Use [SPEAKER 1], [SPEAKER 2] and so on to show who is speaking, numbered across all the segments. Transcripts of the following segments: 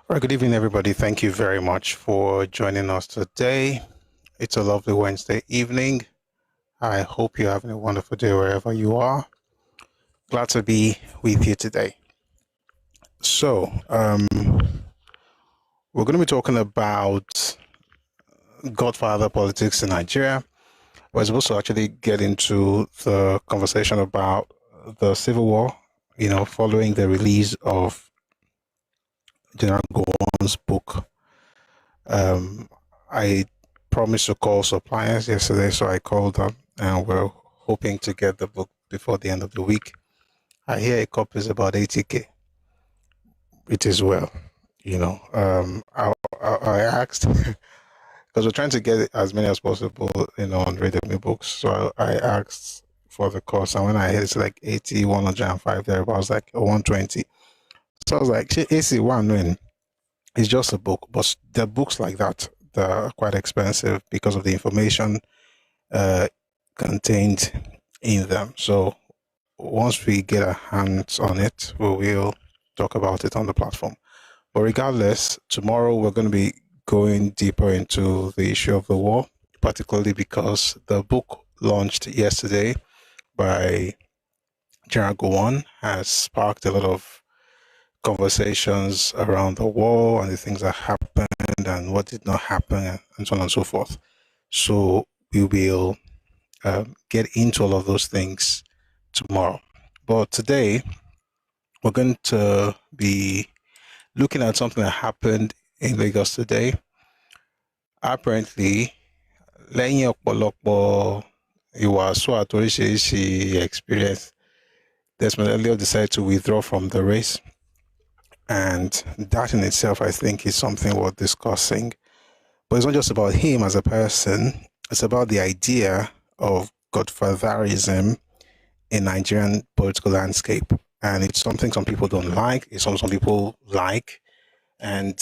[SPEAKER 1] Well, good evening, everybody. Thank you very much for joining us today. It's a lovely Wednesday evening. I hope you're having a wonderful day wherever you are. Glad to be with you today. So, we're going to be talking about Godfather politics in Nigeria. We're supposed to actually get into the conversation about the Civil War, following the release of General Gowon's book. I promised to call suppliers yesterday, so I called them, and we're hoping to get the book before the end of the week. I hear a copy is about 80K. It is well, I asked because we're trying to get as many as possible, on Read books. So I asked for the cost, and when I heard it's like 80, 105 there, I was like 120. So I was like, AC one win. It's just a book, but the books like that, they're quite expensive because of the information contained in them. So once we get our hands on it, we will talk about it on the platform. But regardless, tomorrow we're going to be going deeper into the issue of the war, particularly because the book launched yesterday by General Gowon has sparked a lot of conversations around the war and the things that happened and what did not happen and so on and so forth. So we will get into all of those things tomorrow. But today, we're going to be looking at something that happened in Lagos today. Apparently, lẹ́yìn ọ̀pọ̀lọpọ̀ ìwàásù àtoríṣiríṣi experience, Desmond Elliot decided to withdraw from the race. And that in itself, I think, is something worth discussing. But it's not just about him as a person. It's about the idea of godfatherism in Nigerian political landscape. And it's something some people don't like. It's something some people like. And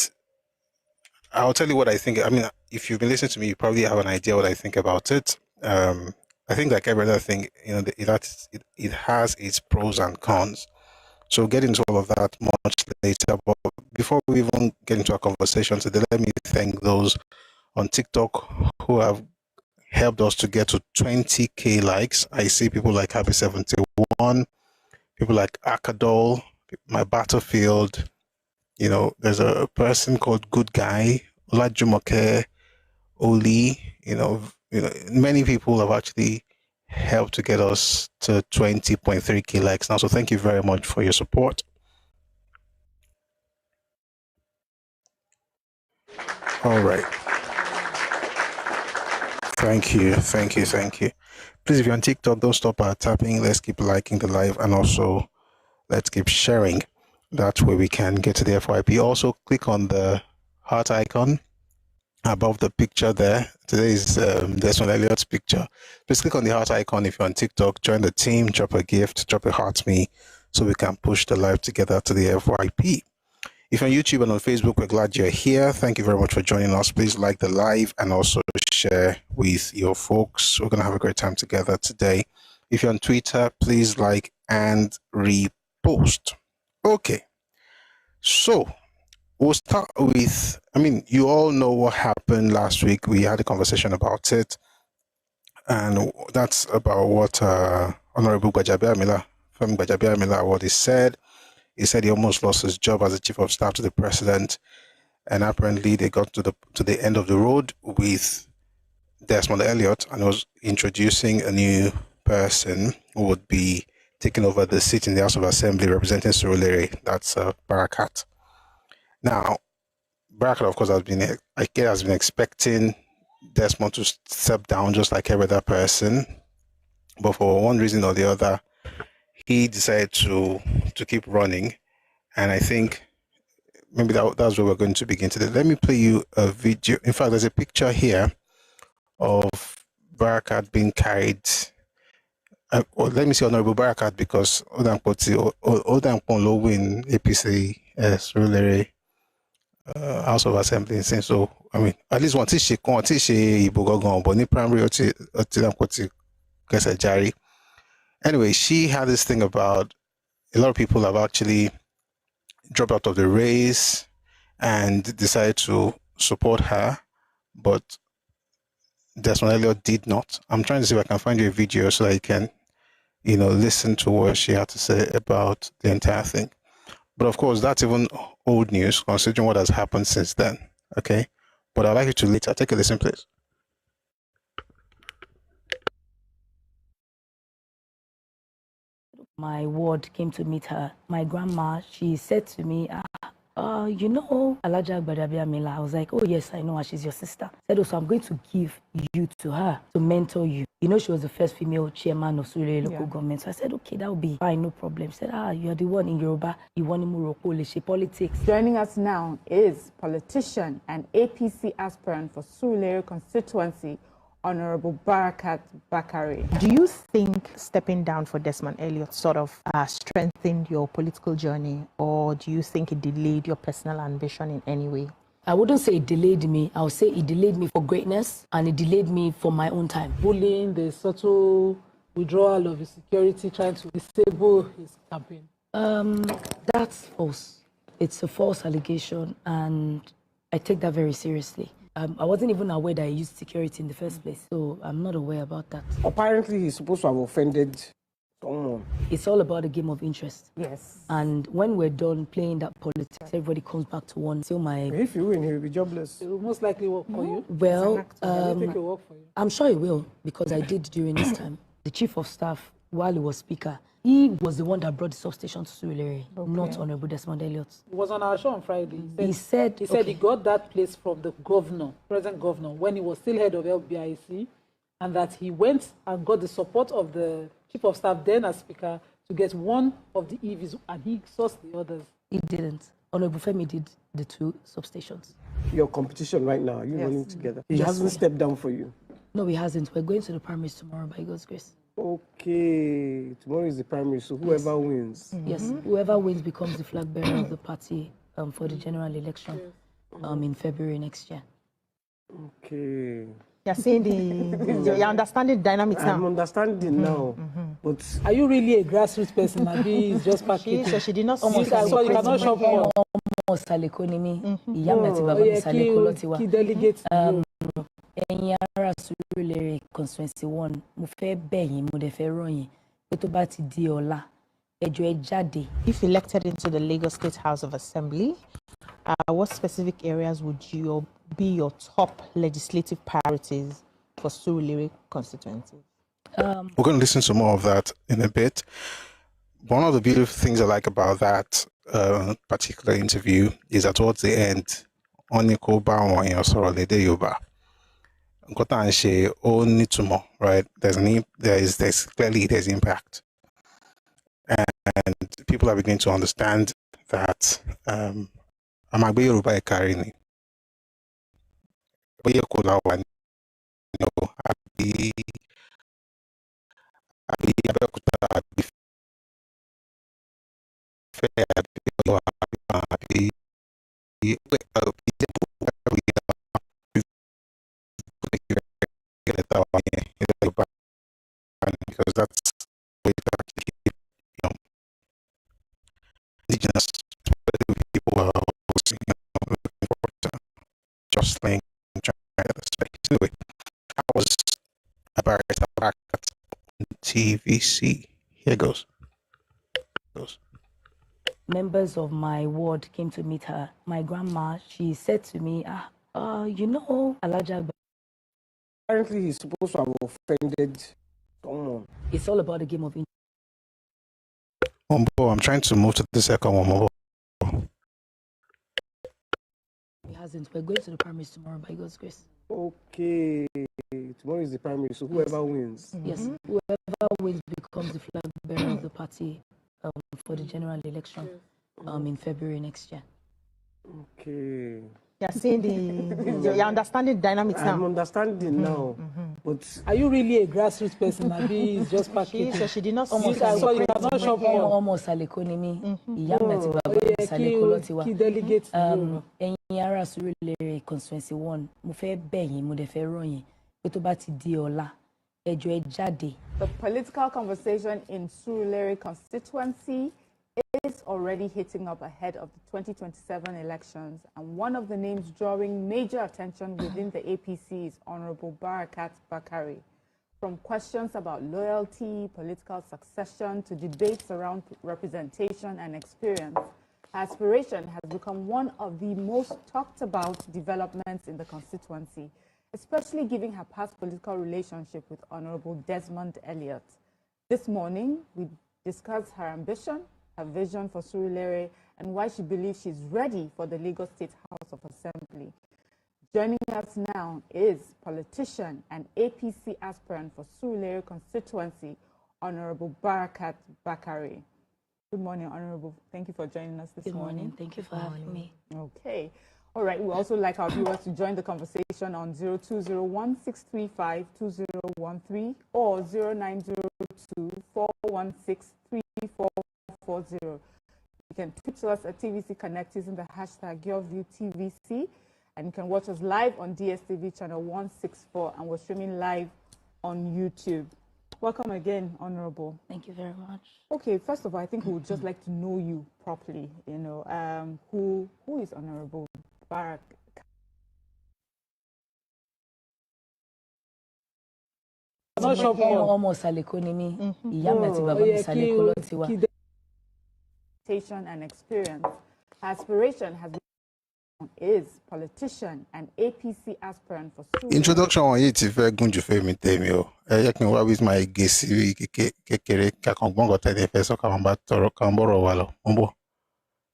[SPEAKER 1] I'll tell you what I think. I mean, if you've been listening to me, you probably have an idea what I think about it. I think like every other thing, it has its pros and cons. So we'll get into all of that much later. But before we even get into our conversation today, let me thank those on TikTok who have helped us to get to 20K likes. I see people like Happy71, people like Akadol, My Battlefield. There's a person called Good Guy, Olajumoke, Oli. Many people have actually helped to get us to 20.3K likes now. So thank you very much for your support. All right. Thank you. Please, if you're on TikTok, don't stop tapping. Let's keep liking the live, and also let's keep sharing. That way we can get to the FYP. Also, click on the heart icon above the picture there. Today is Desmond Elliot's picture. Please click on the heart icon if you're on TikTok. Join the team, drop a gift, drop a heart me, so we can push the live together to the FYP. If you're on YouTube and on Facebook, we're glad you're here. Thank you very much for joining us. Please like the live and also share with your folks. We're going to have a great time together today. If you're on Twitter, please like and repost. Okay. So we'll start with, you all know what happened last week. We had a conversation about it. And that's about what Honorable Femi Gbajabiamila, what he said. He said he almost lost his job as a chief of staff to the president, and apparently they got to the end of the road with Desmond Elliot and was introducing a new person who would be taking over the seat in the House of Assembly representing Surulere. That's Barakat. Now, Barakat, of course, has been expecting Desmond to step down just like every other person, but for one reason or the other, he decided to keep running, and I think maybe that's where we're going to begin today. Let me play you a video. In fact, there's a picture here of Barakat being carried. Let me see Honorable Barakat, because Odankpon in APC Surulere House of Assembly. So at least one she but ni primary Jari. Anyway, she had this thing about a lot of people have actually dropped out of the race, and decided to support her, but Desmond Elliot did not. I'm trying to see if I can find you a video so that you can, listen to what she had to say about the entire thing. But of course, that's even old news considering what has happened since then. Okay. But I'd like you to later take a listen, please.
[SPEAKER 2] My ward came to meet her. My grandma, she said to me, you know Alaja Gbadabiamila? I was like, oh yes, I know her. She's your sister. I said, oh, so I'm going to give you to her to mentor you. You know, she was the first female chairman of Surulere local government. So I said, okay, that will be fine, no problem. She said, you're the one in Yoruba. You want to politics.
[SPEAKER 3] Joining us now is politician and APC aspirant for Surulere constituency, Honorable Barakat Bakare.
[SPEAKER 4] Do you think stepping down for Desmond Elliot sort of strengthened your political journey, or do you think it delayed your personal ambition in any way?
[SPEAKER 2] I wouldn't say it delayed me. I would say it delayed me for greatness, and it delayed me for my own time.
[SPEAKER 5] Bullying, the subtle withdrawal of his security, trying to disable his campaign.
[SPEAKER 2] That's false. It's a false allegation, and I take that very seriously. I wasn't even aware that he used security in the first place, so I'm not aware about that.
[SPEAKER 6] Apparently, he's supposed to have offended someone.
[SPEAKER 2] It's all about a game of interest.
[SPEAKER 3] Yes.
[SPEAKER 2] And when we're done playing that politics, everybody comes back to one. So
[SPEAKER 6] if you win, he'll be jobless.
[SPEAKER 5] It will most likely work for you.
[SPEAKER 2] Well,
[SPEAKER 5] I think it will work for you.
[SPEAKER 2] I'm sure it will, because I did during this time. The chief of staff, while he was speaker, he was the one that brought the substation to Surulere, not Honorable Desmond Elliot.
[SPEAKER 5] He was on our show on Friday.
[SPEAKER 2] He said
[SPEAKER 5] he got that place from the governor, present governor, when he was still head of LBIC, and that he went and got the support of the chief of staff, then as speaker, to get one of the EVs, and he sourced the others.
[SPEAKER 2] He didn't. Honorable Femi did the 2 substations.
[SPEAKER 6] Your competition right now, you running together. He hasn't stepped down for you.
[SPEAKER 2] No, he hasn't. We're going to the primaries tomorrow, by God's grace.
[SPEAKER 6] Okay, tomorrow is the primary, so whoever wins.
[SPEAKER 2] Yes, whoever wins becomes the flag bearer of the party for the general election in February next year.
[SPEAKER 6] Okay.
[SPEAKER 4] You're saying you're understanding the dynamics now.
[SPEAKER 6] I'm understanding now. But
[SPEAKER 5] are you really a grassroots person? Maybe it's just packaging.
[SPEAKER 4] So she did not.
[SPEAKER 5] So you cannot shop for. Key delegates.
[SPEAKER 2] Ẹ̀yin ará Surulere constituency 1, mo fẹ́ bẹ̀ yín, mo dẹ̀ fẹ́ rọ̀ yín pé tó bá ti di ọ̀la, ẹ jọ̀ọ́ ẹ jáde.
[SPEAKER 4] If elected into the Lagos State House of Assembly, what specific areas would be your top legislative priorities for Surulere constituency?
[SPEAKER 1] We're going to listen to more of that in a bit. One of the beautiful things I like about that particular interview is that towards the end, Oniko Bawa in Surulere Yoruba. Right? There's clearly impact, and people are beginning to understand that Amagbe Yoruba Ekarini, because that's the way to actually keep, indigenous people are also, looking forward to jostling, trying to get the space. Anyway, that was about back at TVC. Here goes.
[SPEAKER 2] Members of my ward came to meet her. My grandma, she said to me, you know Alaja.
[SPEAKER 6] Apparently, he's supposed to have offended someone.
[SPEAKER 2] It's all about the game of interest.
[SPEAKER 1] I'm trying to move to the second one.
[SPEAKER 2] He hasn't. We're going to the primaries tomorrow, by God's grace.
[SPEAKER 6] Okay, tomorrow is the primary, so whoever wins.
[SPEAKER 2] Yes, whoever wins becomes the flag bearer of the party for the general election in February next year.
[SPEAKER 6] Okay.
[SPEAKER 4] You're saying you're understanding the dynamics now.
[SPEAKER 6] I'm understanding now. But
[SPEAKER 5] are you really a grassroots person? Maybe it's just packaging.
[SPEAKER 4] So she did not.
[SPEAKER 5] So you cannot shop for.
[SPEAKER 2] Almost
[SPEAKER 5] Key delegates.
[SPEAKER 2] Ẹ̀yin ará Surulere constituency 1, mo fẹ́ bẹ̀ yín, mo dẹ̀ fẹ́ rọ̀ yín pé tó bá ti di ọ̀la, ẹ jọ̀ọ́ ẹ jáde.
[SPEAKER 3] The political conversation in Surulere constituency is already heating up ahead of the 2027 elections, and one of the names drawing major attention within the APC is Honorable Barakat Bakari. From questions about loyalty, political succession, to debates around representation and experience, aspiration has become one of the most talked about developments in the constituency, especially given her past political relationship with Honorable Desmond Elliot. This morning, we discussed her ambition, her vision for Surulere, and why she believes she's ready for the Lagos State House of Assembly. Joining us now is politician and APC aspirant for Surulere constituency, Honorable Barakat Bakari. Good morning, Honorable. Thank you for joining us this morning.
[SPEAKER 2] Good morning. Thank you for having me.
[SPEAKER 3] Okay. All right. We also like our viewers to join the conversation on 0201-635-2013 or 0902-416-3440. You can tweet to us at TVC Connect using the hashtag YourViewTVC, and you can watch us live on DSTV channel 164, and we're streaming live on YouTube. Welcome again, Honorable.
[SPEAKER 2] Thank you very much.
[SPEAKER 3] Okay, first of all, I think we would just like to know you properly. You know, who is Honorable Barakat?
[SPEAKER 2] Ọmọ Ìsàlẹ̀kó ni mí. Ìyá mi àti bàbá mi Ìsàlẹ̀kó ló ti wá.
[SPEAKER 3] And experience. Aspiration has been is politician and APC aspirant for Surulere.
[SPEAKER 1] Introduction on it if going to fail me tell me I can work with my gesi kekere kakongbon got the first kamba toro kamboro walo.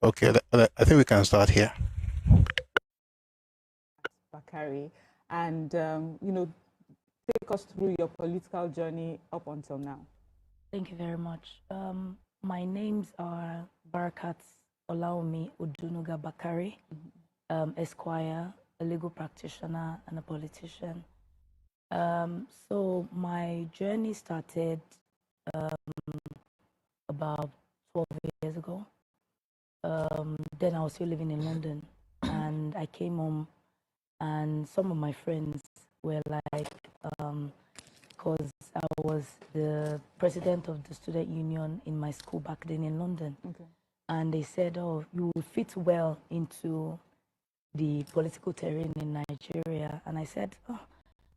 [SPEAKER 1] Okay, I think we can start here.
[SPEAKER 3] Bakari, and you know, take us through your political journey up until now.
[SPEAKER 2] Thank you very much. My names are Barakat Olaomi Odunuga Bakari, Esquire, a legal practitioner and a politician. So my journey started about 12 years ago. Then I was still living in London, and I came home, and some of my friends were like, because I was the president of the student union in my school back then in London.
[SPEAKER 3] Okay.
[SPEAKER 2] And they said, oh, you will fit well into the political terrain in Nigeria. And I said, oh,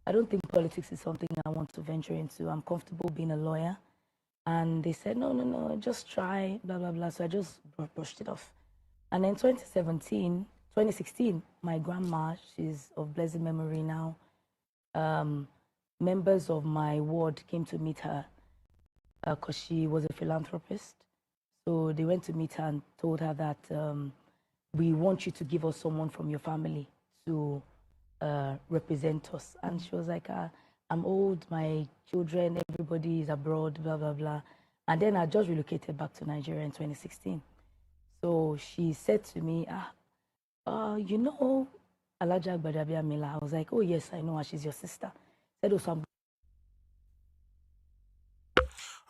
[SPEAKER 2] I don't think politics is something I want to venture into. I'm comfortable being a lawyer. And they said, no, just try, blah, blah, blah. So I just brushed it off. And then 2016, my grandma, she's of blessed memory now, members of my ward came to meet her because she was a philanthropist. So they went to meet her and told her that we want you to give us someone from your family to represent us. And she was like, I'm old, my children, everybody is abroad, blah, blah, blah. And then I just relocated back to Nigeria in 2016. So she said to me, you know Alaja Gbadabia Mila? I was like, oh, yes, I know her. She's your sister. Said, oh, so I'm...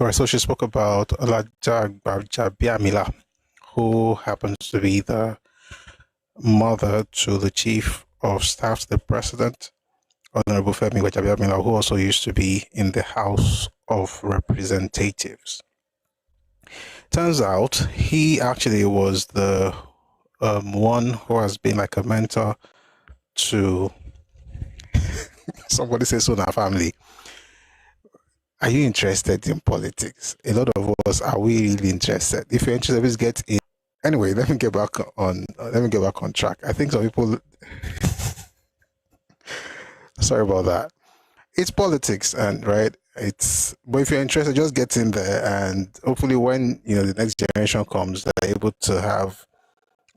[SPEAKER 1] All right, so she spoke about Alaja Gbadabia Mila, who happens to be the mother to the chief of staff to the president, Honorable Femi Gbadabia, who also used to be in the House of Representatives. Turns out he actually was the one who has been like a mentor to somebody says so in our family. Are you interested in politics? A lot of us, are we really interested? If you're interested, please get in. Anyway, let me get back on track. I think some people sorry about that. It's politics, and right, but if you're interested, just get in there, and hopefully when the next generation comes, they're able to have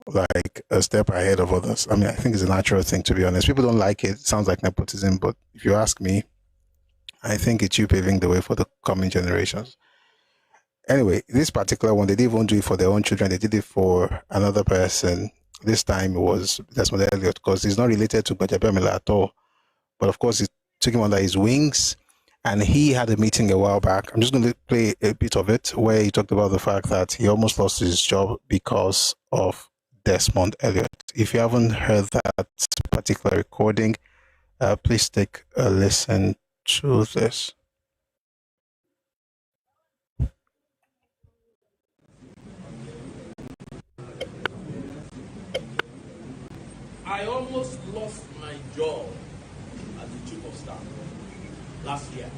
[SPEAKER 1] like a step ahead of others. I mean, I think it's a natural thing, to be honest. People don't like it. It sounds like nepotism, but if you ask me, I think it's you paving the way for the coming generations. Anyway, this particular one, they didn't even do it for their own children. They did it for another person. This time it was Desmond Elliot, because he's not related to Gbadabia at all. But of course, he took him under his wings, and he had a meeting a while back. I'm just going to play a bit of it where he talked about the fact that he almost lost his job because of Desmond Elliot. If you haven't heard that particular recording, please take a listen to this.
[SPEAKER 7] I almost lost my job as the chief of staff last year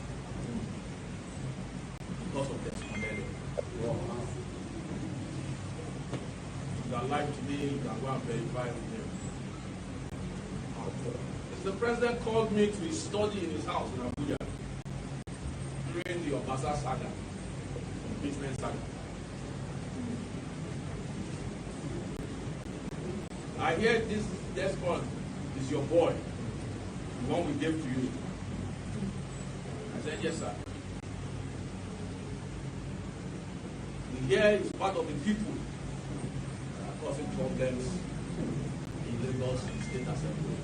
[SPEAKER 7] because of Desmond Elliot. You are live today, you can go and verify with him. The president called me to his study in his house in Abuja during the Obasa saga, impeachment saga. I hear this Desmond is your boy, the one we gave to you. I said, yes, sir. The here is part of the people that are causing problems in Lagos State Assembly.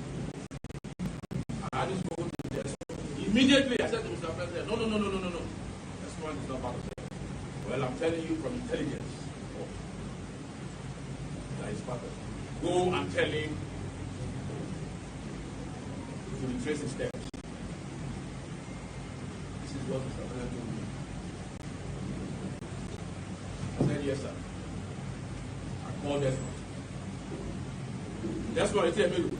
[SPEAKER 7] I just spoke to Desmond. Immediately, I said to Mr. President, no. Desmond is not part of it. Well, I'm telling you from intelligence that he's part of it. Go and tell him to retrace his steps. This is what Mr. President told me. I said, yes, sir. I called Desmond. Desmond, I tell me,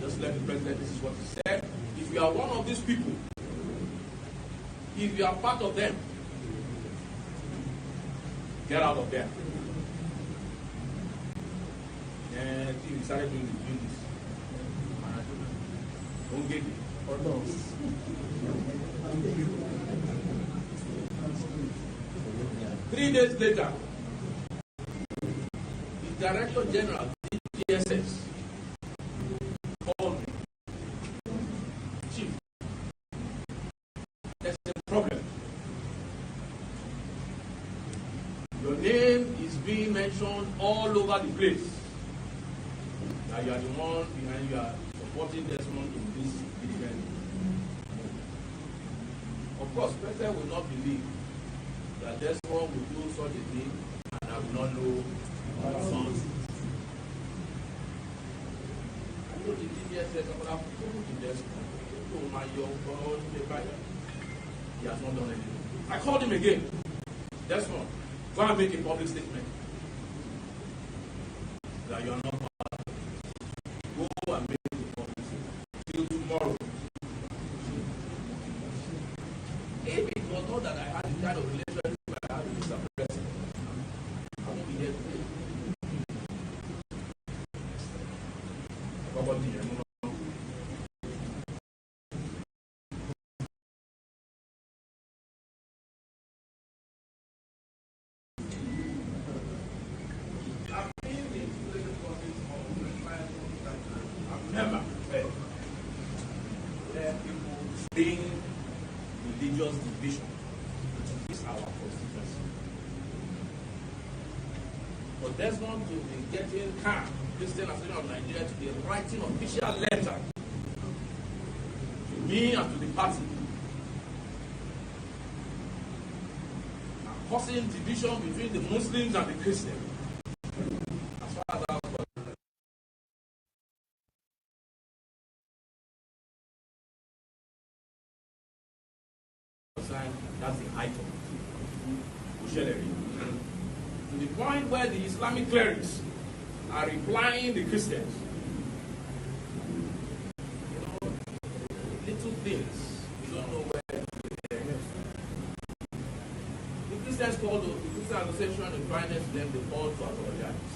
[SPEAKER 7] just let the president, this is what he said. If you are one of these people, if you are part of them, get out of there. And he decided doing this. Don't get it. Or no. 3 days later, the Director General, DSS, called me. Chief, there's a problem. Your name is being mentioned all over the place. That you are the one behind, you are supporting Desmond in this event. Of course, President will not believe that Desmond will do such a thing and I will not know the source. I know the DSS have spoken to Desmond. Oh my young God, he has not done anything. I called him again. Desmond, go and make a public statement that you are not. Go and make it public till tomorrow. If it was not that I had the kind of relationship I had with Mr. President, I won't be here today. Never let people bring religious division to our constituency. For Desmond to be getting calm, Christian Association of Nigeria to be writing official letter to me and to the party, and causing division between the Muslims and the Christians. As far as that's the height of Surulere. To the point where the Islamic clerics are replying the Christians. You know, little things, you don't know where they're going. The Christians called the Christian Association and finance them, they called to apologize.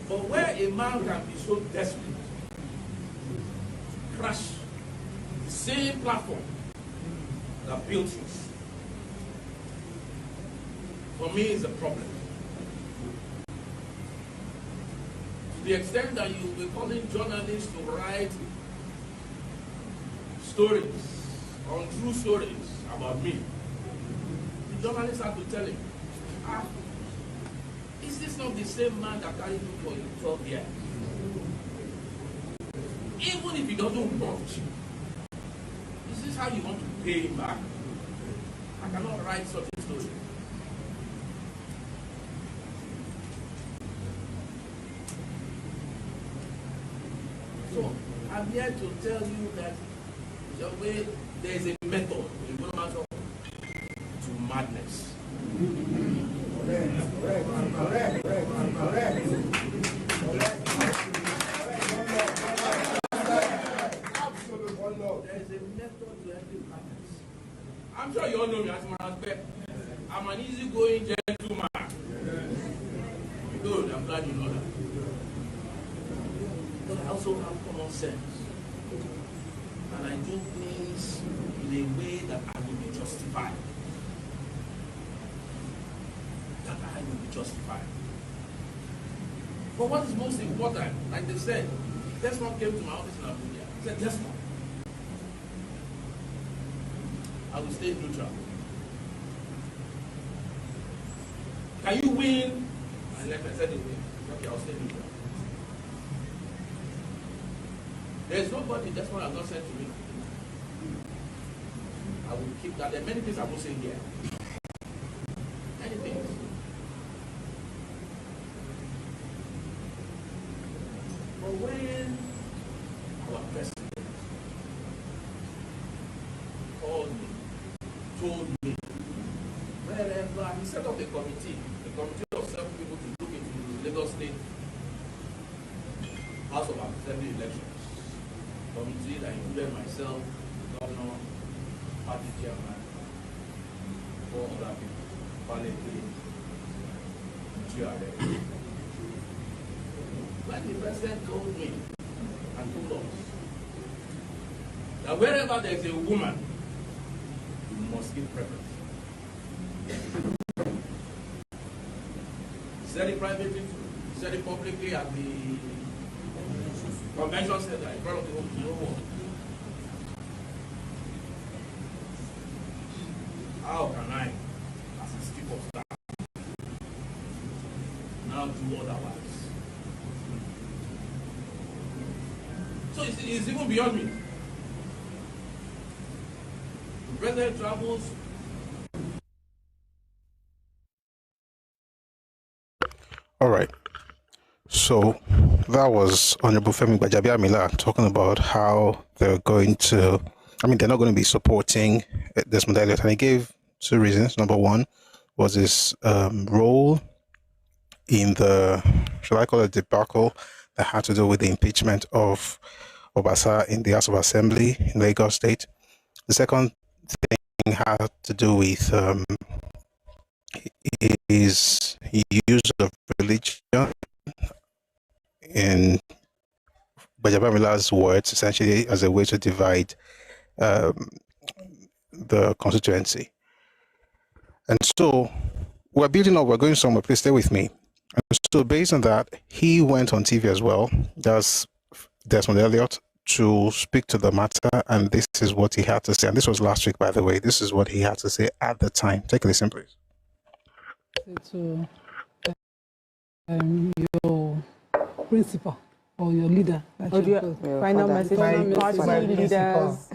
[SPEAKER 7] But where a man can be so desperate to crash the same platform that built this, for me is a problem. To the extent that you will be calling journalists to write stories, untrue stories about me, the journalists have to tell him, is this not the same man that carried you for 12 years? Even if he doesn't want you, is this how you want to pay him back? I cannot write such a story. So, I'm here to tell you that there is a method to madness.
[SPEAKER 6] Correct.
[SPEAKER 7] I'm sure you all know me as my husband. I'm an easygoing gentleman. Good, I'm glad you know that. But I also have common sense. And I do things in a way that I will be justified. That I will be justified. But what is most important, like they said, Desmond came to my office in Abuja. He said, Desmond, I will stay neutral. Can you win? And like I said, okay, I'll stay neutral. There's nobody Desmond has not said to me. I will keep that. There are many things I will say here. Many things. But when our president called me, told me, wherever, he set up a committee of 7 people to look into the Lagos State House of Assembly elections. Committee that included myself, governor, party chairman, 4 other people, Palete, GRA. When the president told me and told us that wherever there is a woman, you must give preference. He said it privately, he said it publicly at the convention center in front of the whole world. How can I, as his chief of staff, now do otherwise? So it's even beyond me. The president travels.
[SPEAKER 1] All right. So that was Honorable Femi Gbajabiamila talking about how they're going to, they're not going to be supporting Desmond Elliot. And he gave 2 reasons. Number one was his role in the, shall I call it, debacle that had to do with the impeachment of Obasa in the House of Assembly in Lagos State. The second thing had to do with his use of religion, in Gbajabiamila's words, essentially as a way to divide the constituency. And so we're building up, we're going somewhere, please stay with me. And so based on that, he went on TV as well, that's Desmond Elliot, to speak to the matter, and this is what he had to say. And this was last week, by the way. This is what he had to say at the time. Take a listen, please.
[SPEAKER 5] To your principal or your leader.
[SPEAKER 8] Final message. My party leaders. Yes.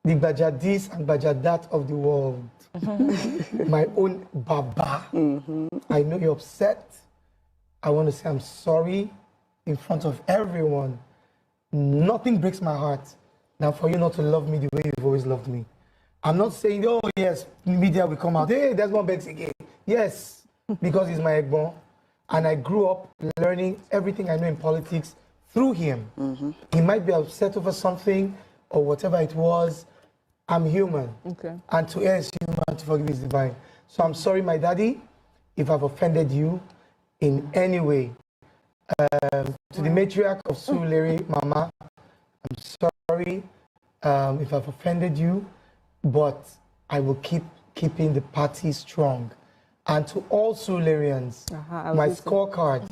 [SPEAKER 8] The Bajadis and Bajadat of the world. My own Baba. I know you're upset. I want to say I'm sorry in front of everyone. Nothing breaks my heart than for you not to love me the way you've always loved me. I'm not saying, oh yes, media will come out, hey, Desmond begs again. Yes, because he's my Egbon. And I grew up learning everything I know in politics through him. He might be upset over something or whatever it was. I'm human. Okay. And to err is human, to forgive is divine. So I'm sorry, my daddy, if I've offended you in any way. To the matriarch of Surulere, Mama, I'm sorry if I've offended you, but I will keep keeping the party strong. And to all Surulereans, my scorecard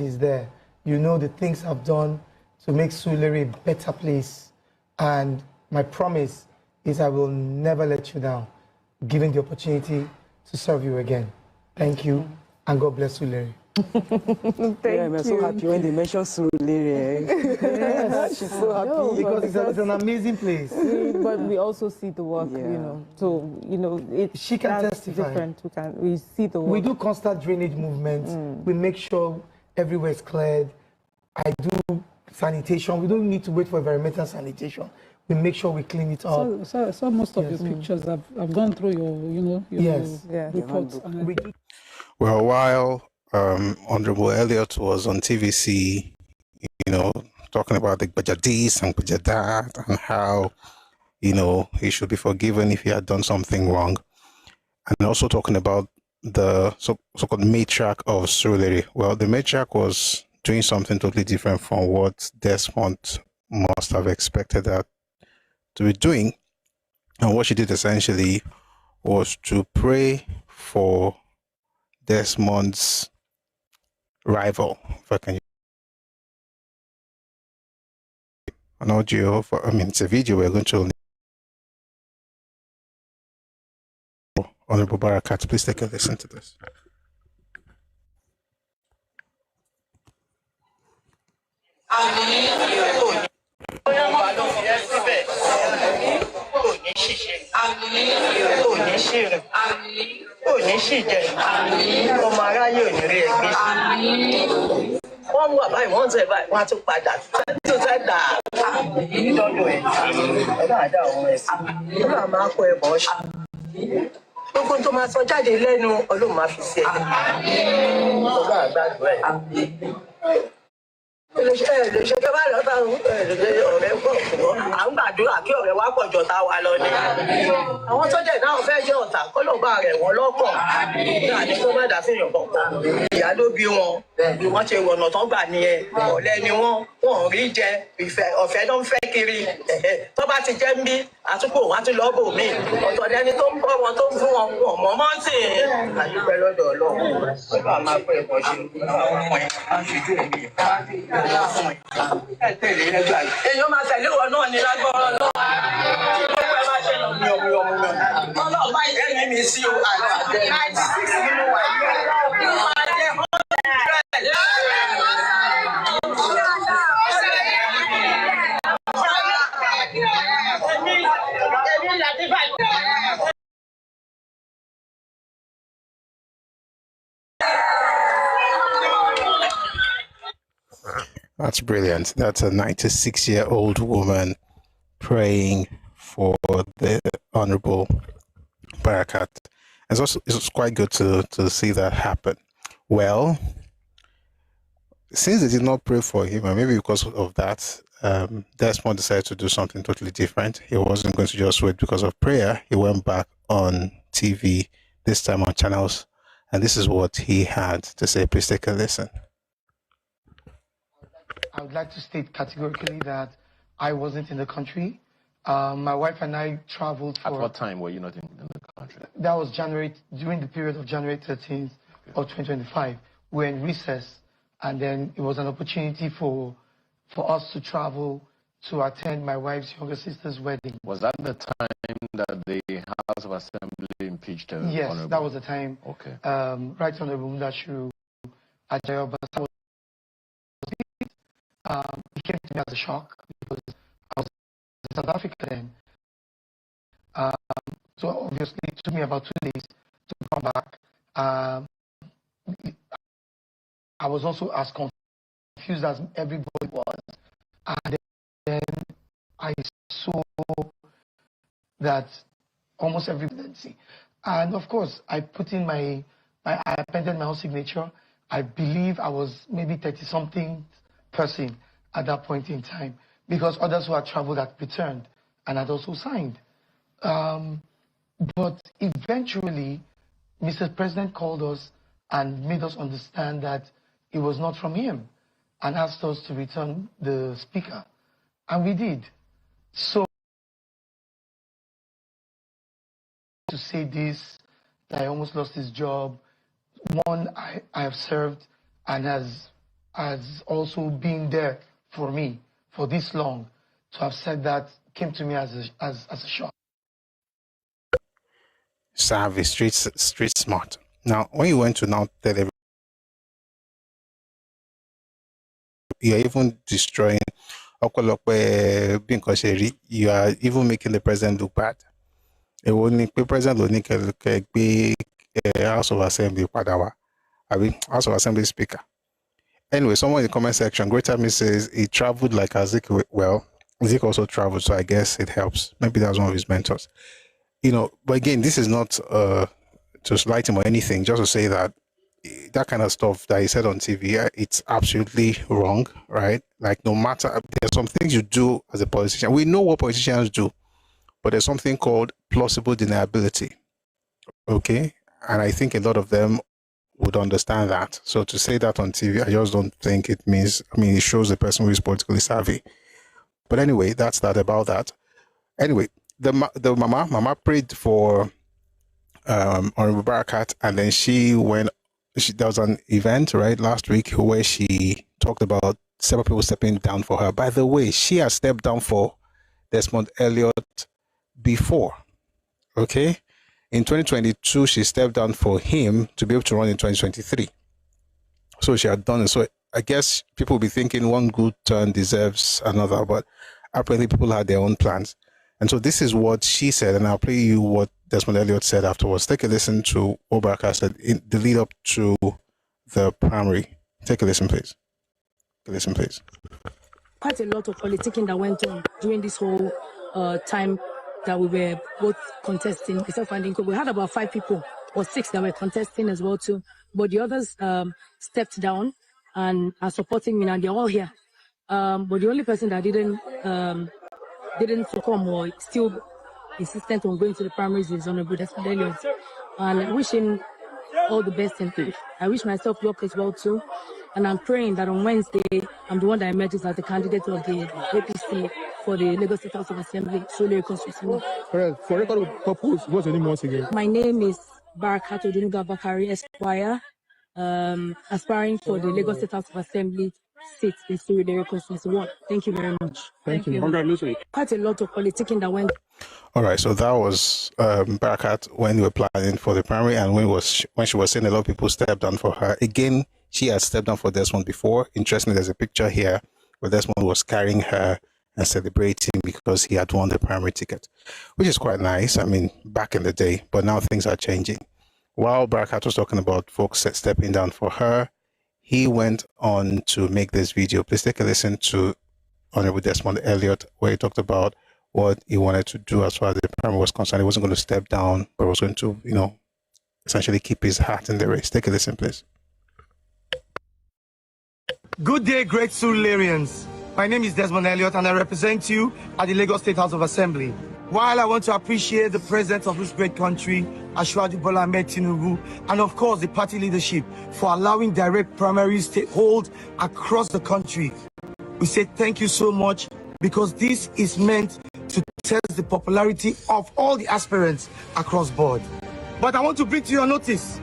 [SPEAKER 8] is there. You know the things I've done to make Surulere a better place. And my promise is I will never let you down, given the opportunity to serve you again. Thank you, and God bless Surulere.
[SPEAKER 9] I'm so happy when they mention Surulere. Yes. She's so happy.
[SPEAKER 8] Because it's an amazing place.
[SPEAKER 9] But we also see the work, So,
[SPEAKER 8] she can testify.
[SPEAKER 9] Different. We see the work.
[SPEAKER 8] We do constant drainage movements. We make sure everywhere is cleared. I do sanitation. We don't need to wait for environmental sanitation. We make sure we clean it up.
[SPEAKER 5] So most of your pictures. I've gone through your reports.
[SPEAKER 1] Well, while Honorable Elliot was on TVC, talking about the Bajadis and Bajadat and how he should be forgiven if he had done something wrong. And also talking about the so-called matriarch of Surulere. Well, the matriarch was doing something totally different from what Desmond must have expected her to be doing. And what she did essentially was to pray for Desmond's rival. If I can an audio it's a video we're going to Honorable Barakat. Please take a listen to this.
[SPEAKER 10] Wọ́n wà báyìí wọ́n tẹ̀ báyìí wọ́n á tún padà tó fẹ́ dà lọ́dọ̀ ẹ̀ ọ̀dọ̀ àdá àwọn ẹ̀sìn ó máa máa kọ ẹ̀bọ̀ ṣe gbogbo tó máa sọ jáde lẹ́nu Ọlọ́run máa fi ṣe ọ̀dọ̀ àgbàdo ẹ̀. lè ṣe kí bá lọ bá ọ̀rẹ́ pọ̀ fún à ń gbàdúrà kí ọ̀rẹ́ wa pọ̀ jọ tá wa lọ ni àwọn tó jẹ́ náà fẹ́ jẹ́ ọ̀tá kó ló bá rẹ̀ wọ́n lọ́kàn náà ní kó má dá sí ìyàn kọ̀ọ̀kan ìyá ló bí wọn bí wọ́n ṣe wọ̀nà tán gbà nìyẹn ọ̀lẹ ni wọ́n rí jẹ ìfẹ́ ọ̀fẹ́ ló ń fẹ́ kiri tó bá ti jẹ́ ń bí àtúkò wọn á tún lọ́ọ́ bò mí ọ̀tọ̀ lẹni tó ń bọ́ wọn tó ń fún wọn wọn mọ́ mọ́tì àdúpẹ́ lọ́dọ̀ Ọlọ́run pẹ̀lú àmà pé ẹ̀kọ́ ṣe ọmọ ẹ̀ á ń ṣojú ẹ̀mí èèyàn máa tẹ̀lé wọn náà ní lágbọ́rọ̀ náà ẹ máa ṣe lọ ní ọmọ ọlọ́ọ̀bá ìrẹ́ni mi sí o àti 96 nínú wa yóò máa jẹ́ 100.
[SPEAKER 1] That's brilliant. That's a 96-year-old woman praying for the Honorable Barakat. It's quite good to see that happen. Well, since they did not pray for him, and maybe because of that, Desmond decided to do something totally different. He wasn't going to just wait because of prayer. He went back on TV, this time on channels, and this is what he had to say. Please take a listen.
[SPEAKER 8] I would like to state categorically that I wasn't in the country. My wife and I traveled for...
[SPEAKER 11] At what time were you not in the country?
[SPEAKER 8] That was during the period of January 13th of 2025. We were in recess, and then it was an opportunity for us to travel to attend my wife's younger sister's wedding.
[SPEAKER 11] Was that the time that the House of Assembly impeached her?
[SPEAKER 8] Yes,
[SPEAKER 11] Honorable?
[SPEAKER 8] that was the time.
[SPEAKER 11] Okay.
[SPEAKER 8] Right Honorable Mudashiru Ajayoba was it came to me as a shock because I was in South Africa then. So obviously it took me about 2 days to come back. I was also as confused as everybody was. And then I saw that almost every presidency. And of course, I put in I appended my own signature. I believe I was maybe 30-something person at that point in time, because others who had traveled had returned and had also signed. But eventually, Mr. President called us and made us understand that it was not from him and asked us to return the speaker. And we did. So, to say this, that I almost lost his job, one I have served and has also been there for me for this long. To have said that came to me as a shock.
[SPEAKER 1] Savvy, street smart. Now, when you went to now tell everyone, you're even destroying, you are even making the president look bad. The president House of Assembly House of Assembly Speaker. Anyway, someone in the comment section, Greater Me says he traveled like Azik. Well, Azik also traveled, so I guess it helps. Maybe that was one of his mentors. But again, this is not to slight him or anything, just to say that that kind of stuff that he said on TV, it's absolutely wrong, right? Like, no matter, there's some things you do as a politician. We know what politicians do. but there's something called plausible deniability. Okay? And I think a lot of them would understand that. So to say that on TV, I just don't think it means, it shows the person who is politically savvy. But anyway, that's that about that. Anyway, the mama prayed for Honorable Barakat, and then there was an event, right, last week where she talked about several people stepping down for her. By the way, she has stepped down for Desmond Elliot before, okay? In 2022, she stepped down for him to be able to run in 2023. So she had done it. So I guess people will be thinking one good turn deserves another, but apparently people had their own plans. And so this is what she said, and I'll play you what Desmond Elliot said afterwards. Take a listen to what Barakat said in the lead up to the primary. Take a listen, please. Listen, please.
[SPEAKER 2] Quite a lot of politicking that went on during this whole time that we were both contesting. We had about 5 people or 6 that were contesting as well too, but the others stepped down and are supporting me, and they're all here. But the only person that didn't succumb or still insistent on going to the primaries is Honorable Desmond Elliot. And I wish him all the best in life. I wish myself luck as well too. And I'm praying that on Wednesday, I'm the one that emerges as the candidate of the APC for the Lagos State House of Assembly, Surulere constituency.
[SPEAKER 12] For record purpose, what's your name once again?
[SPEAKER 2] My name is Barakat Odunuga Bakari Esquire, aspiring for the Lagos State House of Assembly seat in Surulere constituency 1. Thank you very much.
[SPEAKER 12] Thank you. Congratulations.
[SPEAKER 2] Quite a lot of politicking that went.
[SPEAKER 1] All right, so that was Barakat when we were planning for the primary, and when she was saying a lot of people stepped down for her. Again, she had stepped down for Desmond before. Interestingly, there's a picture here where Desmond was carrying her and celebrating because he had won the primary ticket, which is quite nice. Back in the day, but now things are changing. While Barakat was talking about folks stepping down for her, he went on to make this video. Please take a listen to Honorable Desmond Elliot, where he talked about what he wanted to do as far as the primary was concerned. He wasn't going to step down, but was going to, essentially keep his hat in the race. Take a listen, please.
[SPEAKER 8] Good day, great Surulereans. My name is Desmond Elliot, and I represent you at the Lagos State House of Assembly. While I want to appreciate the president of this great country, Asiwaju Bola Ahmed Tinubu, and of course the party leadership for allowing direct primaries to hold across the country, we say thank you so much, because this is meant to test the popularity of all the aspirants across board. But I want to bring to your notice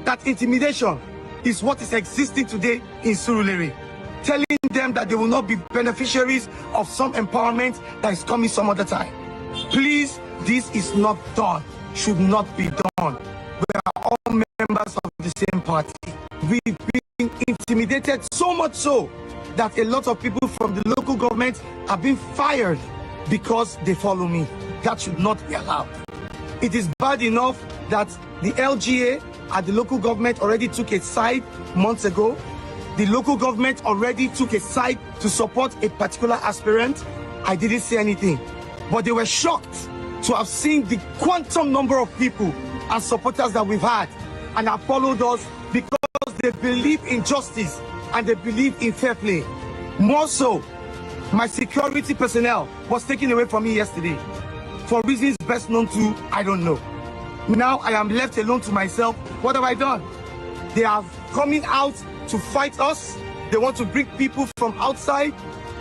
[SPEAKER 8] that intimidation is what is existing today in Surulere, telling them that they will not be beneficiaries of some empowerment that is coming some other time. Please, this is not done, should not be done. We are all members of the same party. We've been intimidated so much so that a lot of people from the local government are being fired because they follow me. That should not be allowed. It is bad enough that the LGA at the local government already took a side months ago. The local government already took a side to support a particular aspirant. I didn't say anything, but they were shocked to have seen the quantum number of people and supporters that we've had and have followed us because they believe in justice and they believe in fair play. More so, my security personnel was taken away from me yesterday for reasons best known to I don't know. Now I am left alone to myself. What have I done? They are coming out to fight us. They want to bring people from outside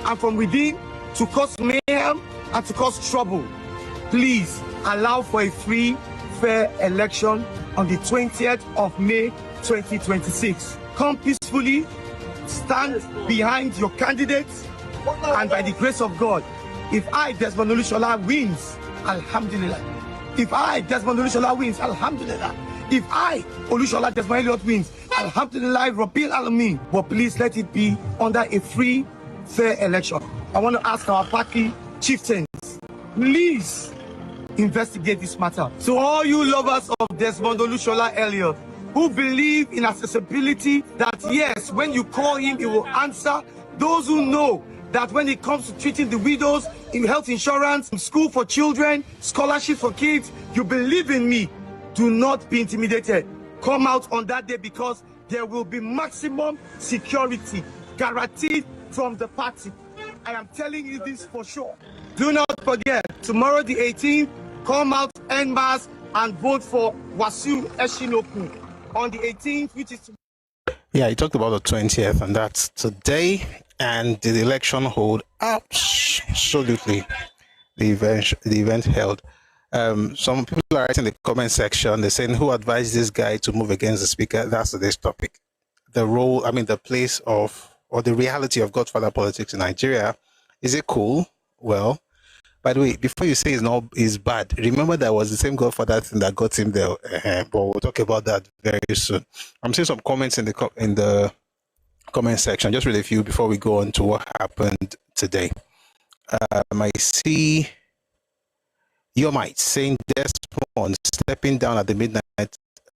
[SPEAKER 8] and from within to cause mayhem and to cause trouble. Please allow for a free, fair election on the 20th of May 2026. Come peacefully, stand behind your candidates, and by the grace of God, if I, Desmond Olushola, wins, Alhamdulillah. If I, Desmond Olushola, wins, Alhamdulillah. If I, Olushola Desmond Elliot, wins, Alhamdulillah, Rabbil Alameen. But please let it be under a free, fair election. I want to ask our party chieftains, please investigate this matter. So all you lovers of Desmond Olushola Elliot, who believe in accessibility, that yes, when you call him, he will answer. Those who know that when it comes to treating the widows, in health insurance, school for children, scholarship for kids, you believe in me. Do not be intimidated. Come out on that day, because there will be maximum security guaranteed from the party. I am telling you this for sure. Do not forget, tomorrow the 18th, come out en masse and vote for Wasiu Eshinoku on the 18th, which is...
[SPEAKER 1] Yeah, he talked about the 20th, and that's today. And did the election hold? Absolutely. The event held. Some people are writing in the comment section, they're saying, who advised this guy to move against the speaker? That's today's topic. The place of, or the reality of Godfather politics in Nigeria. Is it cool? Well, by the way, before you say it's bad, remember that was the same Godfather thing that got him there. But we'll talk about that very soon. I'm seeing some comments in the comment section. Just read a few before we go on to what happened today. I see your might saying Desmond stepping down at the midnight.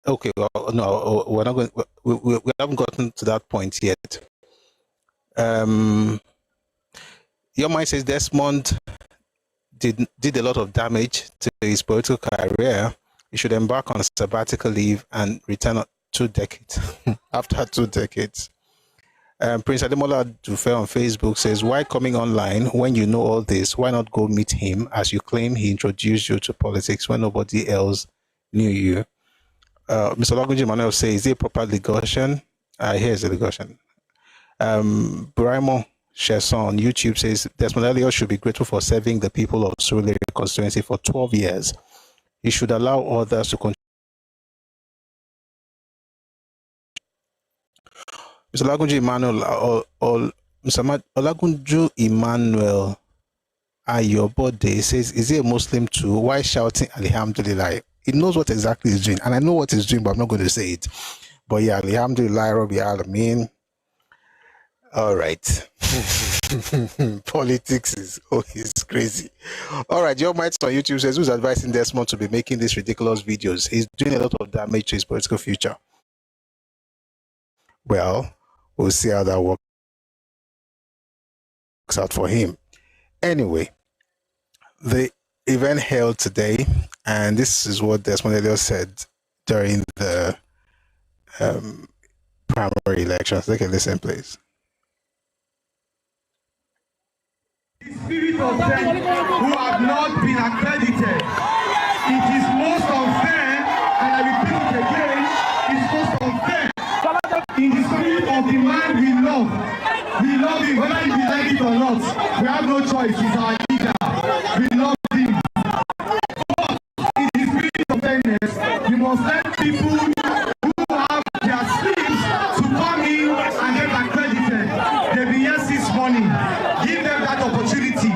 [SPEAKER 1] Okay, well, no, we're not going. We haven't gotten to that point yet. Your mind says Desmond did a lot of damage to his political career. He should embark on a sabbatical leave and return 2 decades after 2 decades. Prince Ademola Dufe on Facebook says, why coming online when you know all this? Why not go meet him, as you claim he introduced you to politics when nobody else knew you? Mr. Lagunji Manuel says, is it proper Lagosian? Here's the Lagosian. Buraimo Sheson on YouTube says, Desmond Elliot should be grateful for serving the people of Surulere constituency for 12 years. He should allow others to continue. Mr. Olagunju Emmanuel Ayobode says, is he a Muslim too? Why shouting Alhamdulillah? He knows what exactly he's doing, and I know what he's doing, but I'm not going to say it. But yeah, Alhamdulillah, Rabbi Alameen. All right. Politics is crazy. All right, your might on YouTube says, who's advising Desmond to be making these ridiculous videos? He's doing a lot of damage to his political future. Well, we'll see how that works out for him. Anyway, the event held today, and this is what Desmond Elliot said during the primary elections. Take a listen, please.
[SPEAKER 13] The spirit of them who have not been accredited. It is most unfair, and I repeat it again, it's most unfair. In the spirit of the man we love him, whether he like it or not. We have no choice, he's our leader. We love him. But in the spirit of fairness, we must let people who have their sleeves to come in and get accredited. They've been here since morning. Give them that opportunity.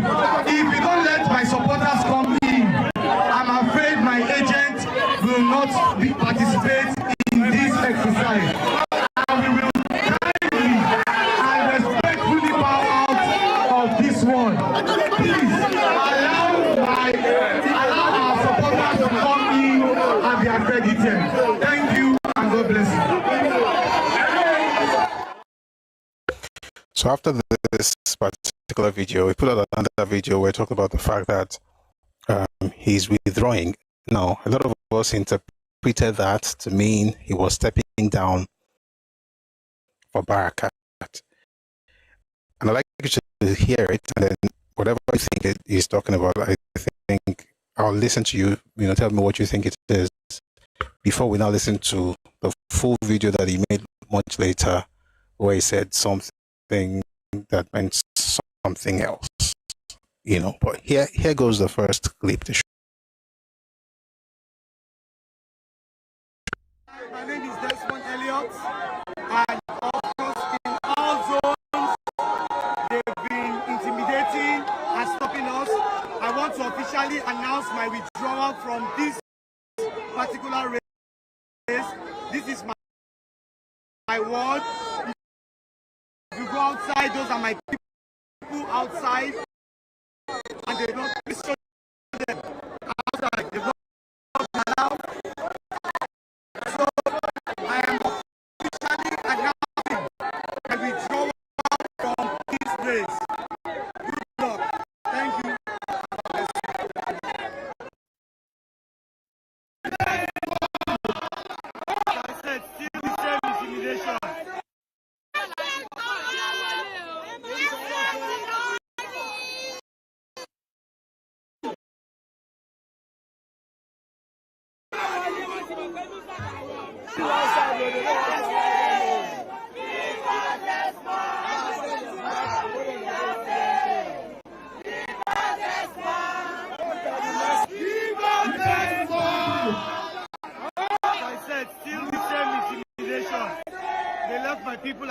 [SPEAKER 13] If we don't let my supporters come in, I'm afraid my agent will not participate in this exercise. And we will kindly and respectfully bow out of this one. Please allow our supporters to come in and be accredited. Thank you and God bless you.
[SPEAKER 1] So after this particular video, we put out another video where we talked about the fact that he's withdrawing. Now, a lot of us interpreted that to mean he was stepping down for Barakat. And I'd like you to hear it, and then whatever you think he's talking about, I think I'll listen to you, tell me what you think it is, before we now listen to the full video that he made much later, where he said something that meant something else, But here goes the first clip to show.
[SPEAKER 13] My name is Desmond Elliot, and of course in all zones they've been intimidating and stopping us. I want to officially announce my withdrawal from this particular race. This is my word. If you go outside, those are my people outside, and they don't listen to them outside. They don't allow. So I am officially announcing my withdrawal from this race. Good luck. Thank you. I said, still the same intimidation. People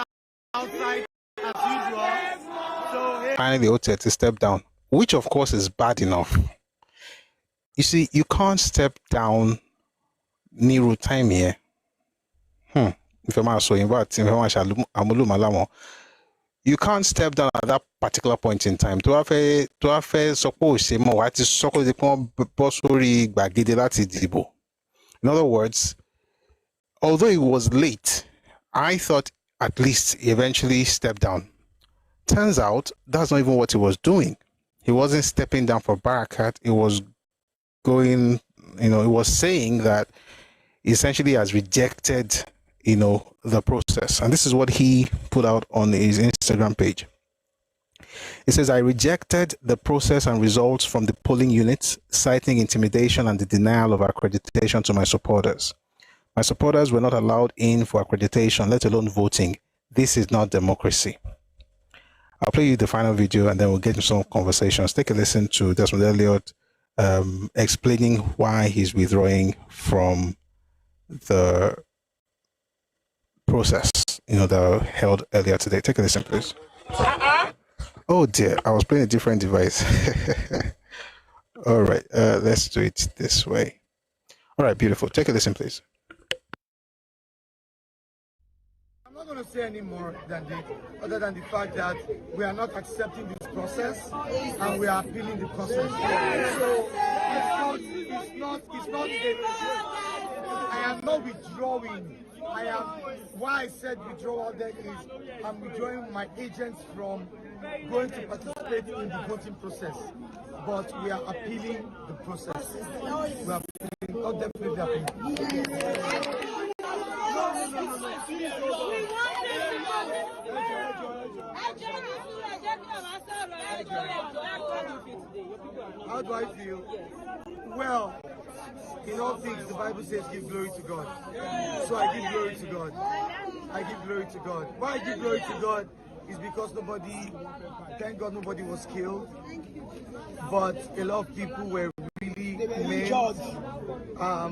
[SPEAKER 13] outside as usual. So
[SPEAKER 1] finally voted to step down, which of course is bad enough. You see, you can't step down near time here. If I'm also you can't step down at that particular point in time. To have suppose in other words, although it was late, I thought at least he eventually stepped down. Turns out that's not even what he was doing. He wasn't stepping down for Barakat. He was going, he was saying that he essentially has rejected, the process. And this is what he put out on his Instagram page. It says, I rejected the process and results from the polling units, citing intimidation and the denial of accreditation to my supporters. My supporters were not allowed in for accreditation, let alone voting. This is not democracy. I'll play you the final video and then we'll get into some conversations. Take a listen to Desmond Elliot explaining why he's withdrawing from the process, that held earlier today. Take a listen, please. Oh dear, I was playing a different device. All right, let's do it this way. All right, beautiful. Take a listen, please.
[SPEAKER 13] I'm not going to say any more than this, other than the fact that we are not accepting this process and we are appealing the process. So it's not I am not withdrawing. Why I said withdrawal then is I'm withdrawing my agents from going to participate in the voting process. But we are appealing the process. We are appealing, not definitely appealing. How do I feel? Well, in all things, the Bible says give glory to God. So I give glory to God. I give glory to God. Why I give glory to God is because thank God nobody was killed, but a lot of people were really maimed. There are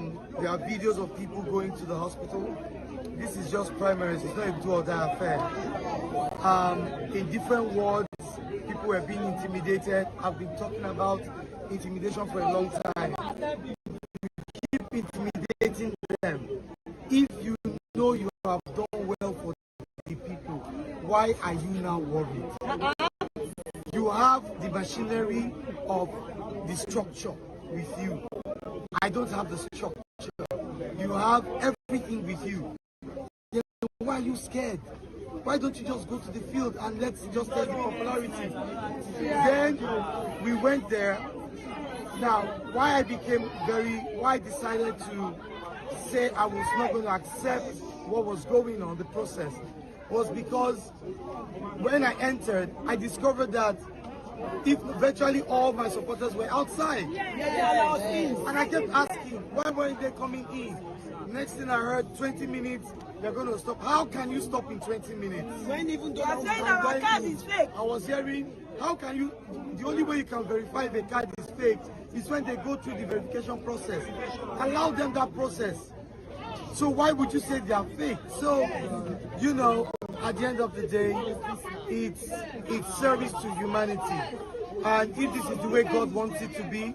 [SPEAKER 13] videos of people going to the hospital. This is just primaries, it's not a do or die affair. In different wards, people were being intimidated. I've been talking about intimidation for a long time. Keep intimidating them. If you know you have done well for the people, why are you now worried? You have the machinery of the structure with you. I don't have the structure. You have everything with you. Then why are you scared? Why don't you just go to the field and let's just take the popularity? Then we went there. Now, why I decided to say I was not going to accept what was going on, the process, was because when I entered, I discovered that if virtually all my supporters were outside. And I kept asking, why weren't they coming in? Next thing I heard, 20 minutes, they're going to stop. How can you stop in 20 minutes? When even though I was hearing, how can you, the only way you can verify if a card is fake is when they go through the verification process. Allow them that process. So why would you say they are fake? So, at the end of the day, it's service to humanity. And if this is the way God wants it to be,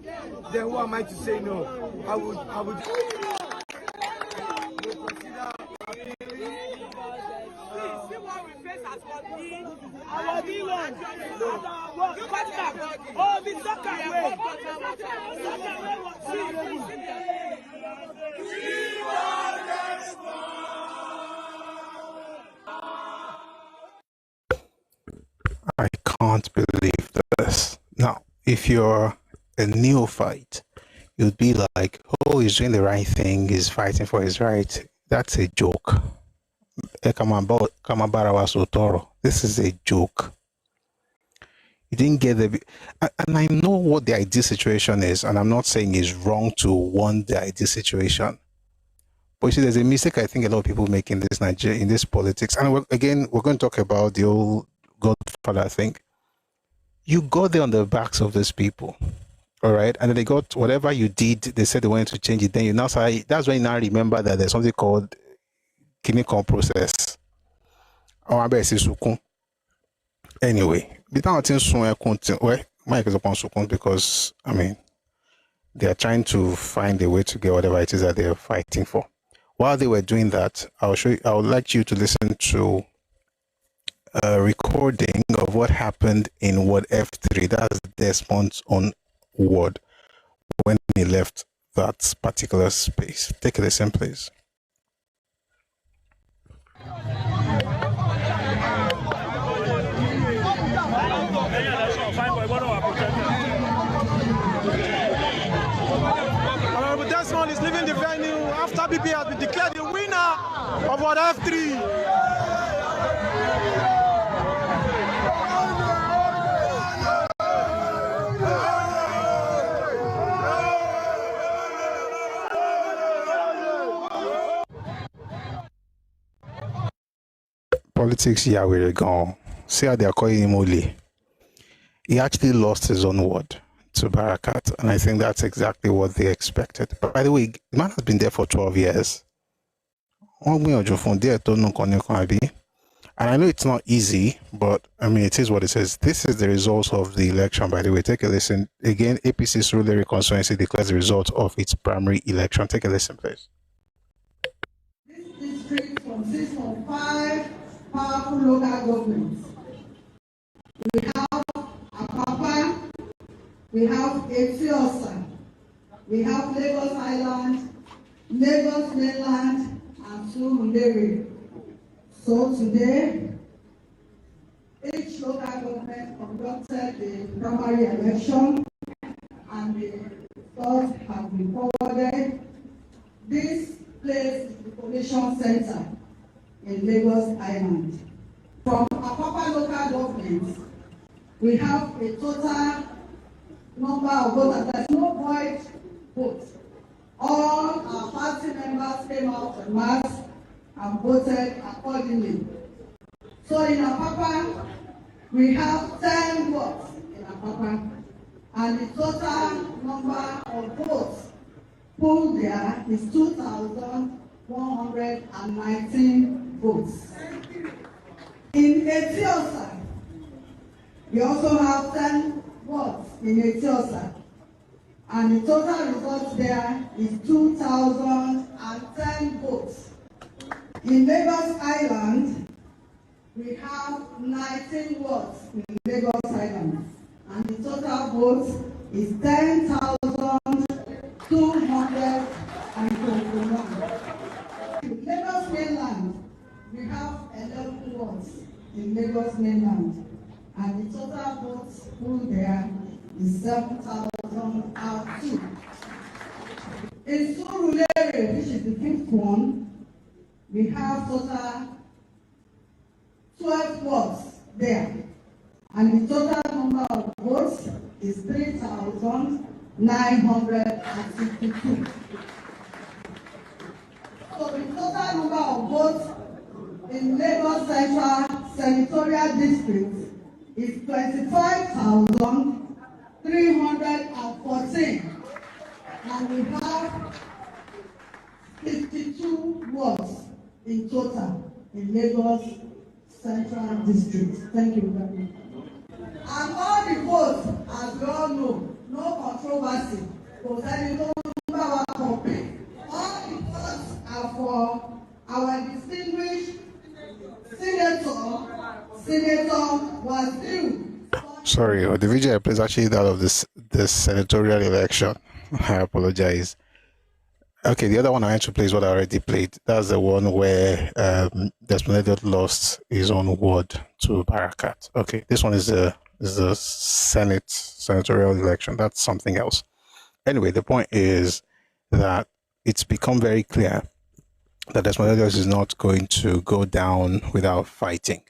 [SPEAKER 13] then who am I to say no? I would
[SPEAKER 1] I can't believe this. Now, if you're a neophyte, you'd be like, oh, he's doing the right thing, he's fighting for his right. That's a joke. This is a joke. You didn't get and I know what the ideal situation is, and I'm not saying it's wrong to want the ideal situation. But you see, there's a mistake I think a lot of people make in this in this politics. And we're going to talk about the old Godfather thing. You got there on the backs of these people, all right? And then they got whatever you did, they said they wanted to change it. Then you now say, that's when you now remember that there's something called chemical process. Anyway, because, I mean, they are trying to find a way to get whatever it is that they are fighting for. While they were doing that, I would like you to listen to a recording of what happened in Ward F3. That's Desmond's own ward when he left that particular space. Take a listen, please.
[SPEAKER 14] Honorable Desmond is leaving the venue after BP has been declared the winner of Ward F3.
[SPEAKER 1] Politics, yeah, we're gone. See how they're calling him Oli. He actually lost his own ward to Barakat, and I think that's exactly what they expected. But by the way, the man has been there for 12 years. And I know it's not easy, but I mean, it is what it is. This is the result of the election, by the way. Take a listen. Again, APC Surulere constituency declares the result of its primary election. Take a listen, please.
[SPEAKER 15] This district consists of 5 powerful local governments. We have Apapa, we have Etiosa, we have Lagos Island, Lagos Mainland, and Surulere. So today, each local government conducted the primary election and the results have been forwarded. This place is the collation center in Lagos Island. From Apapa local government, we have a total number of voters. There's no void vote. All our party members came out en masse and voted accordingly. So in Apapa, we have 10 votes in Apapa, and the total number of votes polled there is 2,119 votes. In Etiosa, we also have 10 votes in Etiosa, and the total result there is 2,010 votes. In Lagos Island, we have 19 votes in Lagos Island, and the total vote is 10,221. In Lagos Mainland, we have 11 votes in Lagos Mainland, and the total votes pooled there is 7,002. In Surulere, which is the 5th one, we have total 12 votes there, and the total number of votes is 3,962. So the total number of votes in Lagos Central Senatorial District is 25,314, and we have 52 votes in total in Lagos Central District. Thank you very much. And all the votes, as we all know, no controversy. All the votes are for our distinguished Senator Waziri.
[SPEAKER 1] Sorry, the video I played is actually that of this senatorial election. I apologize. Okay, the other one I want to play is what I already played. That's the one where Desmond Elliot lost his own ward to Barakat. Okay, this one is the senatorial election. That's something else. Anyway, the point is that it's become very clear that Desmond Elliot is not going to go down without fighting.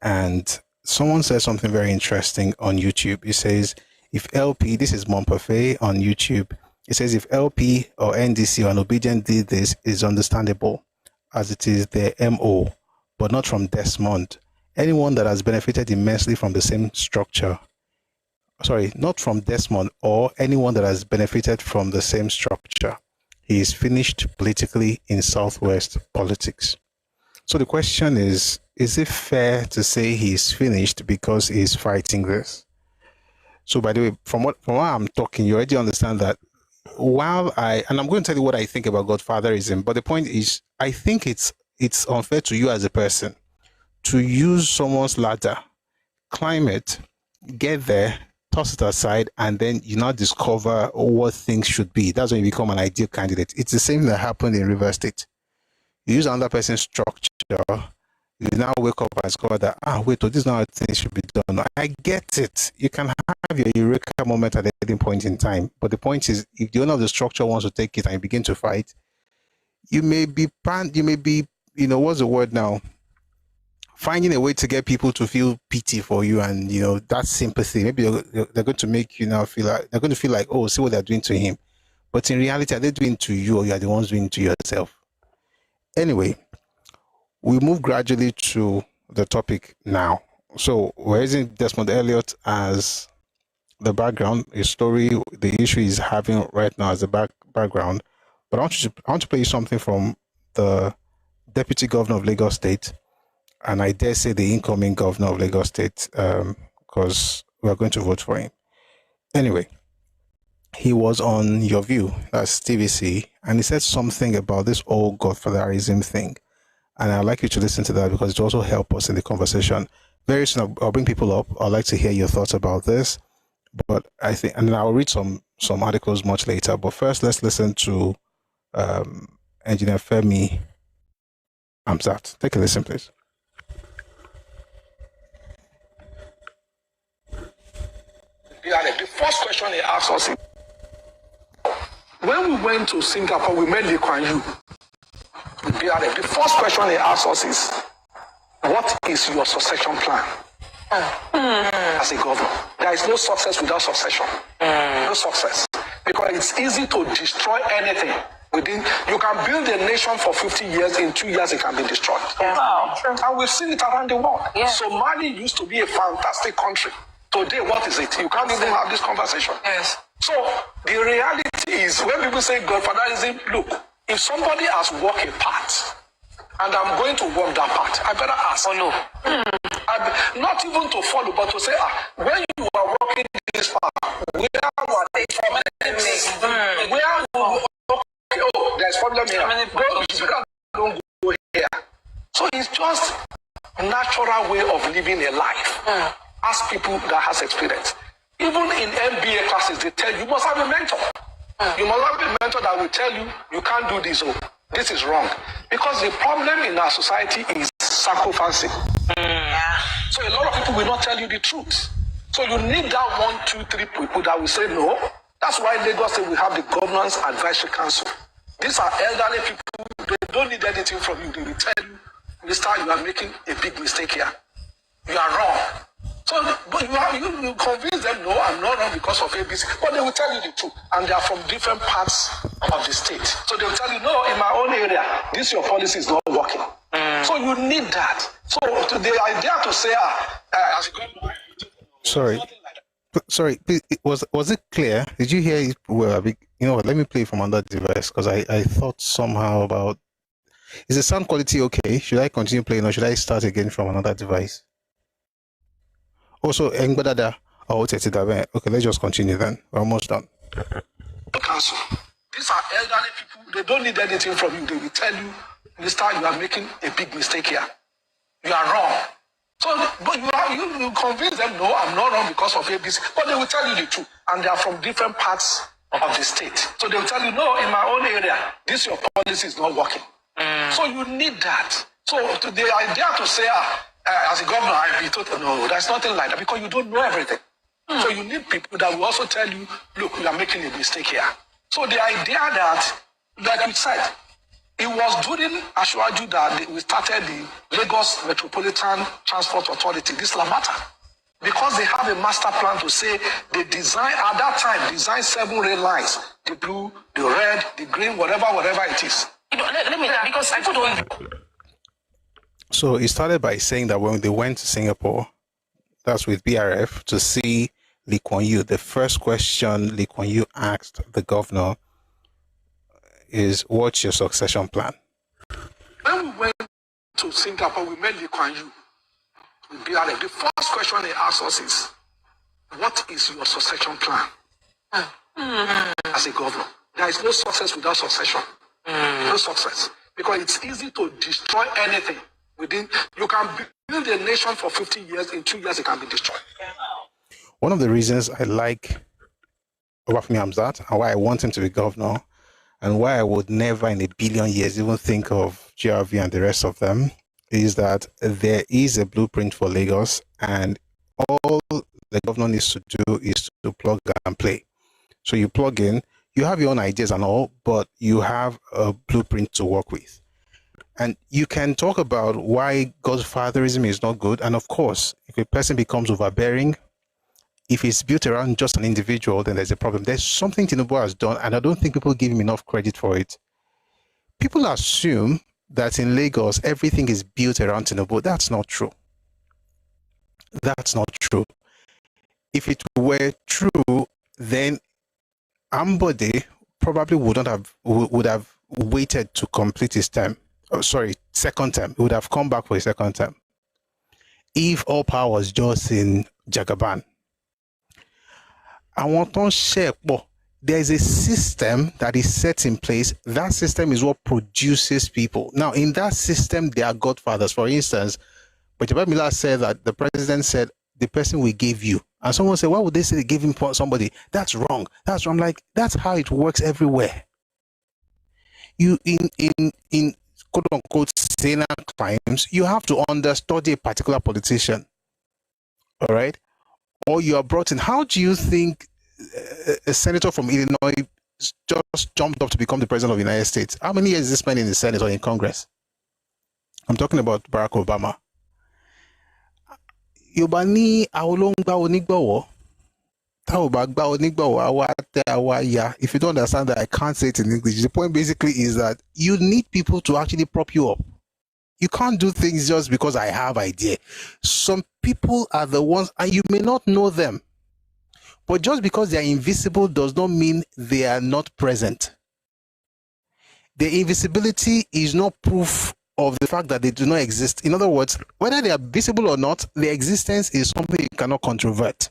[SPEAKER 1] And someone said something very interesting on YouTube. He says, if LP, this is Monparfait on YouTube, It says if LP or NDC or an obedient did this, is understandable, as it is their MO, but not from Desmond. Anyone that has benefited immensely from the same structure, not from Desmond or anyone that has benefited from the same structure. He is finished politically in Southwest politics. So the question is it fair to say he's finished because he's fighting this? So by the way, from what I'm talking, you already understand that and I'm going to tell you what I think about godfatherism, but the point is, I think it's unfair to you as a person to use someone's ladder, climb it, get there, toss it aside, and then you now discover what things should be. That's when you become an ideal candidate. It's the same that happened in River State. You use another person's structure, you now wake up and discover that, wait, this is not how things should be done. I get it. You can have your eureka moment at any point in time. But the point is, if the owner of the structure wants to take it and you begin to fight, you may be, what's the word now? Finding a way to get people to feel pity for you and, that sympathy. Maybe they're going to make you now feel like, they're going to feel like, oh, see what they're doing to him. But in reality, are they doing to you or you are the ones doing to yourself? Anyway, we move gradually to the topic now. So we're using Desmond Elliot as the background, a story, the issue he's having right now as the background. But I want to play you something from the Deputy Governor of Lagos State, and I dare say the incoming Governor of Lagos State, because we're going to vote for him. Anyway, he was on Your View, that's TVC, and he said something about this whole godfatherism thing. And I'd like you to listen to that because it will also help us in the conversation. Very soon, I'll bring people up. I'd like to hear your thoughts about this. But I think, and then I'll read some articles much later. But first, let's listen to Engineer Femi Amzat. Take a listen, please.
[SPEAKER 16] The first question he asked us, when we went to Singapore, we met Lee Kuan Yew. The first question he asked us is, what is your succession plan as a governor? There is no success without succession. No success. Because it's easy to destroy anything. You can build a nation for 50 years, in 2 years it can be destroyed. Yeah. Wow. And we've seen it around the world. Yeah. Somali used to be a fantastic country. Today, what is it? You can't even have this conversation. Yes. So the reality is, when people say godfatherism, look, if somebody has walked a path, and I'm going to walk that path, I better ask. Follow. Not even to follow, but to say, when you are walking this path, where were they from? There's problem here. Don't go here. So it's just a natural way of living a life. Ask people that has experience. Even in MBA classes, they tell you must have a mentor. You must have a mentor that will tell you, you can't do this, this is wrong. Because the problem in our society is sacrificing. So a lot of people will not tell you the truth. So you need that 1, 2, 3 people that will say no. That's why Lagos State will have the Governance Advisory Council. These are elderly people. They don't need anything from you. They will tell you, Mister, you are making a big mistake here. You are wrong. So, but you convince them, no, I'm not wrong because of ABC. But they will tell you the truth. And they are from different parts of the state. So they will tell you, no, in my own area, this your policy is not working. So you need that. So the idea to say, as a government...
[SPEAKER 1] Sorry, please, was it clear? Did you hear it well? You know what, let me play from another device because I thought somehow about... Is the sound quality okay? Should I continue playing or should I start again from another device? Also, okay, let's just continue then. We're almost done.
[SPEAKER 16] Council. These are elderly people. They don't need anything from you. They will tell you, Mister, you are making a big mistake here. You are wrong. So, but you convince them, no, I'm not wrong because of ABC. But they will tell you the truth. And they are from different parts of the state. So they will tell you, no, in my own area, this your policy is not working. So you need that. So the idea to say, as a governor, I'll be told, no, there's nothing like that because you don't know everything. So you need people that will also tell you, look, you are making a mistake here. So the idea that, like we said, it was during Ashwaju that we started the Lagos Metropolitan Transport Authority, this Lamata. Because they have a master plan to say they design, at that time, design 7 rail lines. The blue, the red, the green, whatever it is.
[SPEAKER 10] Let me, because I don't.
[SPEAKER 1] So it started by saying that when they went to Singapore, that's with BRF, to see Lee Kuan Yew, the first question Lee Kuan Yew asked the governor is, what's your succession plan?
[SPEAKER 16] When we went to Singapore, we met Lee Kuan Yew with BRF. The first question they asked us is, what is your succession plan? As a governor, there is no success without succession. No success. Because it's easy to destroy anything. You can build a nation for 50 years, in 2 years it can be destroyed.
[SPEAKER 1] One of the reasons I like Obafemi Hamzat and why I want him to be governor and why I would never in a billion years even think of GRV and the rest of them is that there is a blueprint for Lagos, and all the governor needs to do is to plug and play. So you plug in, you have your own ideas and all, but you have a blueprint to work with. And you can talk about why godfatherism is not good. And of course, if a person becomes overbearing, if it's built around just an individual, then there's a problem. There's something Tinubu has done, and I don't think people give him enough credit for it. People assume that in Lagos, everything is built around Tinubu. That's not true. That's not true. If it were true, then Ambode probably would have waited to complete his term. Oh, sorry, second term. He would have come back for his second term. If all power was just in Jagaban. I want to share, there's a system that is set in place. That system is what produces people. Now, in that system, there are godfathers. For instance, but Miller said that the president said, the person we gave you. And someone said, why would they say they gave him somebody? That's wrong. That's wrong. Like, that's how it works everywhere. You, in quote unquote saner crimes, you have to understudy a particular politician. All right? Or you are brought in. How do you think a senator from Illinois just jumped up to become the president of the United States? How many years is this man in the Senate or in Congress? I'm talking about Barack Obama. Yobani Aolongba Onigbawo. If you don't understand that, I can't say it in English. The point basically is that you need people to actually prop you up. You can't do things just because I have idea. Some people are the ones, and you may not know them. But just because they are invisible does not mean they are not present. The invisibility is not proof of the fact that they do not exist. In other words, whether they are visible or not, their existence is something you cannot controvert.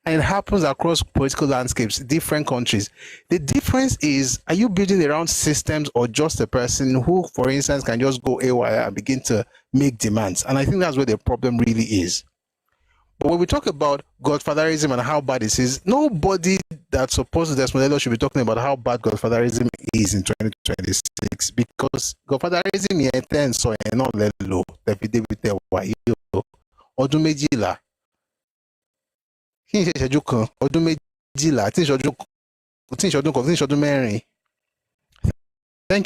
[SPEAKER 1] And it happens across political landscapes, different countries. The difference is, are you building around systems or just a person who, for instance, can just go AWire and begin to make demands? And I think that's where the problem really is. But when we talk about godfatherism and how bad it is, nobody that supposes Desmond Elliot should be talking about how bad godfatherism is in 2026, because godfatherism is intense, so not low. Odumejila. Thank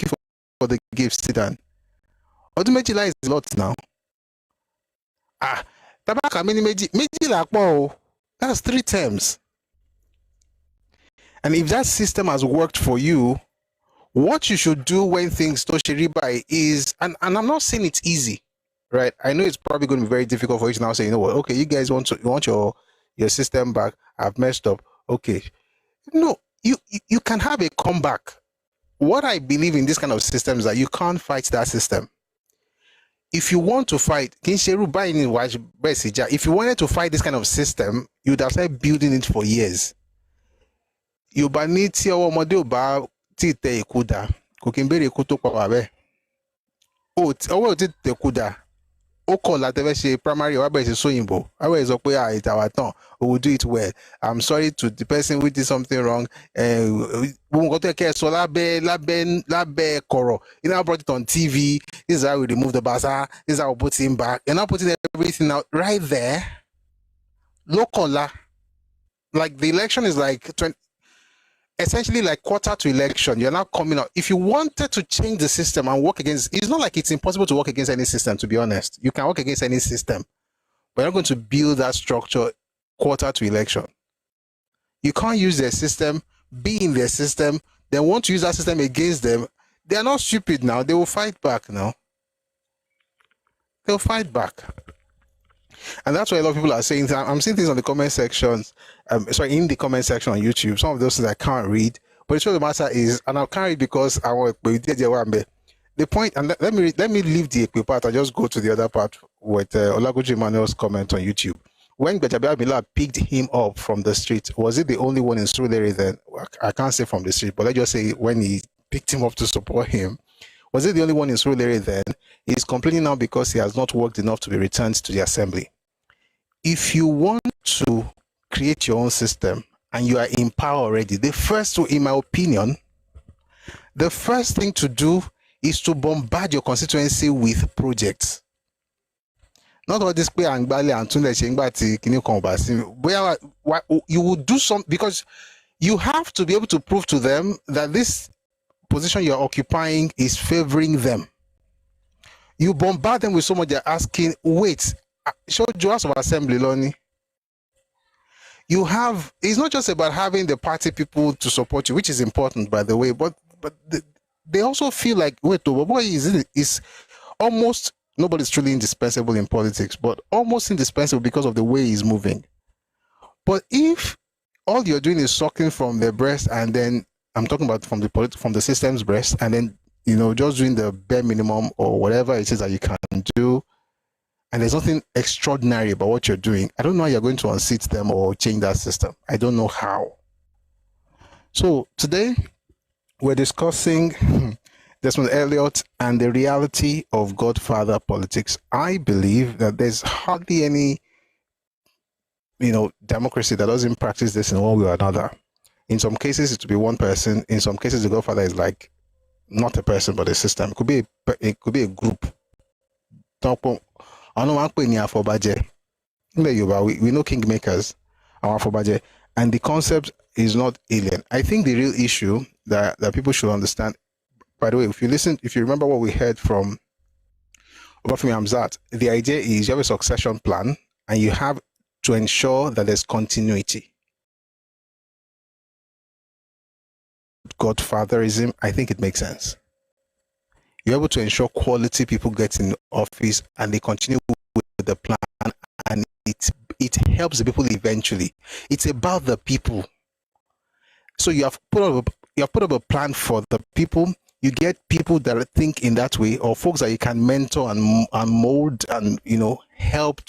[SPEAKER 1] you for the gift, Sidan. Odumejila is a lot now. Tabaka Mejila, that's 3 terms. And if that system has worked for you, what you should do when things Toshiribai is, and I'm not saying it's easy, right? I know it's probably going to be very difficult for you to now say, you know what, okay, you guys want your system back, I've messed up. Okay. No, you can have a comeback. What I believe in this kind of systems is that you can't fight that system. If you want to fight, if you wanted to fight this kind of system, you would have started building it for years. You need to primary or we will do it well. I'm sorry to the person who did something wrong. You now brought it on TV. This is how we remove the bazaar. This is how we put him back. You're not putting everything out right there. Local, like the election is like essentially like quarter to election. You're not coming out. If you wanted to change the system and work against, it's not like it's impossible to work against any system, to be honest. You can work against any system. We're not going to build that structure quarter to election. You can't use their system, be in their system, then want to use that system against them. They are not stupid now. They will fight back now. They'll fight back. And that's why a lot of people are saying, I'm seeing things on the comment sections, in the comment section on YouTube, some of those things I can't read. But the truth of the matter is, and I can't read because I want the point, and let me leave the Ekpe part and just go to the other part with Olagoji Emmanuel's comment on YouTube. When Gbajabiamila Mila picked him up from the street, was it the only one in Surulere then? I can't say from the street, but let's just say when he picked him up to support him, was it the only one in Surulere then? He's complaining now because he has not worked enough to be returned to the assembly. If you want to create your own system and you are in power already, the first, in my opinion, the first thing to do is to bombard your constituency with projects. Not all this you will do something, because you have to be able to prove to them that this position you're occupying is favoring them. You bombard them with so much, they're asking, wait, show House of Assembly, Lonnie. You have, it's not just about having the party people to support you, which is important, by the way, but they also feel like, wait, boy, is almost, nobody's truly indispensable in politics, but almost indispensable because of the way he's moving. But if all you're doing is sucking from their breast, and then I'm talking about from the system's breast, and then just doing the bare minimum or whatever it is that you can do, and there's nothing extraordinary about what you're doing, I don't know how you're going to unseat them or change that system. I don't know how. So today we're discussing Desmond Elliot and the reality of Godfather politics. I believe that there's hardly any, democracy that doesn't practice this in one way or another. In some cases, it will be one person. In some cases, the Godfather is like not a person but a system. It could be a group. We know kingmakers, and the concept is not alien. I think the real issue that people should understand, by the way, if you remember what we heard from Obafemi Hamzat, the idea is you have a succession plan and you have to ensure that there's continuity. Godfatherism, I think it makes sense. You're able to ensure quality people get in office and they continue with the plan, and it helps the people eventually. It's about the people. So you have put up a plan for the people. You get people that think in that way, or folks that you can mentor and mold and help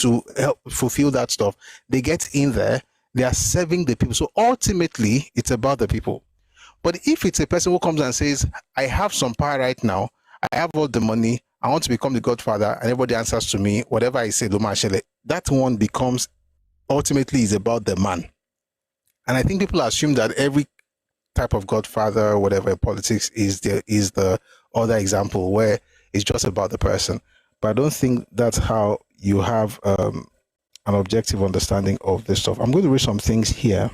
[SPEAKER 1] fulfill that stuff. They get in there, they are serving the people. So ultimately, it's about the people. But if it's a person who comes and says, I have some power right now, I have all the money, I want to become the Godfather, and everybody answers to me, whatever I say, that one becomes, ultimately is about the man. And I think people assume that every type of Godfather, whatever politics is the other example where it's just about the person. But I don't think that's how you have an objective understanding of this stuff. I'm going to read some things here.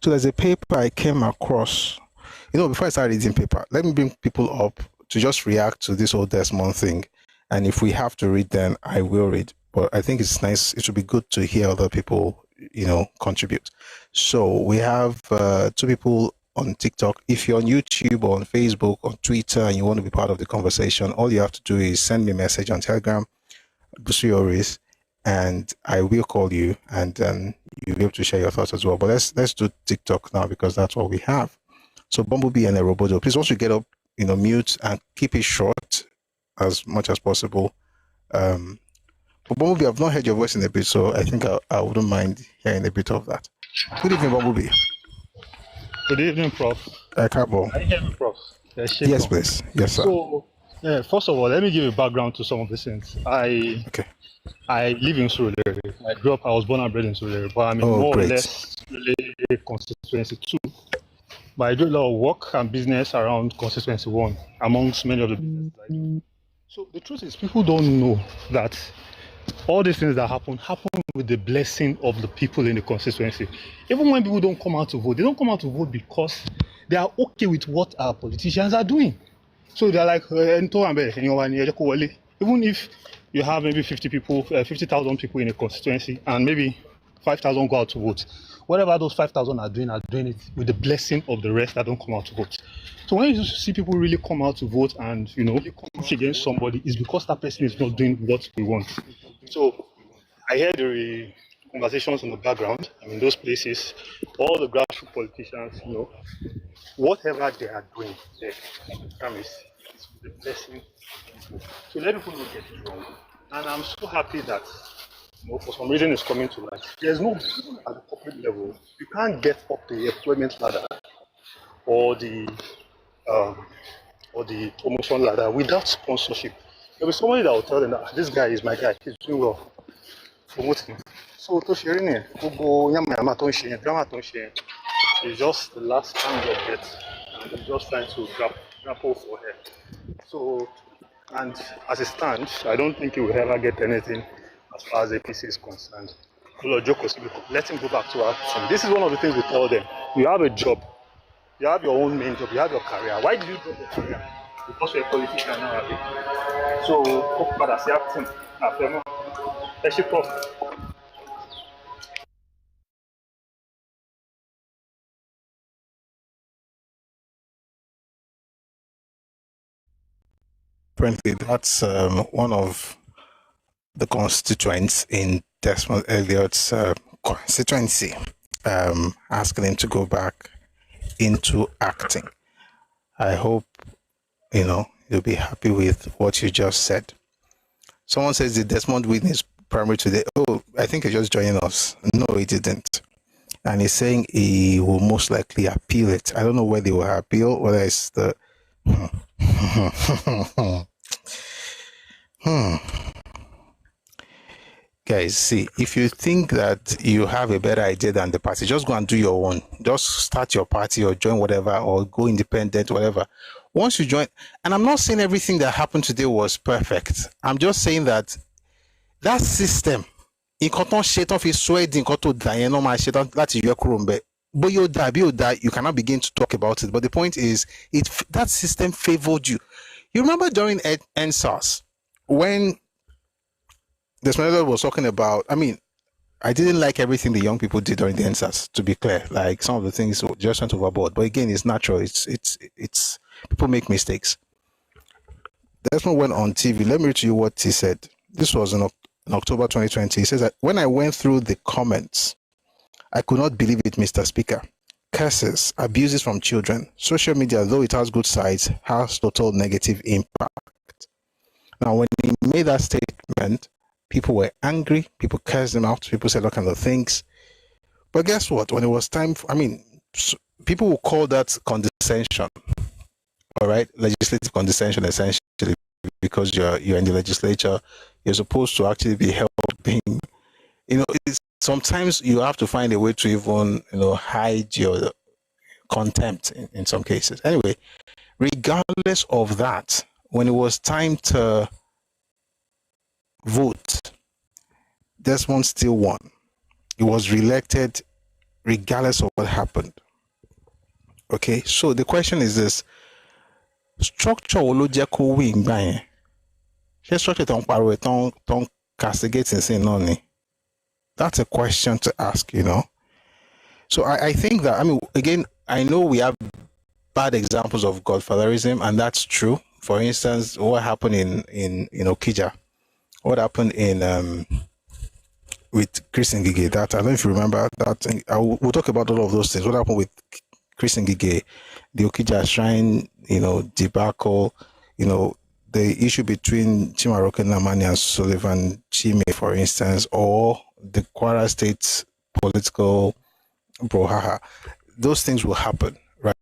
[SPEAKER 1] So there's a paper I came across. Before I start reading paper, let me bring people up to just react to this whole Desmond thing. And if we have to read, then I will read. But I think it's nice. It would be good to hear other people, contribute. So we have 2 people on TikTok. If you're on YouTube or on Facebook or Twitter and you want to be part of the conversation, all you have to do is send me a message on Telegram, Busuyoris, and I will call you, and then you'll be able to share your thoughts as well. But let's do TikTok now, because that's what we have. So Bumblebee and Roboto, please, once you get up, mute and keep it short as much as possible. But Bumblebee, I've not heard your voice in a bit, so I think I wouldn't mind hearing a bit of that. Good evening, Bumblebee.
[SPEAKER 12] Good evening, Prof.
[SPEAKER 1] Ẹkáàbọ.
[SPEAKER 12] Can you hear me, Prof?
[SPEAKER 1] Yes, please. Yes, sir.
[SPEAKER 12] So, first of all, let me give a background to some of these things. I live in Surulere. I was born and bred in Surulere, but I'm in more or less Surulere constituency 2. But I do a lot of work and business around constituency 1, amongst many of the businesses I do. So the truth is, people don't know that all these things that happen with the blessing of the people in the constituency. Even when people don't come out to vote, they don't come out to vote because they are okay with what our politicians are doing. So they're like, Even if you have maybe 50,000 people in a constituency, and maybe 5,000 go out to vote, whatever those 5,000 are doing it with the blessing of the rest that don't come out to vote. So when you see people really come out to vote and push against somebody, it's because that person is not doing what we want. So I heard the conversations in the background. I mean, those places, all the grassroots politicians, whatever they are doing, they promise it's the blessing. So let people not get it wrong. And I'm so happy that for some reason it's coming to light. There's no, at the corporate level, you can't get up the employment ladder or the promotion ladder without sponsorship. There'll be somebody that will tell them that this guy is my guy, he's doing well, promote him. So to sharing it, it's just the last time you get, and you're just trying to grapple for her. So, and as it stands, I don't think he will ever get anything as far as APC is concerned. Let him go back to acting. This is one of the things we tell them. You have a job, you have your own main job, you have your career. Why did you drop your career? Because you're a politician now. So, hope for that acting.
[SPEAKER 1] Apparently, that's one of the constituents in Desmond Elliot's constituency, asking him to go back into acting. I hope, you'll be happy with what you just said. Someone says, did Desmond win his primary today? Oh, I think he's just joining us. No, he didn't. And he's saying he will most likely appeal it. I don't know whether he will appeal, whether it's the... Guys, see, if you think that you have a better idea than the party, just go and do your own. Just start your party or join whatever or go independent, whatever. Once you join, and I'm not saying everything that happened today was perfect. I'm just saying that system, you cannot begin to talk about it. But the point is, that system favored you. You remember during NSAS, when Desmond Elliot was talking about, I mean, I didn't like everything the young people did during the NSAS, to be clear. Like some of the things just went overboard. But again, it's natural. It's people make mistakes. Desmond went on TV. Let me read to you what he said. This was in October 2020. He says that when I went through the comments, I could not believe it, Mr. Speaker. Curses, abuses from children. Social media, though it has good sides, has total negative impact. Now, when he made that statement, people were angry. People cursed him out. People said all kinds of things. But guess what? When it was time, people will call that condescension. All right, legislative condescension, essentially, because you're in the legislature, you're supposed to actually be helping. Sometimes you have to find a way to even hide your contempt in some cases. Anyway, regardless of that, when it was time to vote, Desmond still won. He was reelected regardless of what happened. Okay, so the question is this: structure will kó win gbà yẹn? Structure don't castigate and say no. That's a question to ask, So I think that, again, I know we have bad examples of godfatherism, and that's true. For instance, what happened in Okija, what happened with Chris Ngige, that I don't know if you remember that. We'll talk about all of those things. What happened with Chris Ngige, the Okija shrine, debacle, the issue between Chimaroke Namani and Sullivan Chime, for instance, or the Kwara State political brouhaha. Those things will happen, right?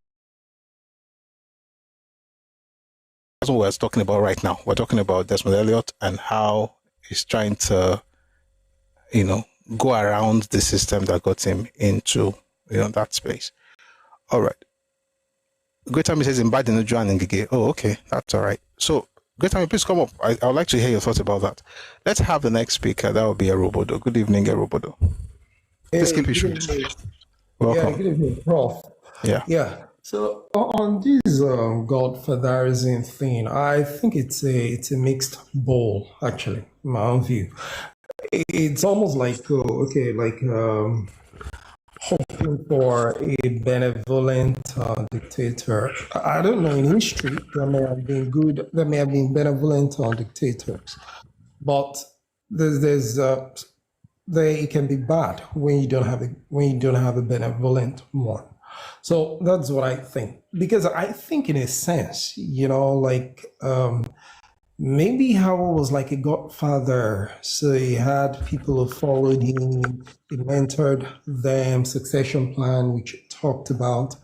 [SPEAKER 1] That's what we're talking about right now. We're talking about Desmond Elliot and how he's trying to, go around the system that got him into, that space. All right. Great Time says in Badin Juan Ngige. Oh, okay, that's all right. So, Great Time, please come up. I would like to hear your thoughts about that. Let's have the next speaker. That will be Erobodo. Good evening, Erobodo. Please keep it short. Welcome.
[SPEAKER 17] Yeah, good evening, Prof.
[SPEAKER 1] Yeah.
[SPEAKER 17] Yeah.
[SPEAKER 6] So on this godfatherism thing, I think it's a mixed bowl, actually, in my own view. It's almost like hoping for a benevolent dictator. I don't know, in history there may have been benevolent dictators, but it can be bad when you don't have a benevolent one. So that's what I think, because I think in a sense, maybe Howard was like a godfather. So he had people who followed him, he mentored them, succession plan, which talked about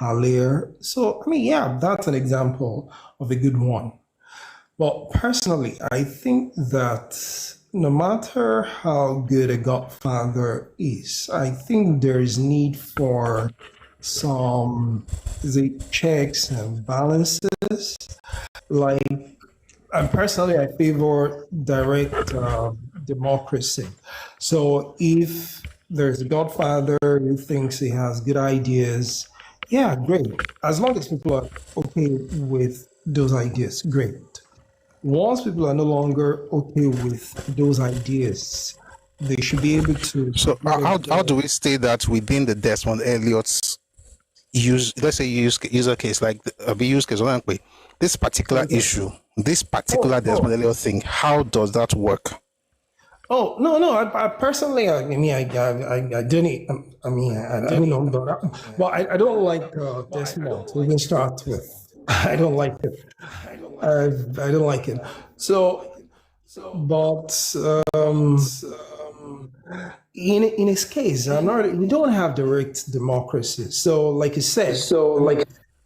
[SPEAKER 6] earlier. So, I mean, yeah, that's an example of a good one. But personally, I think that no matter how good a godfather is, I think there is need for some checks and balances. And personally, I favor direct democracy. So if there's a godfather who thinks he has good ideas, yeah, great. As long as people are okay with those ideas, great. Once people are no longer okay with those ideas, they should be able to.
[SPEAKER 1] So how do we state that within the Desmond Elliot's let's say user case, like the use case, this particular issue, this particular Desmond Elliot thing, how does that work?
[SPEAKER 6] Oh, no, I personally, I don't know about that. Well, I don't like Desmond to even start with. I don't like it. I don't like it. In his case, we don't have direct democracy. So, like you said,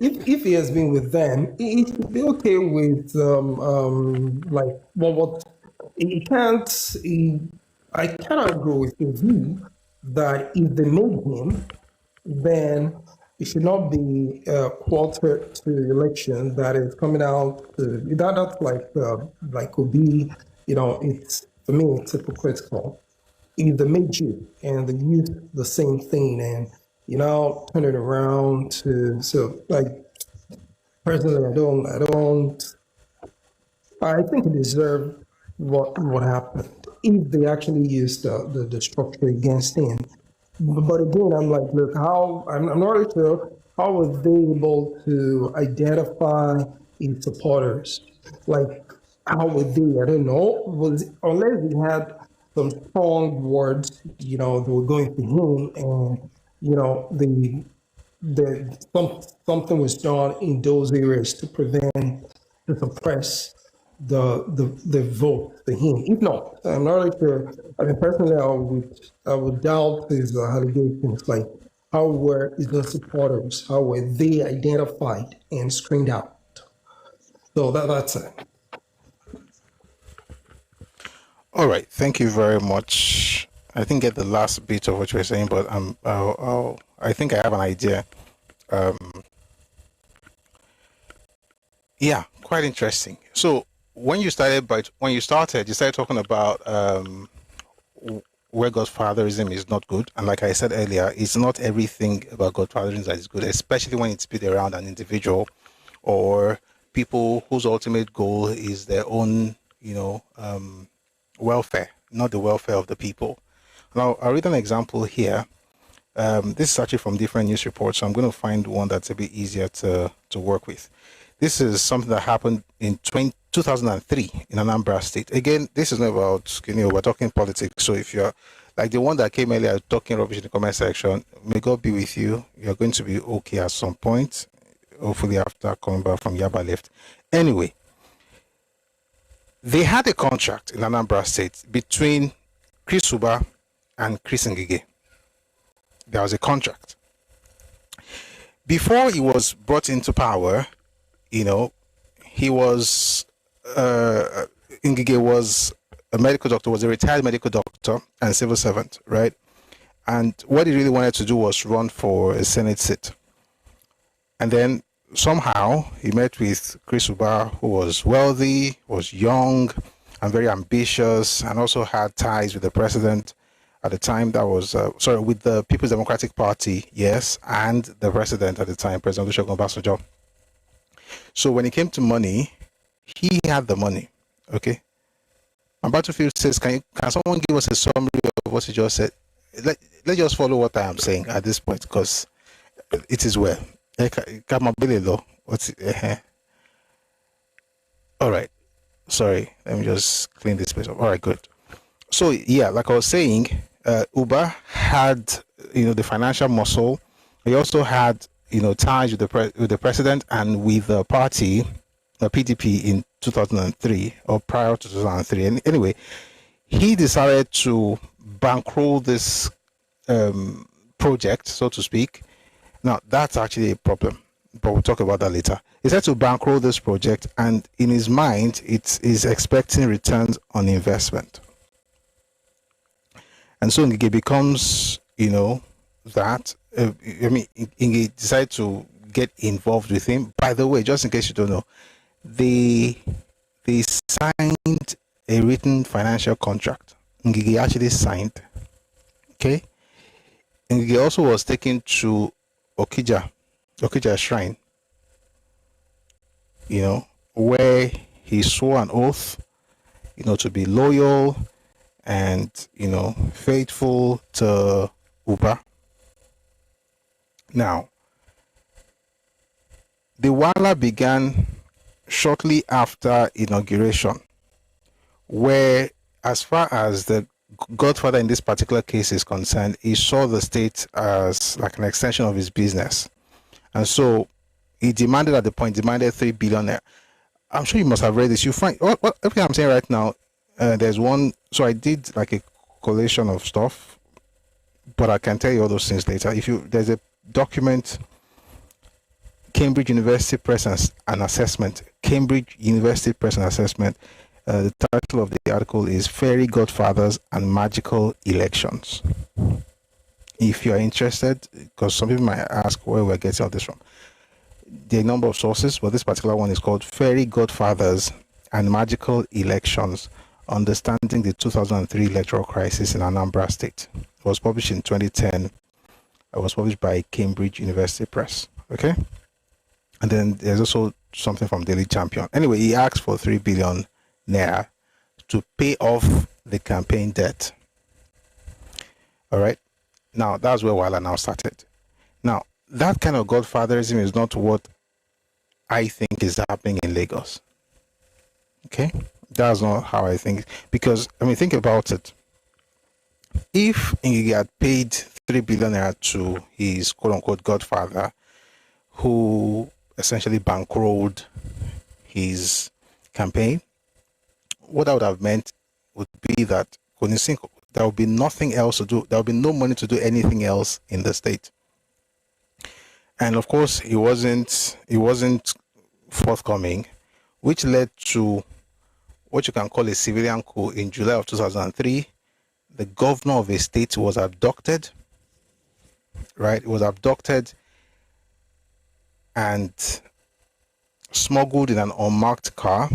[SPEAKER 6] if he has been with them, it should be okay with I cannot agree with your view that if they made him, then it should not be quarter to election that is coming out. That's could be, it's, for me, it's hypocritical. If they made you and they used the same thing and turn it around personally, I think it deserved what happened if they actually used the structure against him. But again, I'm like, look, I'm not really sure how were they able to identify his supporters? Like, how were they? I don't know. Unless he had some strong words, they were going to him, and something was done in those areas to suppress the vote for him. If not, I'm not really sure. I mean, personally, I would doubt his allegations. Like, how were his supporters? How were they identified and screened out? So that's it.
[SPEAKER 1] All right, thank you very much. I didn't get the last bit of what you were saying, but I think I have an idea. Yeah, quite interesting. So when you started, you started talking about where godfatherism is not good, and like I said earlier, it's not everything about godfatherism that is good, especially when it's built around an individual or people whose ultimate goal is their own, welfare, not the welfare of the people. Now, I'll read an example here. This is actually from different news reports, so I'm going to find one that's a bit easier to work with. This is something that happened in 2003 in Anambra State. Again, this is not about, we're talking politics. So if you're like the one that came earlier talking rubbish in the comment section, may God be with you. You're going to be okay at some point, hopefully after coming back from Yaba Lift. Anyway, they had a contract in Anambra State between Chris Uba and Chris Ngige. There was a contract. Before he was brought into power, he was, Ngige was a medical doctor, was a retired medical doctor and civil servant, right? And what he really wanted to do was run for a Senate seat. And then somehow he met with Chris Uba, who was wealthy, was young, and very ambitious, and also had ties with the president. At the time, that was with the People's Democratic Party, yes, and the president at the time, President Olusegun Obasanjo. So when it came to money, he had the money. Okay. My battlefield says, can someone give us a summary of what he just said? Let's just follow what I am saying at this point, because it is well. All right. Sorry. Let me just clean this place up. All right, good. So yeah, like I was saying, Uba had, the financial muscle. He also had, ties with the president and with the party, the PDP in 2003 or prior to 2003. And anyway, he decided to bankroll this project, so to speak. Now, that's actually a problem, but we'll talk about that later. He said to bankroll this project, and in his mind, it is expecting returns on investment. And so Ngige becomes, that. Ngige decided to get involved with him. By the way, just in case you don't know, they signed a written financial contract. Ngige actually signed. Okay. Ngige also was taken to Okija Shrine, where he swore an oath, to be loyal and, faithful to Uba. Now, the wala began shortly after inauguration, where, as far as the Godfather in this particular case is concerned, he saw the state as like an extension of his business. And so he demanded at the point, 3 billion. I'm sure you must have read this. You find what everything I'm saying right now, there's one. So I did like a collation of stuff, but I can tell you all those things later. There's a document, Cambridge University Press and Assessment. Cambridge University Press and Assessment. The title of the article is Fairy Godfathers and Magical Elections. If you are interested, because some people might ask where we're getting all this from. There are a number of sources, but this particular one is called Fairy Godfathers and Magical Elections, Understanding the 2003 Electoral Crisis in Anambra State. It was published in 2010. It was published by Cambridge University Press. Okay? And then there's also something from Daily Champion. Anyway, he asked for 3 billion naira to pay off the campaign debt. All right? Now, that's where Wala now started. Now, that kind of godfatherism is not what I think is happening in Lagos. Okay? That's not how I think. Because, think about it. If Ngige had paid 3 billion naira to his quote-unquote godfather, who essentially bankrolled his campaign, what that would have meant would be that there would be nothing else to do. There would be no money to do anything else in the state. And of course, he wasn't forthcoming, which led to what you can call a civilian coup in July of 2003. The governor of a state was abducted, right? It was abducted and smuggled in an unmarked car,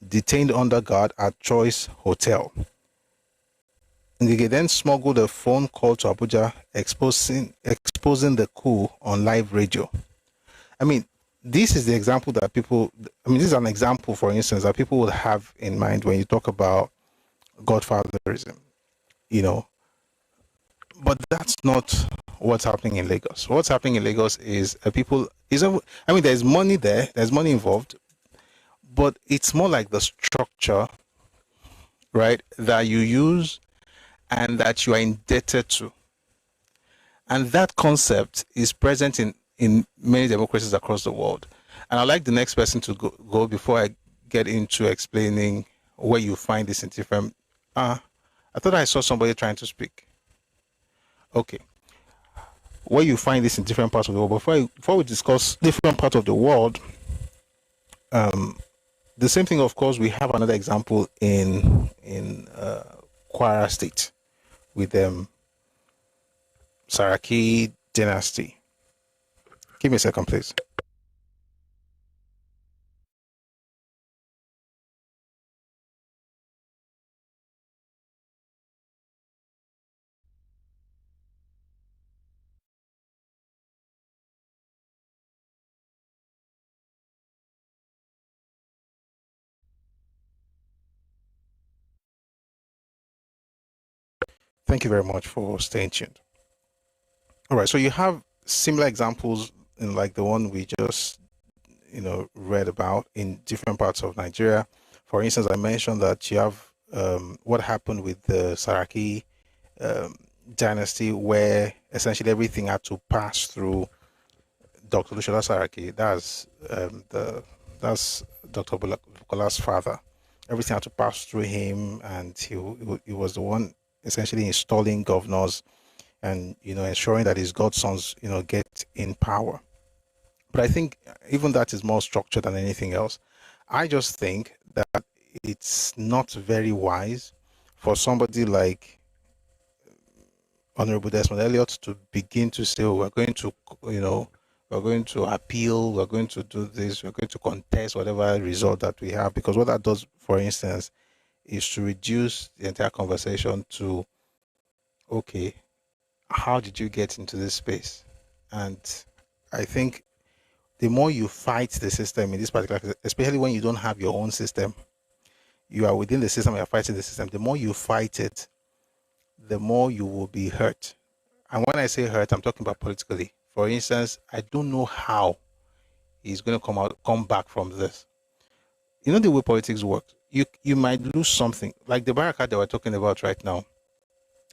[SPEAKER 1] detained under guard at Choice Hotel. Ngige then smuggled a phone call to Abuja exposing the coup on live radio. This is the example that this is an example, for instance, that people would have in mind when you talk about godfatherism, But that's not what's happening in Lagos. What's happening in Lagos is there's money there, there's money involved, but it's more like the structure, right, that you use and that you are indebted to. And that concept is present in many democracies across the world. And I'd like the next person to go before I get into explaining where you find this in different... I thought I saw somebody trying to speak. Okay. Where you find this in different parts of the world. Before we discuss different parts of the world, the same thing, of course, we have another example in Kwara State with Saraki dynasty. Give me a second, please. Thank you very much for staying tuned. All right, so you have similar examples in like the one we just, read about in different parts of Nigeria. For instance, I mentioned that you have what happened with the Saraki dynasty, where essentially everything had to pass through Dr. Lushola Saraki. That's Dr. Bukola's father. Everything had to pass through him, and he was the one essentially installing governors and ensuring that his godsons get in power. But I think even that is more structured than anything else. I just think that it's not very wise for somebody like Honorable Desmond Elliot to begin to say, we're going to appeal, we're going to do this, we're going to contest whatever result that we have. Because what that does, for instance, is to reduce the entire conversation to, okay, how did you get into this space? And I think the more you fight the system in this particular case, especially when you don't have your own system, you are within the system, you're fighting the system, the more you fight it, the more you will be hurt. And when I say hurt, I'm talking about politically. For instance, I don't know how he's going to come back from this. You know the way politics works. You might lose something. Like the Barakat that we're talking about right now.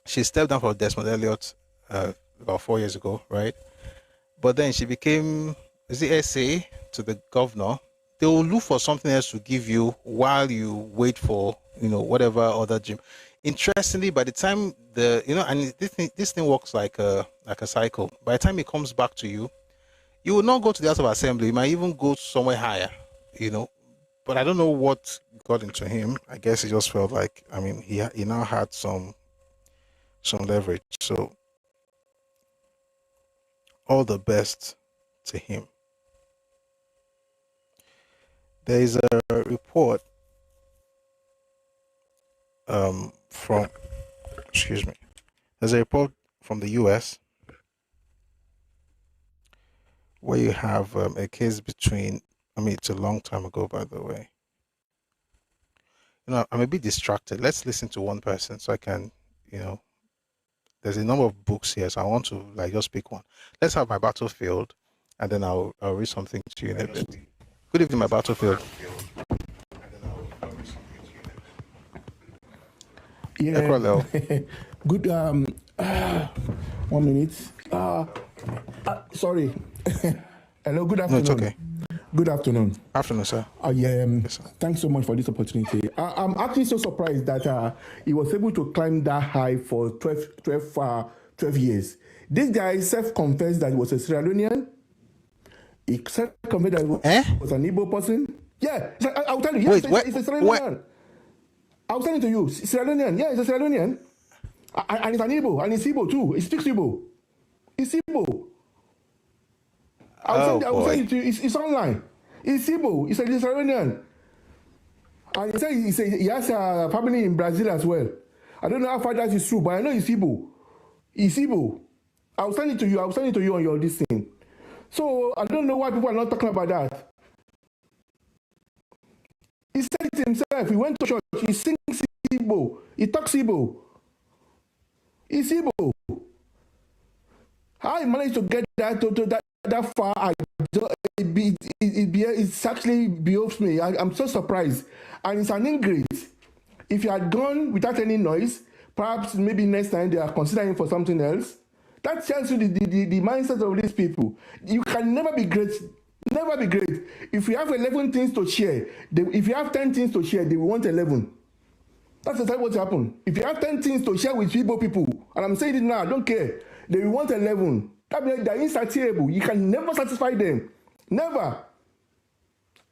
[SPEAKER 1] She stepped down for Desmond Elliot about 4 years ago, right? But then she became the SA to the governor. They will look for something else to give you while you wait for, whatever other gym. Interestingly, by the time and this thing works like a cycle. By the time it comes back to you, you will not go to the House of Assembly. You might even go somewhere higher, But I don't know what got into him. I guess he just felt like, he now had some leverage. So all the best to him. There is a report there's a report from the US where you have a case between, it's a long time ago, by the way. I'm a bit distracted. Let's listen to one person so I can, there's a number of books here, so I want to just pick one. Let's have my battlefield, and then I'll read something to you in a bit. Good evening, my battlefield.
[SPEAKER 17] Yeah. Good. 1 minute. Sorry. Hello. Good afternoon.
[SPEAKER 1] No, it's okay.
[SPEAKER 17] Good afternoon.
[SPEAKER 1] Afternoon, sir.
[SPEAKER 17] Yes, thanks so much for this opportunity. I'm actually so surprised that he was able to climb that high for 12 years. This guy self-confessed that he was a Sierra Leonean. He self-confessed that he was an Igbo person. Yeah, I'll tell you. Yes, he's a Sierra Leonean. I was telling to you, Sierra Leonean. Yeah, he's a Sierra Leonean. And he's an Igbo, and he's Igbo too. He speaks Igbo. He's Igbo. I was saying to you, it's online. He's Igbo. He's a Sierra Leonean. And he said he has a family in Brazil as well. I don't know how far that is true, but I know he's Igbo. He's Igbo. I was telling to you on your this thing. So I don't know why people are not talking about that. He said it himself. He went to church. He sings Igbo. He talks Igbo. He's Igbo. How he managed to get that far, it actually behoves me. I'm so surprised. And it's an ingrate. If you had gone without any noise, perhaps maybe next time they are considering for something else. That tells you the mindset of these people. You can never be great. Never be great. If you have 11 things to share, if you have 10 things to share, they will want 11. That's exactly what happened. If you have 10 things to share with people, and I'm saying it now, I don't care, they will want 11. That means they're insatiable. You can never satisfy them. Never.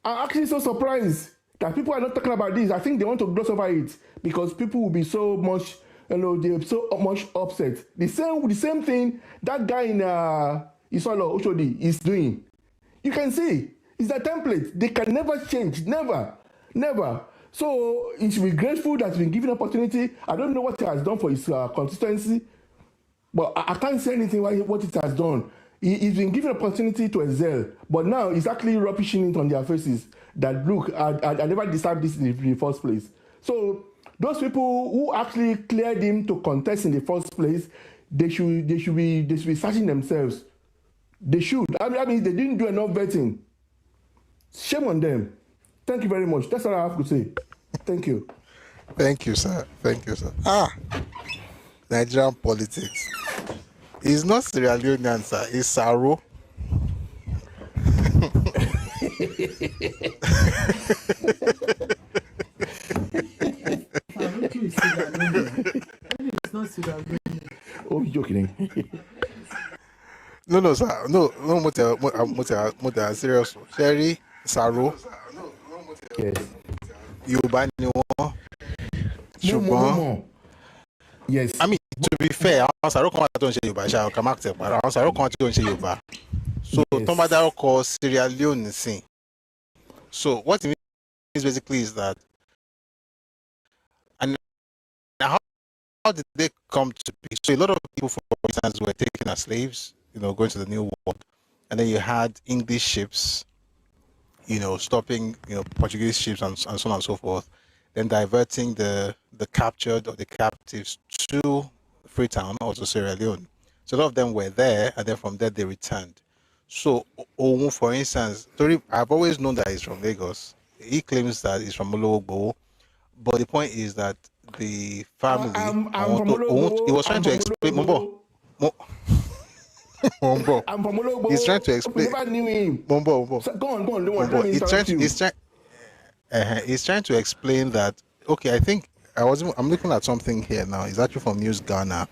[SPEAKER 17] I'm actually so surprised that people are not talking about this. I think they want to gloss over it because people will be so much, they're so much upset. The same thing that guy in Isolo Oshodi is doing. You can see it's a template. They can never change. Never. So he should be grateful that he's been given opportunity. I don't know what he has done for his constituency, but I can't say anything what it has done. He's been given opportunity to excel, but now he's actually rubbishing it on their faces that, look, I never deserved this in the first place. So those people who actually cleared him to contest in the first place, they should be searching themselves. They should. I mean, they didn't do enough vetting. Shame on them. Thank you very much. That's all I have to say. Thank you.
[SPEAKER 1] Thank you, sir. Thank you, sir. Nigerian politics. It's not Sierra Leonean, sir. It's Saro.
[SPEAKER 8] It's not Sierra Leone.
[SPEAKER 17] Oh, you're joking.
[SPEAKER 1] No, sir. No, serious. Sherry, Saro.
[SPEAKER 17] Yes.
[SPEAKER 1] Yoruba ni wọ́n.
[SPEAKER 17] Ṣùgbọ́n. Yes.
[SPEAKER 1] I mean, to be fair, àwọn Saro kan wà tó ń ṣe Yorùbá ṣá, ọ̀kà máàkì tẹ̀ para. Àwọn Saro kan wà tó ń ṣe Yorùbá. So, tó bá dárúkọ Sierra Leone nìsín. So, what it means basically is that, and how did they come to be? So, a lot of people, for instance, were taken as slaves, going to the New World. And then you had English ships, stopping, Portuguese ships and so on and so forth. Then diverting the captured or the captives to Freetown or to Sierra Leone. So a lot of them were there, and then from there they returned. So, for instance, I've always known that he's from Lagos. He claims that he's from Ologbo, but the point is that the family. He was trying to explain. Mombo.
[SPEAKER 17] I'm from Ologbo.
[SPEAKER 1] He's trying to explain.
[SPEAKER 17] I never knew him.
[SPEAKER 1] Mombo.
[SPEAKER 17] So go on. Don't worry.
[SPEAKER 1] He's trying to explain that. Okay, I think I'm looking at something here now. It's actually from News Ghana,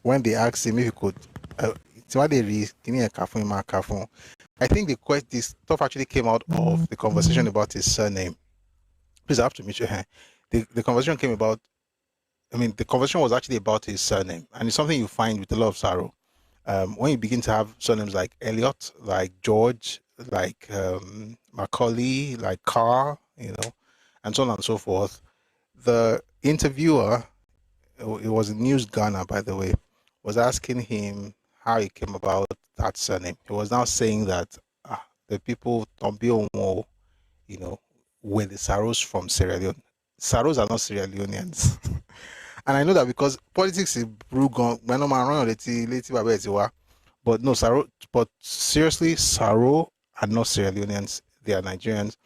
[SPEAKER 1] when they asked him if he could. I think this stuff actually came out of the conversation about his surname. Please, I have to meet you here. The conversation came about. The conversation was actually about his surname, and it's something you find with a lot of sorrow. When you begin to have surnames like Elliot, like George, like Macaulay, like Carr, and so on and so forth. The interviewer, it was in News Ghana, by the way, was asking him how he came about that surname. He was now saying that the people were the Saros from Sierra Leone. Saros are not Sierra Leoneans. And I know that because politics is but no, but seriously, Saro are not Sierra Leoneans. They are Nigerians.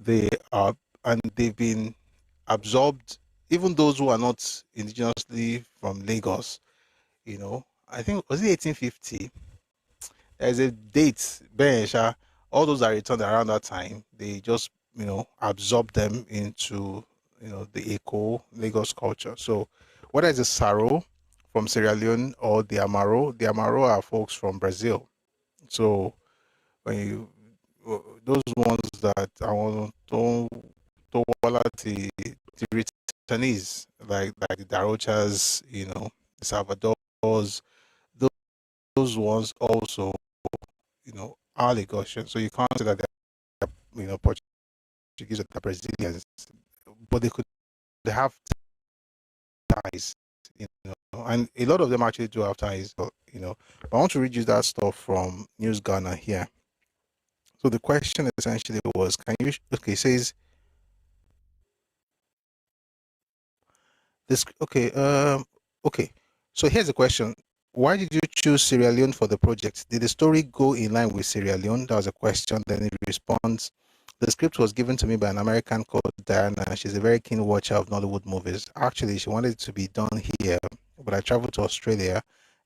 [SPEAKER 1] They are, and they've been absorbed, even those who are not indigenously from Lagos. I think, was it 1850? There's a date, Benesha, all those that returned around that time, they just, absorb them into, the Eco Lagos culture. So whether it's a Saro from Sierra Leone or the Amaro are folks from Brazil. So when those ones that I want to the returnees, like the Darochas, the Salvadors, those ones also, are Lagosian. So you can't say that they're, Portuguese or Brazilians, but they have ties, and a lot of them actually do have ties, but I want to read you that stuff from News Ghana here. So the question essentially was, it says this, okay. So here's the question. Why did you choose Sierra Leone for the project? Did the story go in line with Sierra Leone? That was a question. Then it responds, the script was given to me by an American called Diana. She's a very keen watcher of Nollywood movies. Actually, she wanted it to be done here, but I traveled to Australia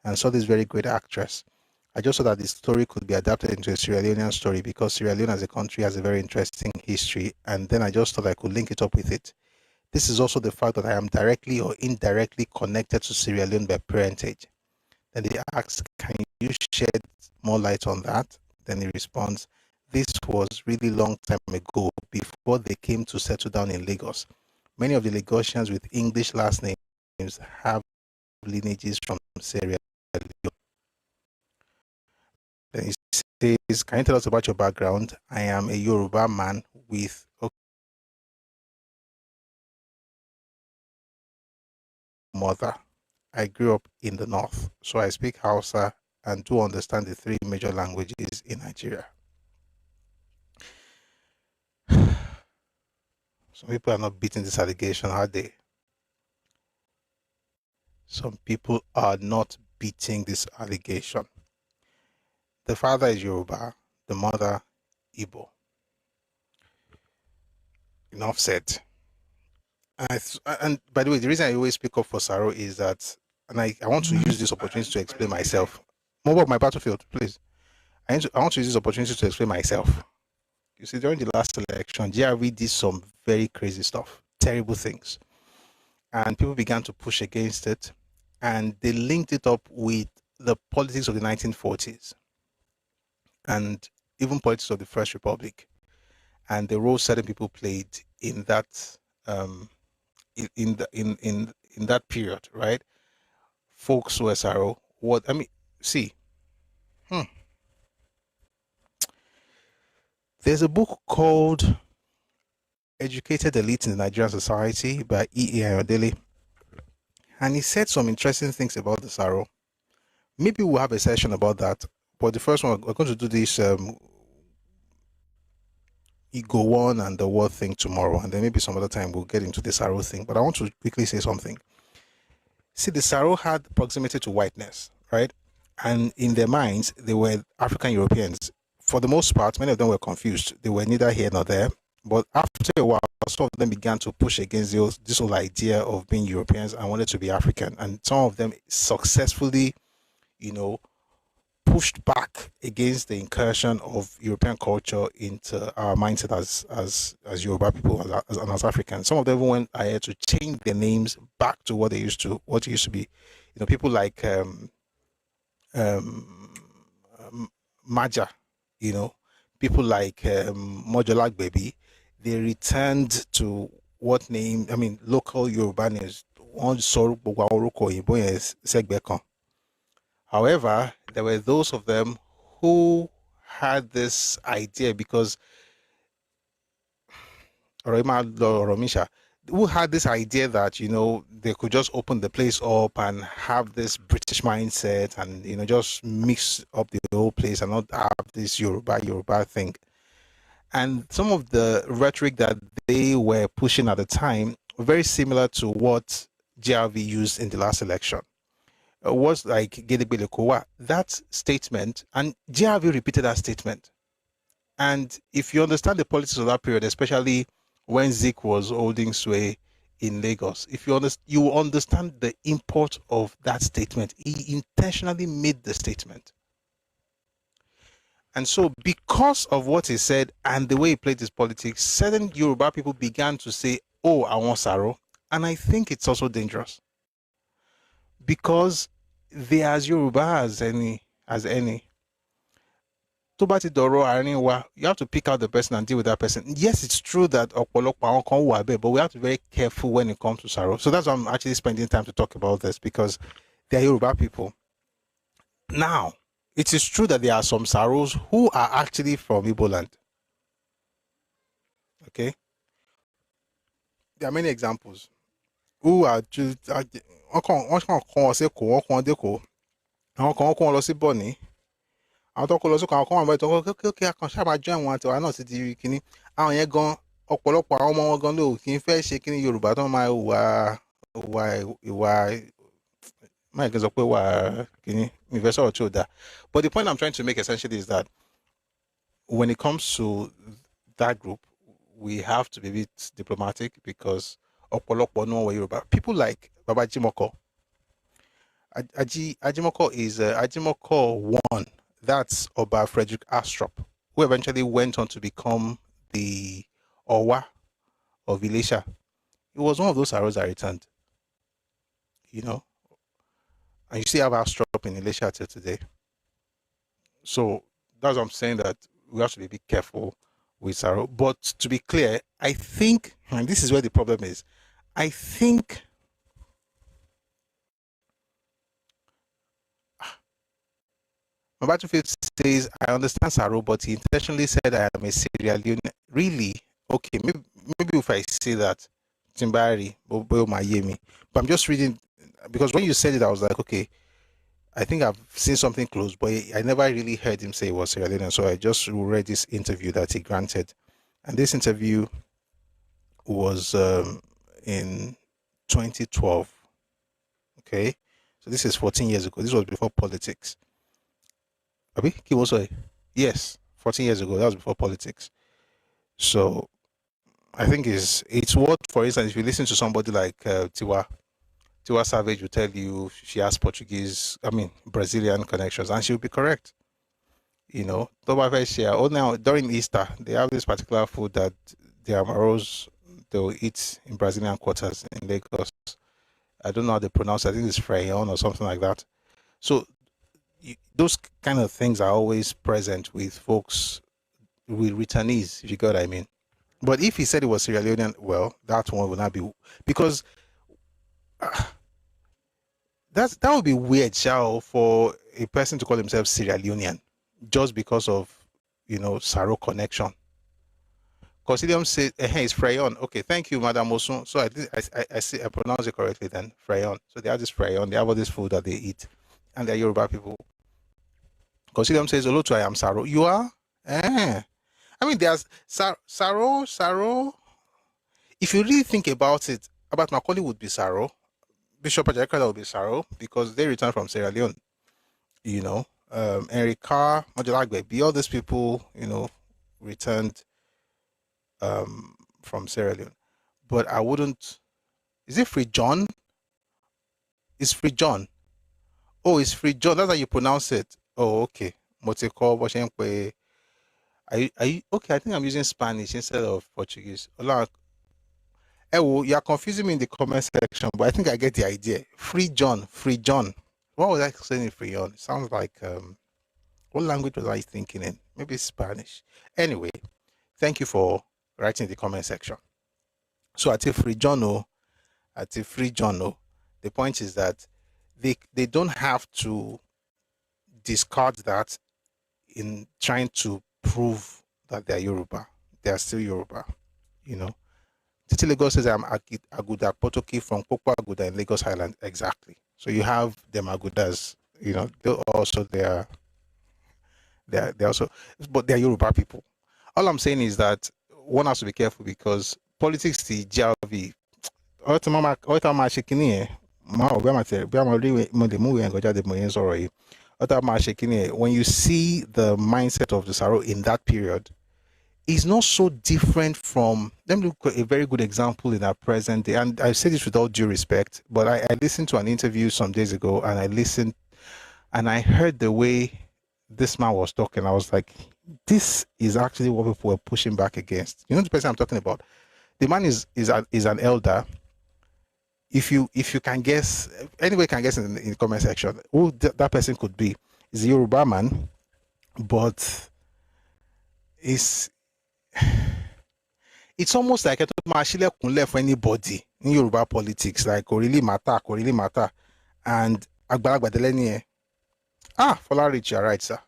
[SPEAKER 1] and saw this very great actress. I just saw that the story could be adapted into a Sierra Leonean story because Sierra Leone as a country has a very interesting history, and then I just thought I could link it up with it. This is also the fact that I am directly or indirectly connected to Sierra Leone by parentage. Then they ask, can you shed more light on that? Then he responds, this was really long time ago, before they came to settle down in Lagos. Many of the Lagosians with English last names have lineages from Sierra Leone. Then he says, can you tell us about your background? I am a Yoruba man with mother. I grew up in the north, so I speak Hausa and do understand the 3 major languages in Nigeria. Some people are not beating this allegation, are they? some people are not beating this allegation. The father is Yoruba, the mother Igbo. Enough said. And by the way, the reason I always speak up for Saro is that, and I want to use this opportunity to explain myself. Move up my battlefield, please. I want to use this opportunity to explain myself. You see, during the last election, GRV did some very crazy stuff, terrible things. And people began to push against it. And they linked it up with the politics of the 1940s and even politics of the First Republic, and the role certain people played in that in that period, right? Folks were Saro. What I mean, see, there's a book called Educated Elite in the Nigerian Society by E.A. Ayodele, and he said some interesting things about the Saro. Maybe we'll have a session about that, but the first one, we're going to do this Ego one and the word thing tomorrow, and then maybe some other time we'll get into the Saro thing. But I want to quickly say something. See, the Saro had proximity to whiteness, right? And in their minds, they were African Europeans. For the most part, many of them were confused. They were neither here nor there. But after a while, some of them began to push against this whole idea of being Europeans and wanted to be African. And some of them successfully, pushed back against the incursion of European culture into our mindset as Yoruba people and as Africans. Some of them went ahead to change their names back to what it used to be. People like Maja, people like Mojolag Baby, they returned to what name? I mean, local Yoruba names. However, there were those of them who had this idea because who had this idea that, they could just open the place up and have this British mindset and, just mix up the whole place and not have this Yoruba thing. And some of the rhetoric that they were pushing at the time were very similar to what GRV used in the last election. Was like Gedegbe Lekowa. That statement, and GRV repeated that statement. And if you understand the politics of that period, especially when Zik was holding sway in Lagos, you will understand the import of that statement. He intentionally made the statement. And so because of what he said and the way he played his politics, certain Yoruba people began to say, oh, I want Saro. And I think it's also dangerous. Because they are as Yoruba as any. You have to pick out the person and deal with that person. Yes, it's true that but we have to be very careful when it comes to Saro. So that's why I'm actually spending time to talk about this, because they are Yoruba people. Now, it is true that there are some Saros who are actually from Igbo land. Okay? There are many examples. Who are just àwọn tó kó lọ sí àwọn kan wà báyìí tó kí akàn ṣáà join wọn àti wà náà ti di kíní àwọn yẹn gan ọ̀pọ̀lọpọ̀ àwọn ọmọ wọn gan ló kì í fẹ́ ṣe kíní Yorùbá tó máa ìwà máa kí n sọ pé wà kíní ìfẹ́ sọ̀rọ̀ tí ò dáa. But the point I'm trying to make essentially is that when it comes to that group, we have to be a bit diplomatic, because ọ̀pọ̀lọpọ̀ ní wọn wọ Yorùbá. People like Baba Jimoko. Ajimoko is Ajimoko 1. That's Oba Frederick Astrop, who eventually went on to become the Owa of Ilesha. It was one of those arrows that returned. And you still have Astrop in Ilesha till today. So that's what I'm saying, that we have to be a bit careful with Saro. But to be clear, I think, and this is where the problem is, I think my battlefield says, I understand Saro, but he intentionally said I am a Sierra Leone. Really? Okay, maybe if I say that, Timbari, but I'm just reading, because when you said it, I was like, okay, I think I've seen something close, but I never really heard him say it was Sierra Leone. So I just read this interview that he granted. And this interview was in 2012. Okay, so this is 14 years ago. This was before politics. Abi, yes, 14 years ago. That was before politics. So I think it's what, for instance, if you listen to somebody like Tiwa Savage will tell you she has Brazilian connections, and she'll be correct. You know, now during Easter, they have this particular food that the Amaros, they will eat in Brazilian quarters in Lagos. I don't know how they pronounce it. I think it's Freyon or something like that. So those kind of things are always present with folks, with returnees, if you get what I mean. But if he said it was Sierra Leonean, well, that one would not be, because that would be weird, for a person to call himself Sierra Leonean just because of, Saro connection. Considium says, it's Freyon. Okay, thank you, Madam Osun. So I pronounce it correctly then, Freyon. So they have this Freyon, they have all this food that they eat, and they're Yoruba people. Considium says, Olotu, I am Saro. You are? There's Saro. If you really think about it, Abat Macaulay would be Saro. Bishop Ajakala would be Saro, because they returned from Sierra Leone. Erika, Majalagbe, all these people, returned from Sierra Leone. But I wouldn't. Is it Free John? It's Free John. Oh, it's Free John. That's how you pronounce it. Oh, okay. Moteko, Boshempe. Are you okay? I think I'm using Spanish instead of Portuguese. You're confusing me in the comment section, but I think I get the idea. Free John. What was I saying in Free John? It sounds like what language was I thinking in? Maybe Spanish. Anyway, thank you for writing in the comment section. So at Free John, the point is that they don't have to discard that in trying to prove that they're Yoruba. They are still Yoruba, Titi Lagos says, I'm Aguda Potoki from Popo Aguda in Lagos Highland. Exactly. So you have them Agudas, they're also, but they're Yoruba people. All I'm saying is that one has to be careful, because politics, the GRV, when you see the mindset of the Saro in that period, is not so different from, let me look at a very good example in our present day. And I say this with all due respect, but I listened to an interview some days ago, and I heard the way this man was talking. I was like, this is actually what people were pushing back against. The person I'm talking about, the man is an elder. If you can guess, anybody can guess in the comment section who that person could be. Is a Yoruba man, but it's almost like I don't left for anybody in Yoruba politics, like really matter. And Agbalagba Folarich, you're right, sir.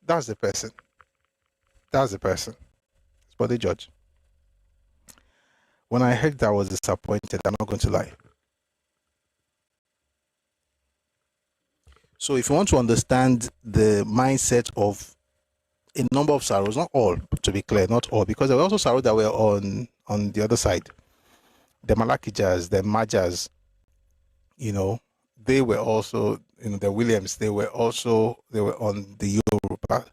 [SPEAKER 1] That's the person. It's body judge. When I heard that, I was disappointed. I'm not going to lie. So if you want to understand the mindset of a number of Saros, not all, to be clear, not all, because there were also Saros that were on the other side. The Malakijas, the Majas, they were also, the Williams, they were on the Yoruba.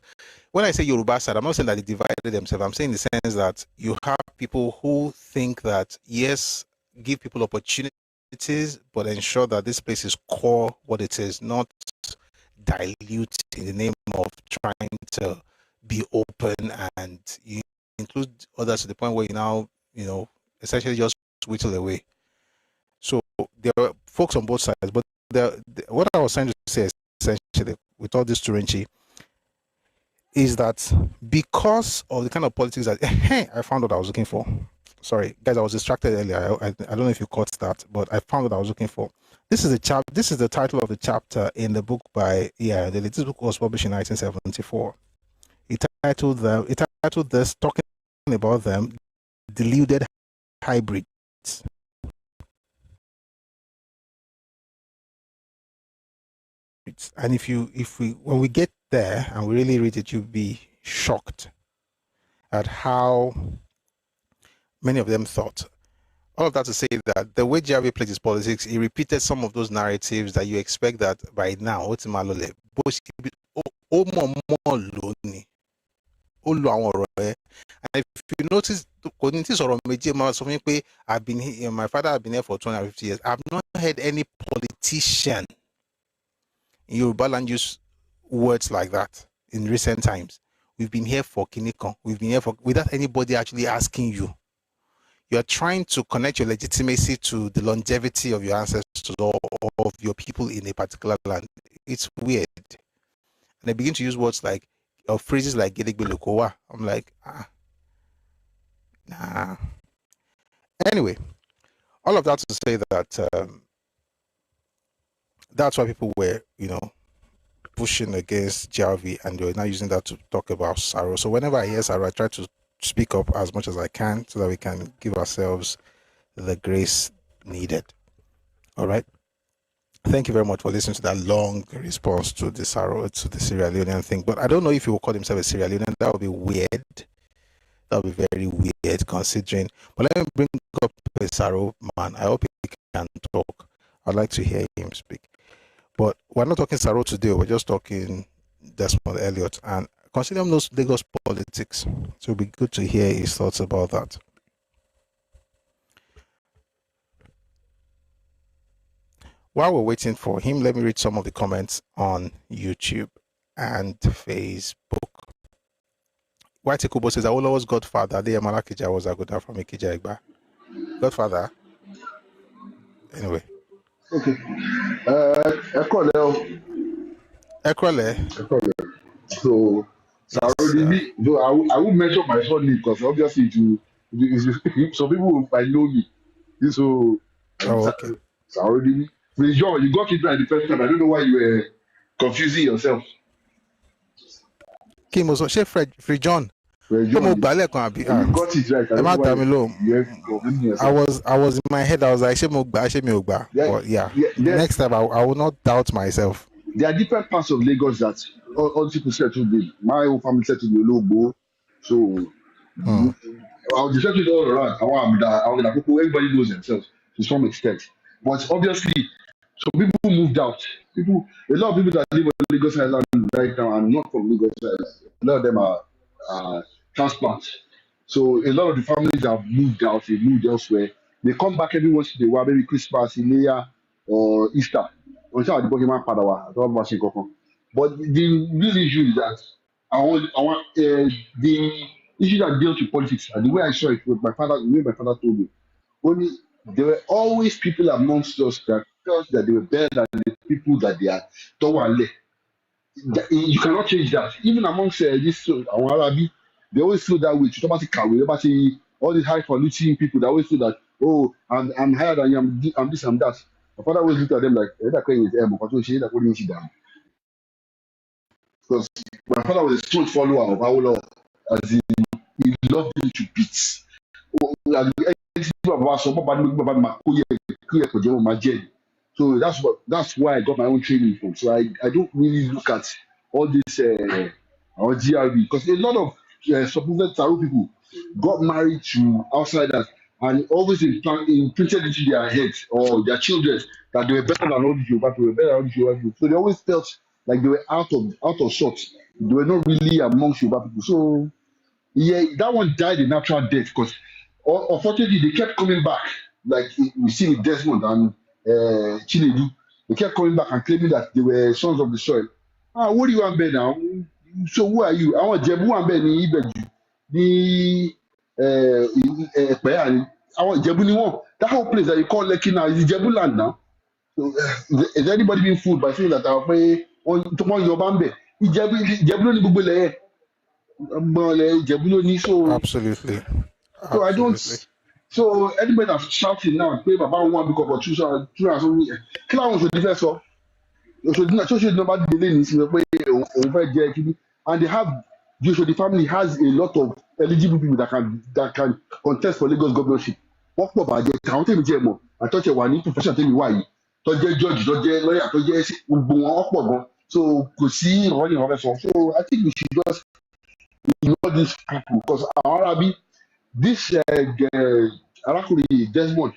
[SPEAKER 1] When I say Yoruba side, I'm not saying that they divided themselves. I'm saying in the sense that you have people who think that, yes, give people opportunities, but ensure that this place is core what it is, not dilute in the name of trying to be open, and you include others to the point where you now, essentially just whittle away. So there are folks on both sides, but what I was trying to say essentially with all this Turenchi is that because of the kind of politics that I found what I was looking for. Sorry, guys, I was distracted earlier. I don't know if you caught that, but I found what I was looking for. This is the title of the chapter in the book by the latest book was published in 1974. It titled this, talking about them, deluded hybrids. And when we get there and we really read it, you'll be shocked at how many of them thought. all of that to say that the way Javi played his politics, he repeated some of those narratives that you expect that by now, and if you notice, I've been here, my father has been here for 250 years. I've not heard any politician in Yoruba land use words like that in recent times. We've been here for Kinikon. We've been here for without anybody actually asking you. You are trying to connect your legitimacy to the longevity of your ancestors or of your people in a particular land. It's weird. And they begin to use words like, or phrases like Gedegbelokowa. I'm like, nah. Anyway, all of that to say that that's why people were, pushing against Javi, and they were now using that to talk about Saro. So whenever I hear Saro, I try to speak up as much as I can so that we can give ourselves the grace needed. All right. Thank you very much for listening to that long response to the Saro, to the Sierra Leonean thing. But I don't know if he will call himself a Sierra Leonean. That would be weird. That would be very weird considering. But let me bring up a Saro man. I hope he can talk. I'd like to hear him speak. But we're not talking Saro today. We're just talking Desmond Elliot. And considering those Lagos politics, so it'll be good to hear his thoughts about that. While we're waiting for him, let me read some of the comments on YouTube and Facebook. White Kubo says, Awolowo's Godfather, Adeyemo Akija was Agoda from Ikija Egba. Godfather. Anyway.
[SPEAKER 18] Okay. Ekwale. So I won't mention my son name because obviously some people might know me. So
[SPEAKER 1] okay.
[SPEAKER 18] John, you got it right the first time. I don't know why you were confusing yourself.
[SPEAKER 1] Kim was Free John. You got
[SPEAKER 18] it right.
[SPEAKER 1] I was in my head. I was like, Next time I will not doubt myself.
[SPEAKER 18] There are different parts of Lagos that all people settled in. My own family settled in Ologbo. So I'll be settled all around. Everybody knows themselves to some extent. But obviously, some people moved out. A lot of people that live on Lagos Island right now are not from Lagos Island. A lot of them are transplants. So a lot of the families have moved out, they moved elsewhere. They come back every once in a while, maybe Christmas, Ileya, or Easter. But the real issue is that the issue that deals with politics, and the way I saw it with my father, the way my father told me, there were always people amongst us that felt that they were better than the people that they are. You cannot change that. Even amongst Arabi, they always feel that way. All these highfalutin people, they always feel that, I'm higher than you, I'm this, I'm that. My father always looked at them like, because my father was a strong follower of Awolowo, as he loved him to bits. So that's why I got my own training from. So I don't really look at all this our GRB, because a lot of supposed Saro people got married to outsiders and always imprinted into their heads or their children that they were better than all the Yoruba people, So they always felt like they were out of sorts. They were not really amongst Yoruba people. So yeah, that one died a natural death because unfortunately they kept coming back, like we see with Desmond and Chinedu. They kept coming back and claiming that they were sons of the soil. What do you want now? So who are you? I want Jebu and Benny that whole place that you call Lekki now is Jebu land now. So, is anybody being fooled by saying that I'll pay on your bambe?
[SPEAKER 1] Absolutely.
[SPEAKER 18] So I don't. So anybody that's shouting now, pay Baba one because of two and so clowns should defend so. And they have the family has a lot of eligible people that can contest for Lagos governorship. What about the county? I thought you were in profession. Tell me why. Judge, lawyer, so could see running over. So I think we should just ignore these people because Arabi, this Arakuri Desmond.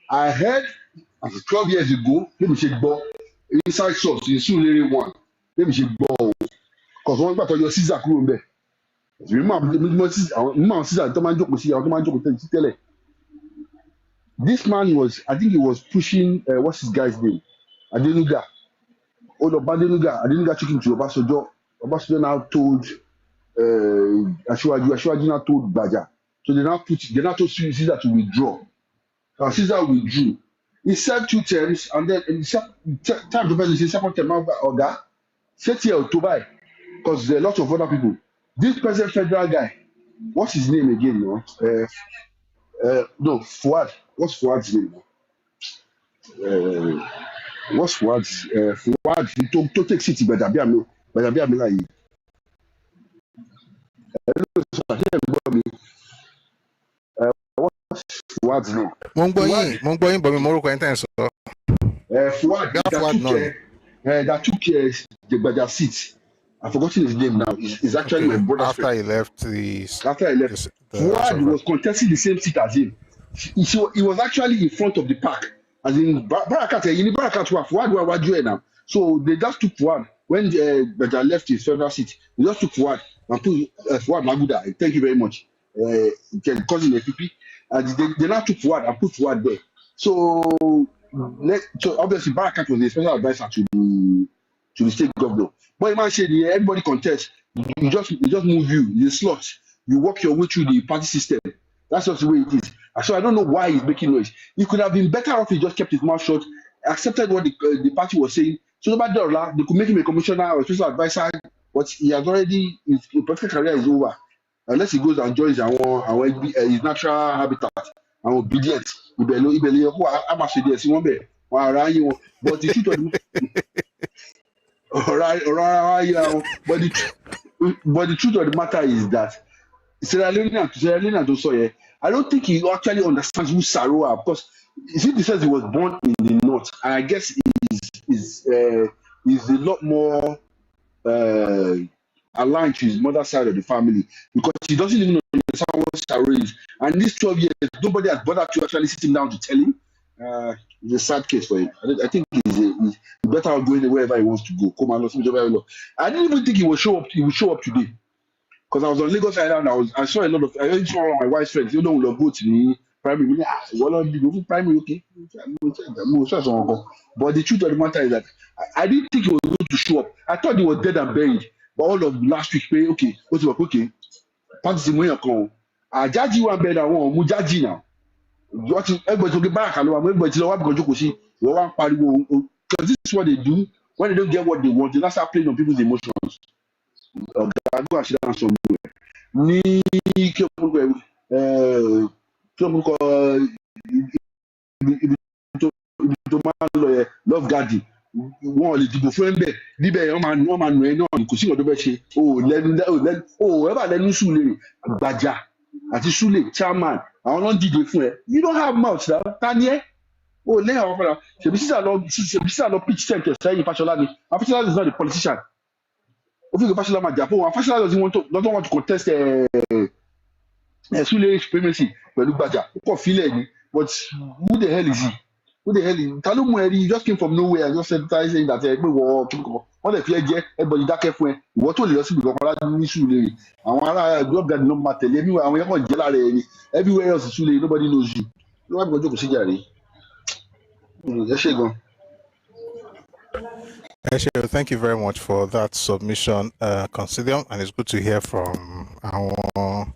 [SPEAKER 18] I heard as 12 years ago, let me check ball inside source in Surulere 1. Let me check ball. Because one part of your Caesar crew there. This man was, I think he was pushing, what's his guy's name? Adenuga. Adenuga took him to Obasanjo. Obasanjo now told Ashwaju now told Baja. So they now told Caesar to withdraw. Caesar withdrew. He served 2 terms, and then in the time to the second term, Oga, 30 October, because there are lots of other people. This present federal guy, what's his name again? No, Fuad. What's Fuad's name? What's Fuad's? Fuad, he to take city, but I be like, what's Fuad's name?
[SPEAKER 1] Mongboyin, but Morocco intense.
[SPEAKER 18] Fuad, that took the Baja seat. I've forgotten his name now. He's actually my brother's
[SPEAKER 1] after
[SPEAKER 18] friend.
[SPEAKER 1] he left.
[SPEAKER 18] Fuad was contesting the same seat as him. He was actually in front of the park. As in Barakat, Fuad was now. So they just took Fuad. When Baja left his federal seat, they just took Fuad and put Fuad Maguda. Thank you very much. Cousin FPP. And they now took Fuad and put Fuad there. So obviously Barakat was the special advisor to the state governor. But man said everybody contest. You just move the slot. You walk your way through the party system. That's just the way it is. So I don't know why he's making noise. He could have been better off if he just kept his mouth shut, accepted what the party was saying. So nobody they could make him a commissioner or a special advisor, but he has already his political career is over. Unless he goes and joins his natural habitat and obedience. But the truth of but the truth of the matter is that Sierra Leone, I don't think he actually understands who Saro are, because he says he was born in the north, and I guess he's a lot more aligned to his mother's side of the family, because he doesn't even understand what Saro is. And these 12 years, nobody has bothered to actually sit him down to tell him. It's a sad case for him. I think he's better off going wherever he wants to go. I didn't even think he would show up. He would show up today, because I was on Lagos Island. I saw one of my wife's friends. You know, will go to me primary. Primary, okay. But the truth of the matter is that I didn't think he was going to show up. I thought he was dead and buried. But all of last week, okay. Party Jaji one better one. Mujaji now. Everybody talking back. Everybody because this is what they do when they don't get what they want. They start playing on people's emotions. Love garden. Wọ́n lè dìbò fún ẹ̀ńbẹ̀ níbẹ̀ wọ́n máa nù ẹ́ náà kò sí ọ̀dọ́ bẹ́ẹ̀ ṣe ẹ̀bà lẹ́nu Surulere Gbajà àti Sule chairman àwọn náà dìde fún ẹ. You don't have mouth now. Ta ni ẹ́? Lẹ́yìn àwọn fẹ́ra ṣèbí sísà lọ pitch tent sẹ́yìn Fáṣọlá ni. Fáṣọlá is not a politician. Ó fi Fáṣọlá máa jà fún wọn. Fáṣọlá doesn't want to contest Surulere supremacy pẹ̀lú Gbajà. Ó kọ̀ fílẹ̀ ni, but who the hell is he? Who the hell is Talo Mueri? He just came from nowhere and just said saying that what the fear get everybody dákẹ́ fún ẹ. Ìwọ tó lè lọ síbi kankan láti ní Surulere. Àwọn ará Glove Garden ló máa tẹ̀lé ẹni àwọn yẹn kàn jẹ́ lára ẹni. Everywhere else in Surulere nobody knows you. Ló wá bí ọjọ́ kò sí jàre. Ẹ ṣé gan.
[SPEAKER 1] Thank you very much for that submission, Considium, and it's good to hear from our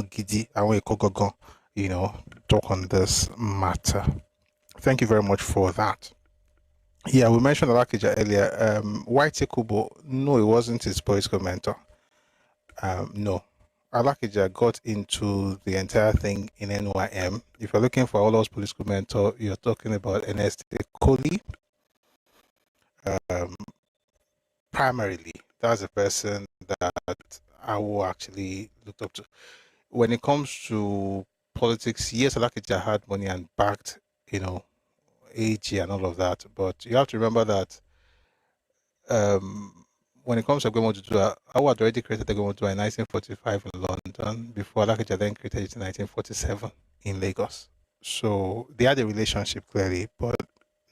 [SPEAKER 1] Gidi, our Ikogogon, talk on this matter. Thank you very much for that. Yeah, we mentioned Alakija earlier. White Kubo, no, it wasn't his political mentor. No. Alakija got into the entire thing in NYM. If you're looking for all those political mentor, you're talking about Ernest Coley. Primarily, that's the person that I will actually look up to. When it comes to politics, yes, Alakija had money and backed, AG and all of that, but you have to remember that when it comes to Egbemotutua, I had already created Egbemotutua in 1945 in London before Alakeja then created it in 1947 in Lagos. So they had a relationship clearly, but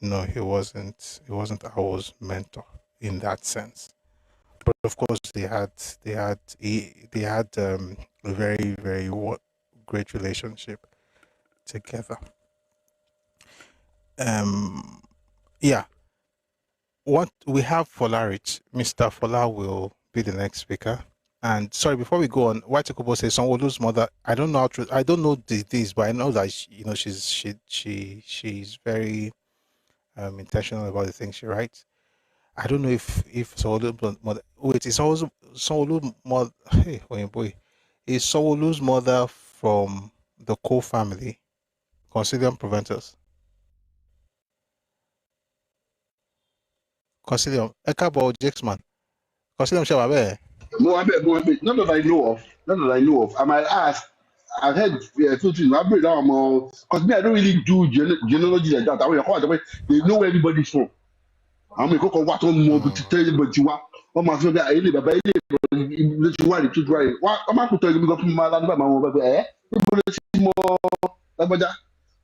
[SPEAKER 1] no, he wasn't our mentor in that sense. But of course, they had a very, very great relationship together. Yeah. What we have Folarit, Mr. Fola will be the next speaker. And sorry, before we go on, White Kobo says Sanwo-Olu's mother. I don't know I don't know this, but I know that she's very intentional about the things she writes. I don't know if Sanwo-Olu's mother. Wait, is Sanwo-Olu's mother? Hey, oh boy, is Sanwo-Olu's mother from the Ko family? Concilium Proventus. Concilium. Ẹkáàbọ Jakeman. Concilium Shawabe.
[SPEAKER 18] Mohammed, none that I know of. I might ask. I've heard two things. I break down more because me, I don't really do genealogy like that. I mean, they know where everybody's from. I mean, go what on more to tell you, but you are. What my friend, I live, but you are to dry. What am I to tell you? Because my land, my mom,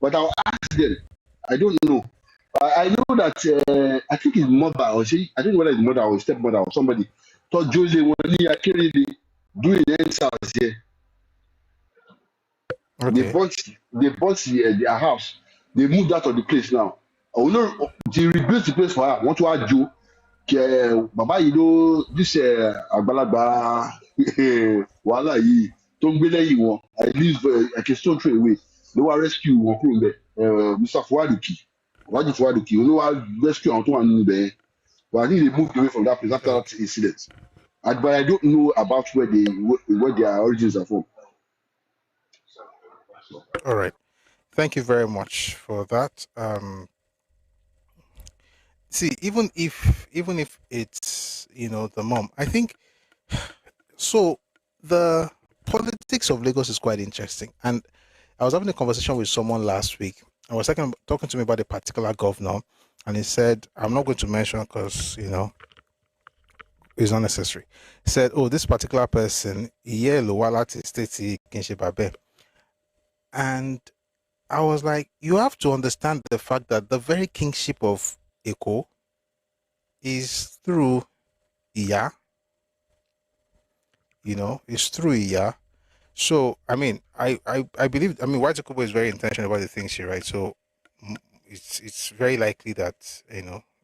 [SPEAKER 18] but I'll ask them. I don't know. I know that I think his mother or I don't know whether his mother or his stepmother or somebody told Jose when he carried doing themselves here.
[SPEAKER 1] Okay.
[SPEAKER 18] They bought their house. They moved out of the place now. I will know they rebuilt the place for her. Want to add you? Baba, you know this Agbalagba wala yi tongbele yi won. I live like a stone throw away. They were rescue one from there. Mr. Fuaduki. You know I rescue Antoine there. But I think they moved away from that place after that incident. But I don't know about where their origins are from.
[SPEAKER 1] All right. Thank you very much for that. See, even if it's the mom, I think so. The politics of Lagos is quite interesting, and I was having a conversation with someone last week. I was talking to me about a particular governor, and he said, "I'm not going to mention because it's not necessary." He said, "Oh, this particular person, and I was like, you have to understand the fact that the very kingship of Eko is through Iya. It's through Iya. So, I mean, I believe, White Okobo is very intentional about the things she writes. So, it's very likely that,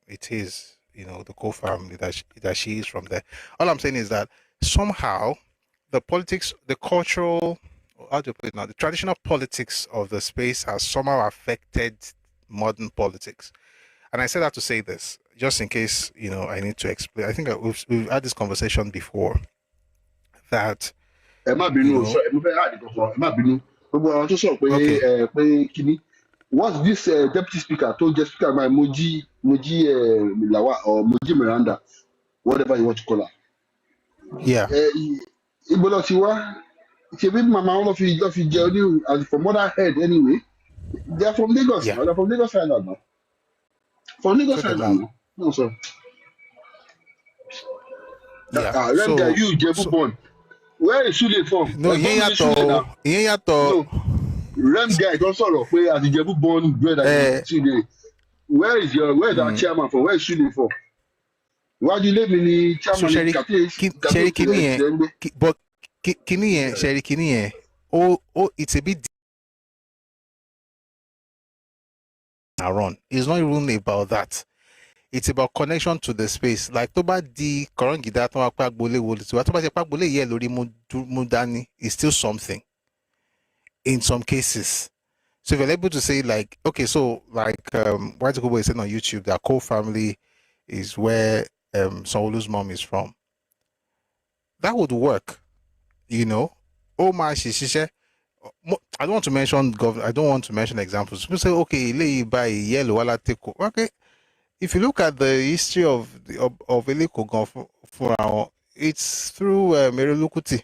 [SPEAKER 1] it is, the Ko family that she is from there. All I'm saying is that somehow the politics, the cultural, how do you put it now, the traditional politics of the space has somehow affected modern politics. And I said that to say this, just in case, I need to explain. I think we've had this conversation before that.
[SPEAKER 18] What's this deputy speaker told the speaker by Moji Milawa or Moji Miranda, whatever you want to call her?
[SPEAKER 1] Yeah.
[SPEAKER 18] Mama, all of you, from what I heard anyway, they're from Lagos.
[SPEAKER 1] Yeah.
[SPEAKER 18] They're from Lagos Island now. From Lagos Island now. No, sir.
[SPEAKER 1] Yeah.
[SPEAKER 18] You Jebu born. Where is Sule from?
[SPEAKER 1] No,
[SPEAKER 18] No. Rem guy don't sort of where as the Jebu born brother Sule. Where's our chairman from? Where is Sule from? Why do you live in the chairman?
[SPEAKER 1] So Sherry Kini, but Kini, Sherry Kini, it's a bit around. It's not even about that. It's about connection to the space. Like Toba di Korongida Toba Pagbole Wole. So Toba Pagbole ye lori mudani is still something. In some cases. So if you're able to say like, okay, so like White Okobo is saying on YouTube that Ko family is where Sanwo-Olu's mom is from. That would work, Oma Shishishe. I don't want to mention examples. People say, okay, lay by yellow wala teko. Okay. If you look at the history of Eleko for it's through Merulukuti.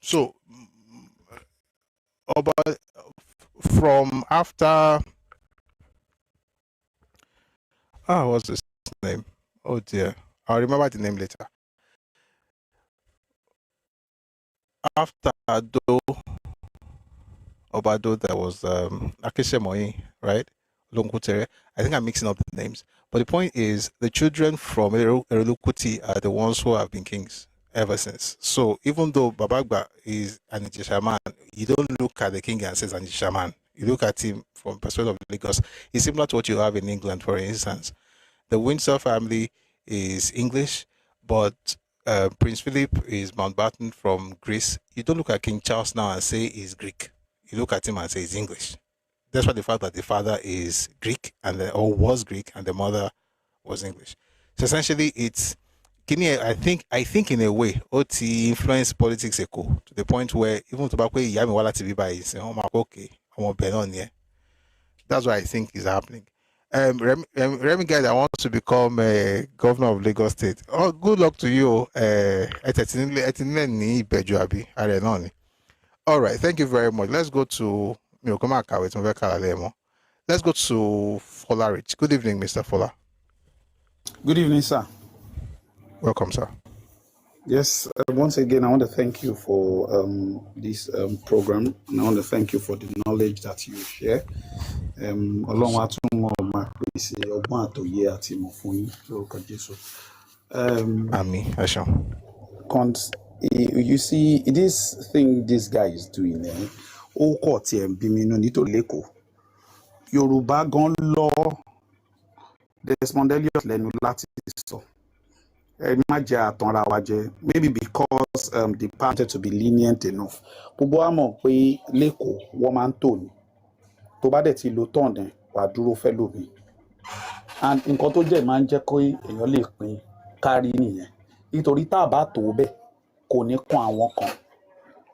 [SPEAKER 1] So from after what's his name? Oh dear. I'll remember the name later. after Obado, there was Akishemoyi, right? Longutere. I think I'm mixing up the names. But the point is, the children from Erulukuti are the ones who have been kings ever since. So even though Babagba is an Ijeshaman, you don't look at the king and say an Ijeshaman. You look at him from the perspective of Lagos. It's similar to what you have in England, for instance. The Windsor family is English, but Prince Philip is Mountbatten from Greece. You don't look at King Charles now and say he's Greek. You look at him and say he's English. That's why the fact that the father is Greek or was Greek and the mother was English. So essentially, it's I think in a way, OT influenced politics to the point where even tobacco yami wala TV by is okay, that's what I think is happening. Remy guy that wants to become governor of Lagos State. Oh, good luck to you. All right, thank you very much. Let's go to Let's go to Fola Rich. Good evening, Mr. Fola.
[SPEAKER 19] Good evening, sir.
[SPEAKER 1] Welcome, sir.
[SPEAKER 19] Yes, once again, I want to thank you for this program, and I want to thank you for the knowledge that you share. You see, this thing this guy is doing, Yoruba gan law, Desmond Elliot lẹ́nu láti sọ. Maybe because they wanted to be lenient enough. Gbogbo wa mọ̀ pé lẹ́kọ̀ọ́ wọ́n máa ń tò ní. Tó bá dẹ̀ ti lo tán dẹ̀ wà dúró fẹ́ lómi. And nǹkan tó jẹ́ máa ń jẹ́ kó èèyàn lè pín kárí nìyẹn. Nítorí tá a bá tó bẹ́ẹ̀ kò ní kún àwọn kan.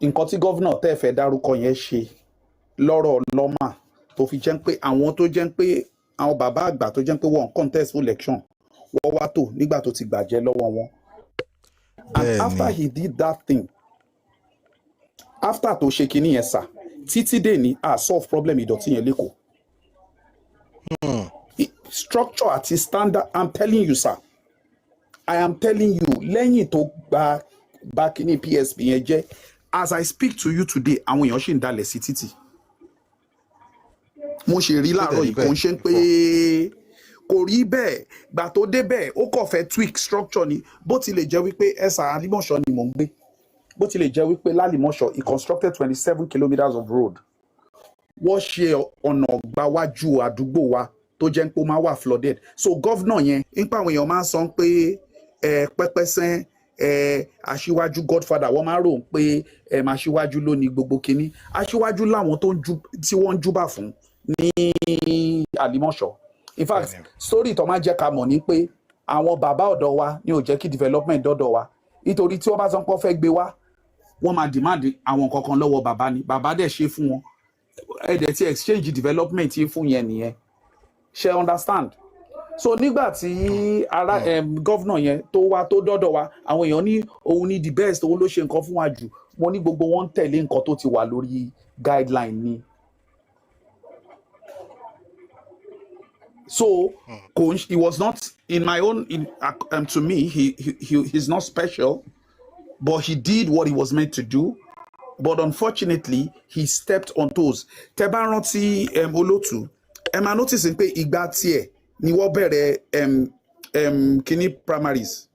[SPEAKER 19] Nǹkan tí gọ́vnà tẹ́ fẹ́ dárúkọ yẹn ṣe lọ́rọ̀ lọ́mà tó fi jẹ́ pé àwọn tó jẹ́ pé àwọn bàbá àgbà tó jẹ́ pé wọ́n contest election wọ́n wá tó nígbà tó ti gbàjẹ́ lọ́wọ́ wọn. And after he did that thing, after tó ṣe kinní yẹn sà, títí dé ní solve problem ìdọ̀tí yẹn lẹ́kọ̀ọ́. Structure àti standard, I'm telling you sir, I am telling you, lẹ́yìn tó gba kinní PSP yẹn jẹ́, as I speak to you today, àwọn èèyàn ṣì ń dalẹ̀ sí títì. Mo ṣe rí láàárọ̀ yìí kò ń ṣe pé kò rí bẹ́ẹ̀ gbà tó dé bẹ́ẹ̀ ó kàn fẹ́ tweak structure ni bó tilẹ̀ jẹ́ wípé ẹ̀sà Àlímọ̀ṣọ́ ni mò ń gbé bó tilẹ̀ jẹ́ wípé l'Àlímọ̀ṣọ́ he constructed 27 kilometers of road. Wọ́n ṣe ọ̀nà gbáwájú àdúgbò wa tó jẹ́ pé ó máa wà flooded. So governor yẹn nípa àwọn èèyàn máa ń sọ pé pẹ́pẹ́sẹ́ aṣíwájú Godfather wọ́n máa ń rò pé aṣíwájú ló ní gbogbo kinní. Aṣíwájú láwọn tí wọ́n ń júbà fún ní Àlímọ̀ṣọ́. In fact, story tó máa jẹ́ ká mọ̀ ní pé àwọn bàbá ọ̀dọ́ wa ní ò jẹ́ kí development dọ́dọ̀ wa. Nítorí tí wọ́n bá sọ pé wọ́n fẹ́ gbé wá, wọ́n máa demand àwọn kankan lọ́wọ́ bàbá ni. Bàbá dẹ̀ ṣe fún wọn. Ẹ̀dẹ̀ tí exchange development yìí fún yẹn nìyẹn. Ṣé understand? So nígbà tí governor yẹn tó wá tó dọ́dọ̀ wa, àwọn èèyàn ní òun ní the best, òun ló ṣe nǹkan fún wa jù. Mo ní gbogbo wọn tẹ̀lé nǹkan tó ti wà lórí guideline ni. So he was not in my own to me he's not special, but he did what he was meant to do. But unfortunately he stepped on toes. Tẹ́ bá rántí Olótù ẹ máa notice pé ìgbà tiẹ̀ ni wọ́n bẹ̀rẹ̀ kini primaries.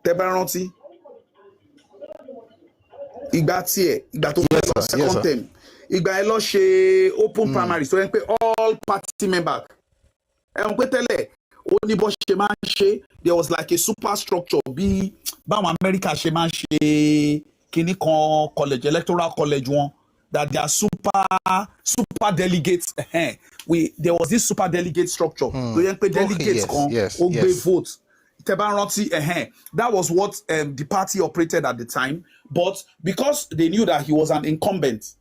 [SPEAKER 19] Tẹ́ bá rántí ìgbà tiẹ̀ ìgbà tó fẹ́ lọ second term ìgbà ẹ lọ ṣe open primaries tó yẹ pé all party members. Pé tẹ́lẹ̀ ó ní bó ṣe máa ń ṣe there was like a super structure bí báwọn America ṣe máa ń ṣe kinní kan college electoral college wọn that they are super delegates. There was this super delegate structure. tó yẹ pé delegates kan ó gbé vote. Tẹ́ bá rántí that was what the party operated at the time, but because they knew that he was an incumbent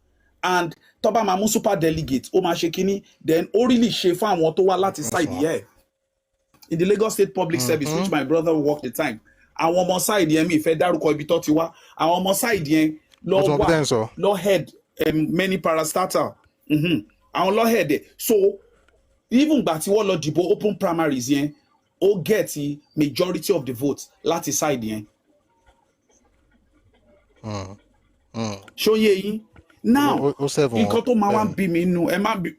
[SPEAKER 19] and tọ́ba máa mú super delegate ó máa ṣe kínní then ó really ṣe fún àwọn tó wá láti side yẹn in the Lagos State Public Service which my brother worked the time. Àwọn ọmọ side yẹn mi fẹ́ dárúkọ ibi tó ti wá. Àwọn ọmọ side yẹn lọ head many parastatal. Àwọn lọ head so even gbà tí wọ́n lọ dìbò open primaries yẹn ó get the majority of the votes láti side yẹn. ṣóyè yín now nǹkan tó máa wá bí mi nù ẹ má bí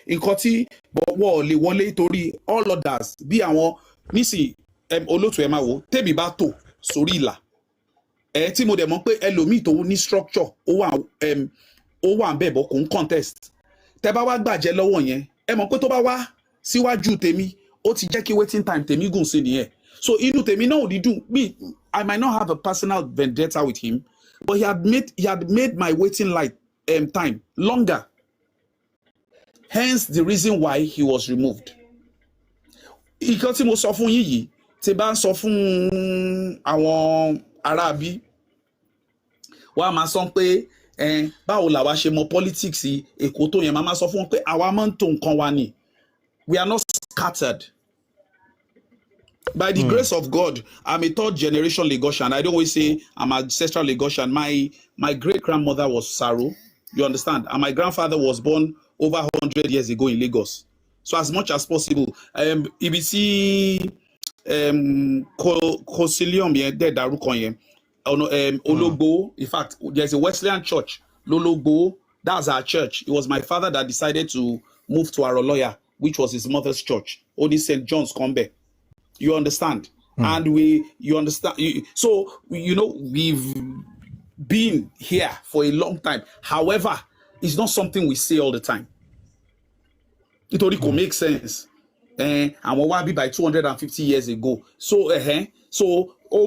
[SPEAKER 19] nǹkan tí wọ́n lè wọlé torí all others bí àwọn nísìnyí olóòtú ẹ máa wò tèmi bá tò sórí ìlà tí mo dẹ̀ mọ̀ pé ẹlòmíì tó ní structure ó wà ń bẹ̀ bọ́ kò ń contest tẹ bá wá gbàjẹ́ lọ́wọ́ yẹn ẹ mọ̀ pé tó bá wá síwájú tèmi ó ti jẹ́ kí waiting time tèmi gùn sí nìyẹn so inú tèmi náà ò ní dùn me I might not have a personal vendetta with him but he had made my waiting time longer hence the reason why he was removed. Ìkan tí mo sọ fún yín yìí tí bá ń sọ fún àwọn aráabí wọ́n á máa sọ pé báwo làwa ṣe mọ politics Èkó tó yẹn máa sọ fún wọn pé àwa máa ń tó nǹkan wa ni we are not scattered. By the grace of God, I'm a third generation Lagosian. I don't always say I'm ancestral Lagosian. My great grandmother was Saro, you understand? And my grandfather was born over 100 years ago in Lagos. So as much as possible, IBC Concilium there Darukonye, Ologbo. In fact, there's a Wesleyan church, Lologbo. That's our church. It was my father that decided to move to Aroloya, which was his mother's church, Odi St. John's Combe. You understand? And you understand? So, we've been here for a long time. However, it's not something we say all the time. It only could make sense. And what will be by 250 years ago. So,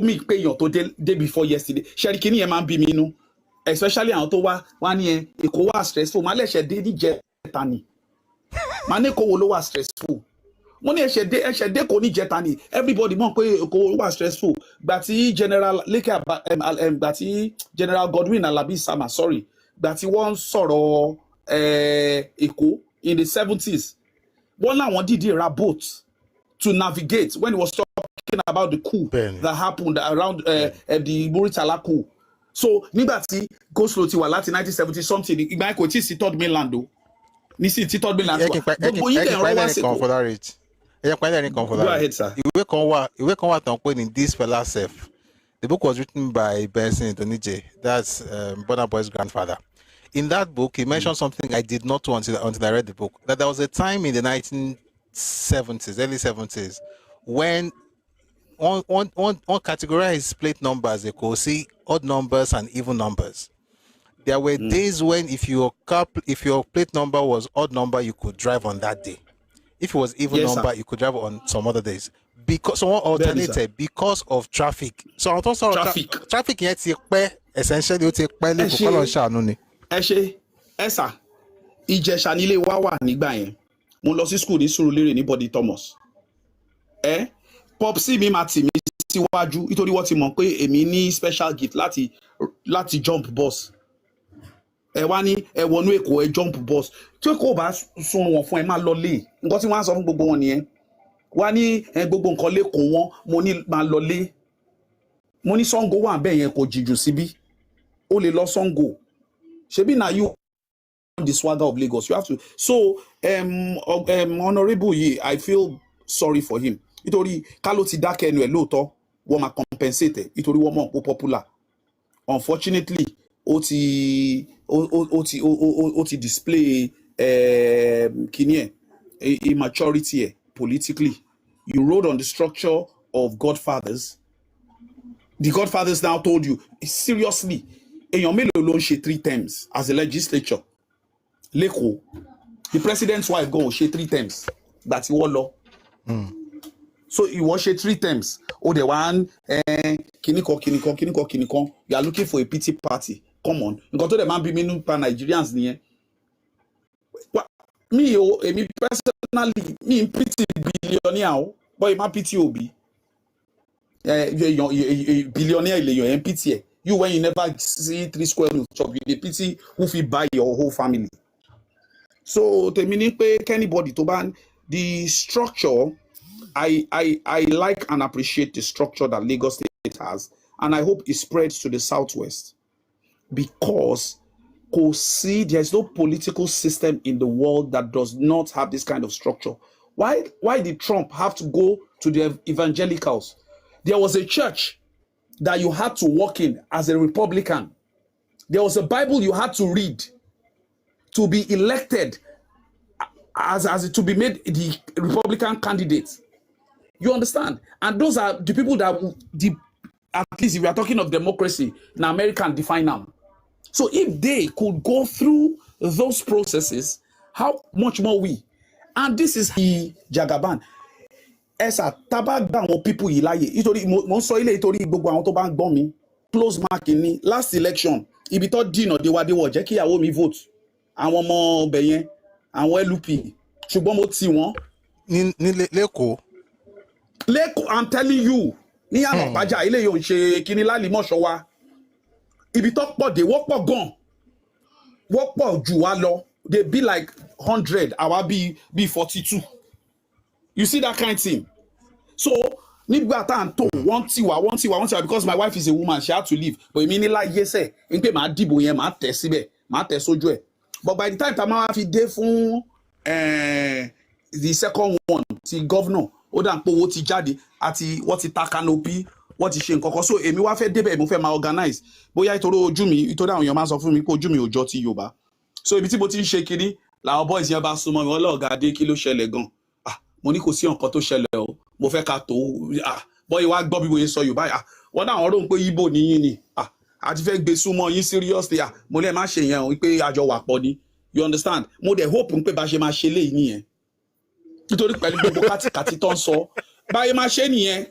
[SPEAKER 19] me pay your total day before yesterday. Sherikini eman bi minu. Especially on to one year, it was stressful. Malesha did jet tani. Maneko was stressful. Money ẹ̀ṣẹ̀dé kò ní jẹta ni everybody mọ̀ pé kò wà stressful gbàtí general gbàtí general Godwin Alabi Sama gbàtí wọ́n sọ̀rọ̀ Èkó in the 70s wọ́n láwọn dìde ra boat to navigate when he was talking about the coup that happened around the Muritala coup. So nígbàtí go slow ti wà láti 1970 something ìgbà kò tí sí third mainland o ní sí ti third mainland wa gbogbo yìí dẹ̀ rán wá sí kò.
[SPEAKER 1] Go ahead, sir. Ìwé kan wà tán pé ní This Fella Self. The book was written by Benson Donije. That's Burna Boy's grandfather. In that book, he mentioned something I did not know until I read the book. That there was a time in the 1970s, early 70s, when on categorized plate numbers, they could see odd numbers and even numbers. There were days when if your plate number was odd number, you could drive on that day. If it was even number, you could drive on some other days. Because someone alternated because of traffic. So I don't traffic yet essentially take pay le ko lo ṣàánú ni.
[SPEAKER 19] Esa Ìjẹ̀ṣà nílé wa wà nígbà yẹn. Mo lọ sí school ní Surulere ní Body Thomas. Popsi mi ma tì mí síwájú nítorí wọ́n ti mọ̀ pé èmi ní special gift láti jump bus. Wá ní wọnú Èkó jump bus tí kò bá sun wọn fún máa lọ lé nǹkan tí wọ́n á sọ fún gbogbo wọn nìyẹn wá ní gbogbo nǹkan lẹ́kọ̀ọ́ wọn mo ní máa lọ lé mo ní Sango wà bẹ́ẹ̀ yẹn kò jìjù síbí ó lè lọ Sango ṣebí na you the swagger of Lagos you have to so honourable yìí I feel sorry for him nítorí ká ló ti dákẹ́ ẹnu ẹ̀ lóòótọ́ wọ́n máa compensate nítorí wọ́n mọ̀ pé popular unfortunately ó ti display immaturity politically. You wrote on the structure of Godfathers. The Godfathers now told you seriously èèyàn mélòó ló ń ṣe 3 terms as a legislature lẹ́kọ̀ọ́ the president's wife go ṣe 3 terms that wọ́n lọ. So ìwọ ṣe 3 terms ó dẹ̀ wá ń kìnnìkan you are looking for a pity party. Come on, nǹkan tó dẹ̀ máa ń bí mi nípa Nigerians nìyẹn. Me personally, me in pity billionaire, but you pity Obi. Billionaire, you pity. You when you never see 3 square roots of you, pity who fit buy your whole family. So the meaning pay anybody to ban the structure. I like and appreciate the structure that Lagos State has, and I hope it spreads to the southwest. Because there's no political system in the world that does not have this kind of structure. Why did Trump have to go to the evangelicals? There was a church that you had to walk in as a Republican There was a Bible you had to read to be elected as to be made the Republican candidate. You understand? And those are the people that at least if we are talking of democracy, in America define them. So if they could go through those processes, how much more we? And this is the Jagaban. Esa tabag down people ilaye. Itori mo so ile itori gbogbo àwọn tó bá ń gbọ́ mi. Close marking ni last election. Ibi tó dínà de wa jẹ́ kí ìyàwó mi vote. Àwọn ọmọ ọbẹ̀ yẹn, àwọn LP. Ṣùgbọ́n mo ti wọ́n.
[SPEAKER 1] Ní Lẹ́kọ̀ọ́.
[SPEAKER 19] Lẹ́kọ̀ọ́, I'm telling you. Ní àná pàjá ilé yóò ṣe kíní lálìmọ́ṣọ́ wa. Ibi tó pọ̀ dé wọ́pọ̀ gan. Wọ́pọ̀ jù wá lọ. They be like 100, àwa be 42. You see that kind of thing. So, nígbà tá ń tó wọ́n ti wá because my wife is a woman, she had to leave. But èmi ní láyé sẹ́, n pé màá dìbò yẹn, màá tẹ̀ síbẹ̀, màá tẹ̀ sójú ẹ̀. But by the time tá máa fi dé fún the second one, ti governor, ó dà ń pé owó ti jáde, àti wọ́n ti ta canopy, wọ́n ti ṣe nǹkan kan. So èmi wá fẹ́ débẹ̀, mo fẹ́ máa organize. Bóyá ìtorí ojú mi, ìtorí àwọn èèyàn máa sọ fún mi pé ojú mi ò jọ ti Yorùbá. So ibi tí mo ti ń ṣe kiri, làwọn boys yẹn bá súnmọ́ mi, ọlọ́ọ̀gá dé kí ló ṣẹlẹ̀ gan. Mo ní kò sí nǹkan tó ṣẹlẹ̀ o, mo fẹ́ ká tó bọ́yì wá gbọ́ bí mo yẹ sọ Yorùbá wọ́n náà rò ń pé Ìgbò níyìn ni àti fẹ́ gbé súnmọ́ yín seriously mo lè má ṣe yẹn o pé àjọ wà pọ̀ ni, you understand? Mo dẹ̀ hope pé bá ṣe máa ṣe léyìí nìyẹn nítorí pẹ̀lú gbogbo kátìkátì tó ń sọ báyé máa ṣe nìyẹn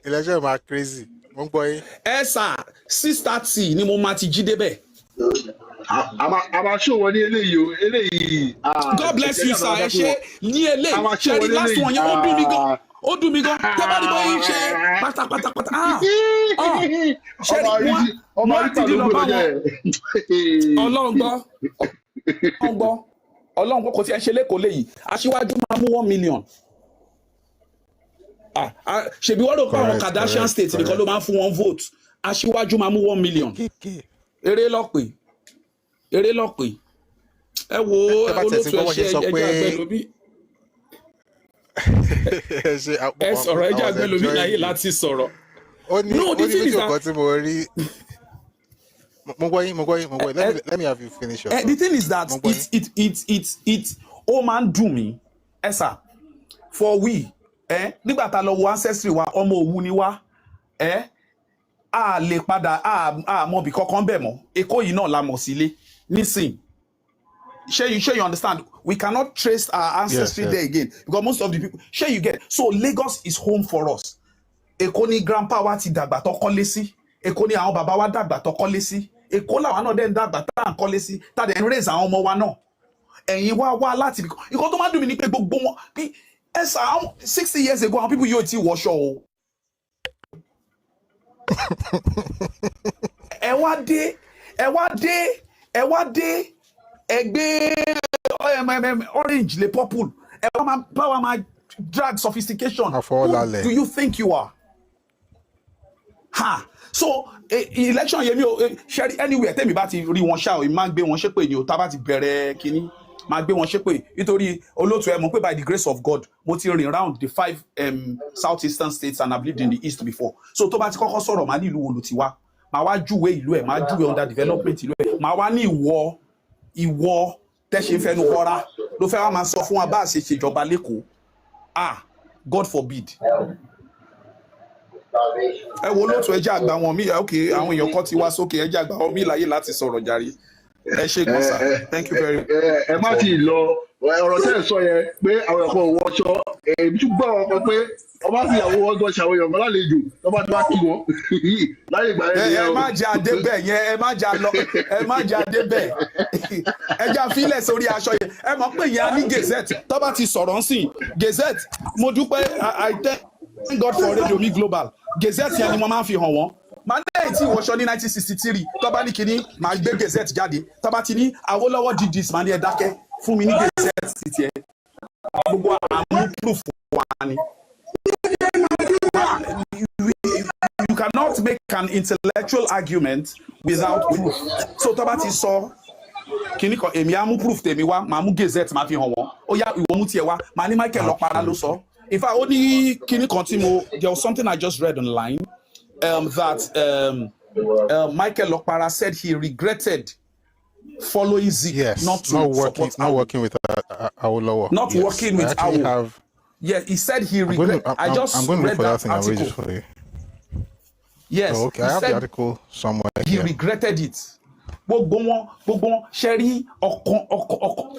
[SPEAKER 1] election ma crazy mo ń gbọ́ yín.
[SPEAKER 19] ẹ sà 6:30 ni mo máa ti jí débẹ̀.
[SPEAKER 18] àmà ṣó wọn ní eléyìí o eléyìí.
[SPEAKER 19] God bless you sir ẹ ṣe ní eléyìí ṣe ní last one yẹn ó dùn mí gan tẹ́bá ní bóyá ṣe pátápátá ṣe wọ́n ti di lọ bá wọn Ọlọ́run gbọ́ kò tí ẹ ṣe lẹ́kọ̀ọ́ léyìí aṣíwájú máa mú 1 million. Ṣèbí wọ́n rò pé àwọn Kardashian state nìkan ló máa ń fún wọn vote aṣíwájú máa mú 1 million. Eré lọ́pẹ́ ẹ wo olóòtú ẹ̀ṣẹ̀ ẹja àgbẹ̀lómi ẹ sọ̀rọ̀ ẹja àgbẹ̀lómi láyé láti sọ̀rọ̀.
[SPEAKER 1] No, the thing is that let me have you finish.
[SPEAKER 19] The thing is that it ó máa ń dùn mí ẹ sà for we nígbà tá a lọ wo ancestry wa ọmọ Òwu ni wá a lè padà a mọ bí kankan bẹ̀ mọ́ Èkó yìí náà la mọ̀ sílé nísìn. You understand? We cannot trace our ancestry there again because most of the people. You get? So Lagos is home for us. Èkó ni grandpa wa ti dàgbà tó kọ́lé sí. Èkó ni àwọn bàbá wa dàgbà tó kọ́lé sí. Èkó làwọn náà dẹ̀ ń dàgbà tá à ń kọ́lé sí. Tá dẹ̀ ń raise àwọn ọmọ wa náà. Ẹ̀yin wá láti bí. Ìkọ́ tó máa dùn mí ni pé gbogbo wọn bí 60 years ago àwọn people yóò ti wọṣọ o. Ẹ wá dé. Ẹgbẹ́ orange le purple power my drag sophistication. Who do you think you are? So election yẹn mi ò ṣe anywhere tẹ́mi bá ti rí wọn ṣá o máa ń gbé wọn ṣépè ni o tá bá ti bẹ̀rẹ̀ kínní máa gbé wọn ṣépè nítorí olóòtú ẹ mọ̀ pé by the grace of God mo ti rìn round the 5 southeastern states and I've lived in the east before. So tó bá ti kọ́kọ́ sọ̀rọ̀ máa ní ìlú wo ló ti wá máa wá júwe ìlú ẹ̀ máa júwe underdevelopment ìlú ẹ̀ máa wá ní ìwọ tẹ́ṣe fẹ́nu kọ́ra ló fẹ́ wá máa sọ fún wa bá a ṣe ṣèjọba lẹ́kọ̀ọ́ God forbid. Ẹ wo lóòtú ẹjẹ́ àgbà wọn mí ok àwọn èèyàn kan ti wá sókè ẹjẹ́ àgbà wọn mí láyé láti sọ̀rọ̀ jàre ẹ ṣe gan sa thank you very much.
[SPEAKER 18] Ẹ má ti lọ ọ̀rọ̀ tẹ́ ẹ sọ yẹn pé àwọn ẹ̀kọ́ wọṣọ èmi tún gbọ́ ọkọ pé ọba fi ìyàwó wọn gbọ́ ṣàwọn èèyàn lálejò lọ́ba tí wàá kí wọn láyé ìgbà yẹn.
[SPEAKER 19] Ẹ má jẹ́ adé bẹ́ẹ̀ yẹn ẹ má jẹ́ adé bẹ́ẹ̀ ẹ jẹ́ àfilẹ̀ sórí aṣọ yẹn ẹ mọ̀ pé yẹn á ní gazette tó bá ti sọ̀rọ̀ ńsìn gazette mo dúpẹ́ I thank God for Radio Mi Global gazette yẹn ni mo máa ń fi hàn wọ́n màá lẹ́yìn tí ìwọ̀ṣọ́ ní 1963 tó bá ní kinní màá gbé gazette jáde tó bá ti ní Awólọ́wọ́ did this màá ní ẹ dákẹ́ fún mi ní gazette ti tiẹ̀ gbogbo àmú proof wà ní. You cannot make an intellectual argument without proof. So tó bá ti sọ kíní kan èmi á mú proof tèmi wá màá mú gazette màá fi hàn wọ́n ó yá ìwọ mú tiẹ̀ wá màá ní Michael Ọ̀para ló sọ. In fact ó ní kíní kan tí there was something I just read online that Michael Okpara said he regretted following Zik, not
[SPEAKER 1] working with Awolowo.
[SPEAKER 19] Not working with Awo. Yeah, he said he regret.
[SPEAKER 1] I'm going to look for that thing and read it for you.
[SPEAKER 19] Yes,
[SPEAKER 1] okay. I have the article somewhere.
[SPEAKER 19] He regretted it.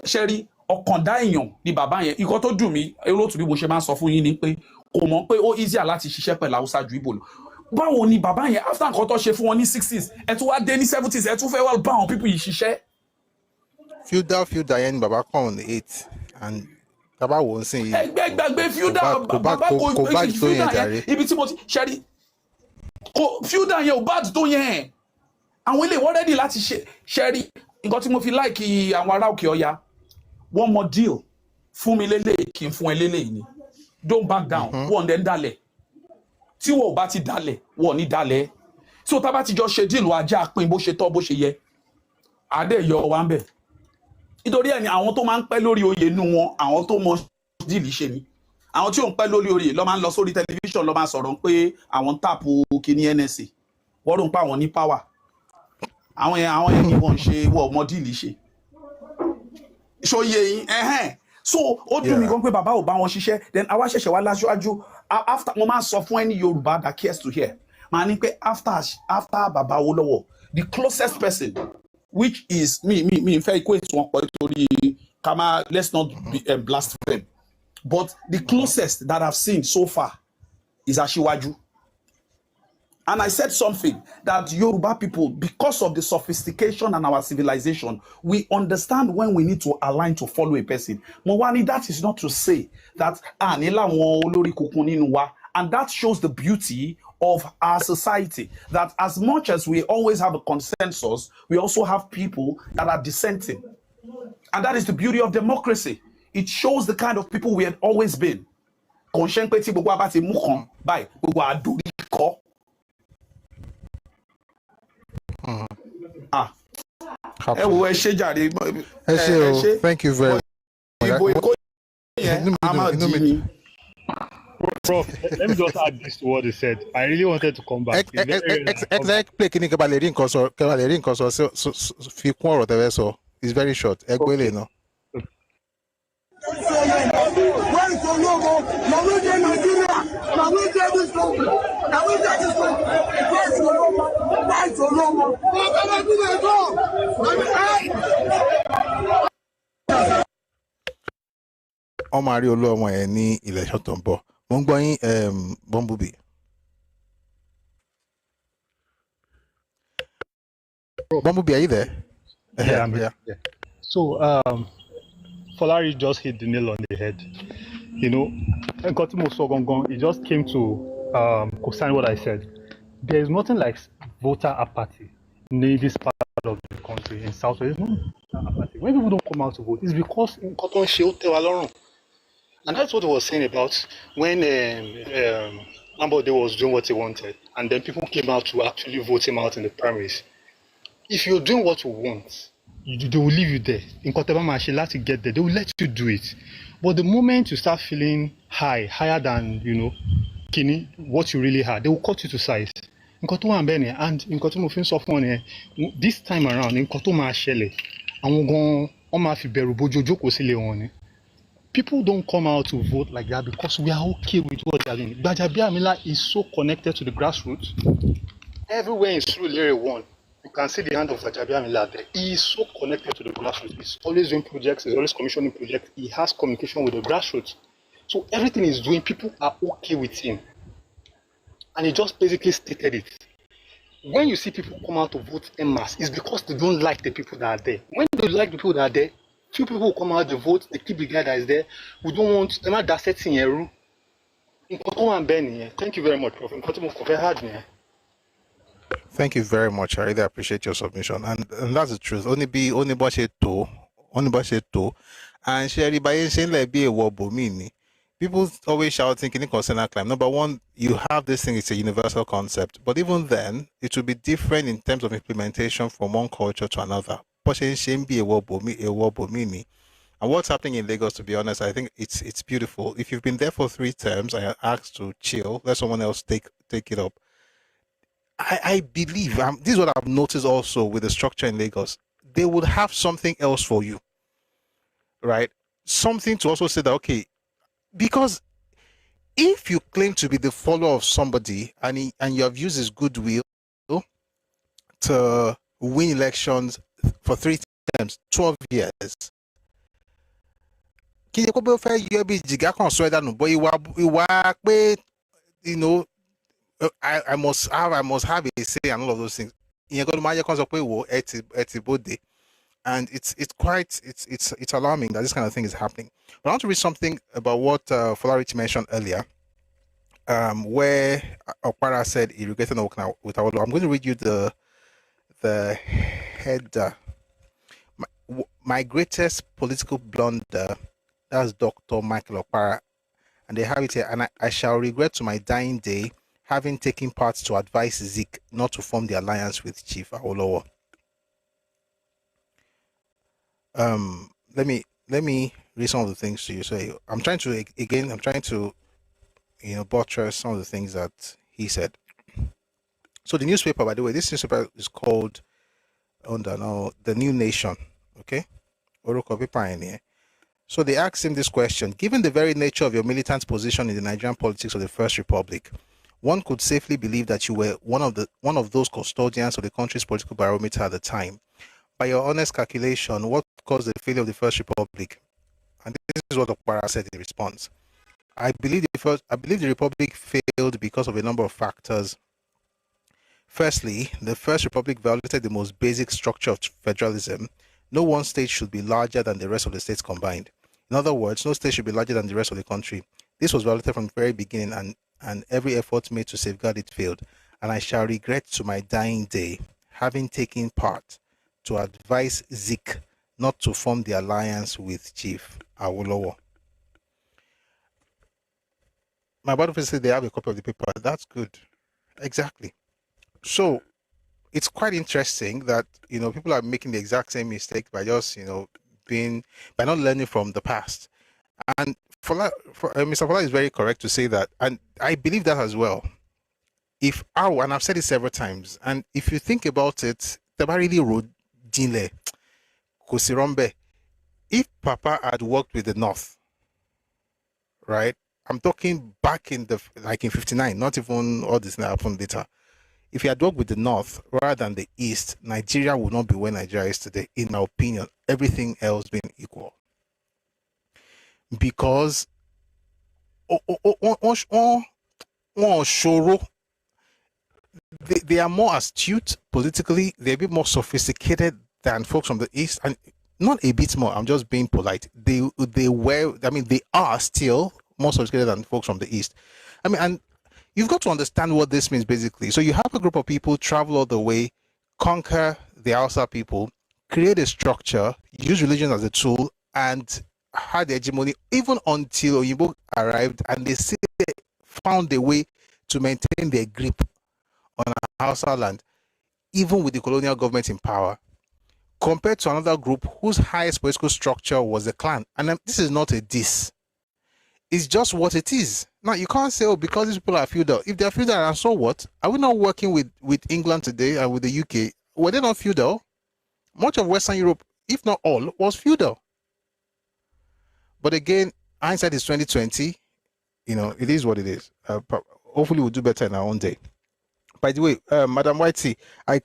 [SPEAKER 19] Sherry ọ̀kàndá èèyàn ni bàbá yẹn nǹkan tó dùn mí olóòtú bí mo ṣe máa ń sọ fún yín ni pé kò mọ̀ pé ó easier láti ṣiṣẹ́ pẹ̀lú Haúsá ju Ìgbò lọ. Báwo ni bàbá yẹn after nǹkan tó ṣe fún wọn ní 60s ẹ tún wá dé ní 70s ẹ tún fẹ́ wá bá àwọn people yìí ṣiṣẹ́.
[SPEAKER 1] feudal yẹn ni bàbá kàn on 8 and bàbá wò ó sìn yìí.
[SPEAKER 19] ẹgbẹ́ feudal bàbá kò bá feudal yẹn ibi tí mo ti ṣẹ́rí feudal yẹn ò bad tó yẹn àwọn ilé wọ́n ready láti ṣẹ́rí nǹkan tí mo fi like àwọn ará Òkè Ọya one more deal fún mi lélẹ̀ kí n fún ẹ lélẹ̀ ni don't back down wọ́n dẹ̀ ń dalẹ̀ tí wọ́n ò bá ti dalẹ̀ wọ́n ní dalẹ̀ tí o tá bá ti jọ ṣe deal ajá pín bó ṣe tọ́ bó ṣe yẹ adé yọ wa ń bẹ̀ nítorí ẹni àwọn tó máa ń pẹ́ lórí oyè inú wọn àwọn tó mọ deal ṣe ni àwọn tí ò ń pẹ́ lórí oyè lọ́ máa ń lọ sórí tẹlifíṣàn lọ́ máa sọ̀rọ̀ pé àwọn ń tàpù kíní NSA wọ́n rò ń pa àwọn ní power àwọn yẹn ni wọ́n ṣe wọ́n mọ deal ṣe ṣòye yín so ó dùn mí gan pé bàbá ò bá wọn ṣiṣẹ́ then àwa ṣẹ̀ṣẹ̀ wá láṣáájú after mo máa sọ fún ẹni Yorùbá that cares to hear màá ní pé after bàbá Awólọ́wọ̀ the closest person which is me fẹ́ equate wọn pọ̀ nítorí kama let's not blast them but the closest that I've seen so far is Aṣíwájú. And I said something that Yoruba people, because of the sophistication and our civilization, we understand when we need to align to follow a person. Mowani, that is not to say that and that shows the beauty of our society. That as much as we always have a consensus, we also have people that are dissenting. And that is the beauty of democracy. It shows the kind of people we have always been.
[SPEAKER 1] Thank you very much.
[SPEAKER 12] Prof, let me just add this to what he said. I really wanted to come back.
[SPEAKER 1] It's very short. ọmọ àrí olú ọmọ ẹ ní election tó ń bọ̀ mo ń gbọ́ yín Bumblebee. Bumblebee, are you there?
[SPEAKER 12] Yeah, I'm here. Yeah. So Folari just hit the nail on the head. You know, it just came to co-sign what I said. There is nothing like voter apathy in this part of the country, in Southwest. No apathy. When people don't come out to vote, it's because and that's what I was saying about when Ambode was doing what he wanted, and then people came out to actually vote him out in the primaries. If you're doing what you want, they will leave you there. In Koteba to get there, they will let you do it. But the moment you start feeling higher than, Kini, what you really had, they will cut you to size. And in this time around, in people don't come out to vote like that because we are okay with what they are doing. Gbajabiamila is so connected to the grassroots. Everywhere in Surulere 1, you can see the hand of Gbajabiamila there. He is so connected to the grassroots. He's always doing projects, he's always commissioning projects. He has communication with the grassroots. So everything he's doing, people are okay with him. And he just basically stated it. When you see people come out to vote en masse, it's because they don't like the people that are there. When they like the people that are there, few people come out to vote, they keep the guy that is there. We don't want them that setting here. Thank you very much, Prof.
[SPEAKER 1] Thank you very much. I really appreciate your submission. And that's the truth. Only bashe to. And Sherry by saying like be a wobomini. People always shouting in concern climb. Number one, you have this thing, it's a universal concept. But even then, it will be different in terms of implementation from one culture to another. And what's happening in Lagos, to be honest, I think it's beautiful. If you've been there for 3 terms, I asked to chill, let someone else take it up. I believe, this is what I've noticed also with the structure in Lagos. They would have something else for you, right? Something to also say that, okay, because if you claim to be the follower of somebody and you have used his goodwill to win elections for 3 terms, 12 years, you know, I must have a say and all of those things. And it's alarming that this kind of thing is happening. But I want to read something about what Folarit mentioned earlier, where Okpara said he regretted not working with Awolowo. I'm going to read you the header. My greatest political blunder, that's Dr. Michael Okpara, and they have it here. And I shall regret to my dying day having taken part to advise Zik not to form the alliance with Chief Awolowo. Let me read some of the things to you. So I'm trying to buttress some of the things that he said. So the newspaper, by the way, this newspaper is called The New Nation. Okay, so they asked him this question: given the very nature of your militant position in the Nigerian politics of the First Republic, one could safely believe that you were one of those custodians of the country's political barometer at the time. By your honest calculation, what caused the failure of the First Republic? And this is what Okpara said in response. I believe the Republic failed because of a number of factors. Firstly, the First Republic violated the most basic structure of federalism. No one state should be larger than the rest of the states combined. In other words, no state should be larger than the rest of the country. This was violated from the very beginning, and every effort made to safeguard it failed. And I shall regret to my dying day having taken part to advise Zik not to form the alliance with Chief Awolowo. My brother said they have a copy of the paper. That's good. Exactly. So it's quite interesting that people are making the exact same mistake by just by not learning from the past. And Mr. Fola is very correct to say that, and I believe that as well. And I've said it several times, and if you think about it, Tabarili Road Jinle Kosirombe, if Papa had worked with the North, right? I'm talking back in 59, not even all this happened later. If he had worked with the North rather than the East, Nigeria would not be where Nigeria is today, in my opinion, everything else being equal. Because they are more astute politically, they're a bit more sophisticated than folks from the East, and not a bit more, I'm just being polite. They are still more sophisticated than folks from the East. And you've got to understand what this means basically. So you have a group of people travel all the way, conquer the Hausa people, create a structure, use religion as a tool, and had hegemony even until Oyinbo arrived, and they still found a way to maintain their grip on Hausa land, even with the colonial government in power, compared to another group whose highest political structure was the clan. And this is not a diss. It's just what it is. Now, you can't say, because these people are feudal. If they're feudal, and so what? Are we not working with England today and with the UK? Were they not feudal? Much of Western Europe, if not all, was feudal. But again, hindsight is 2020. It is what it is. Hopefully, we'll do better in our own day. By the way, Madam Whitey, I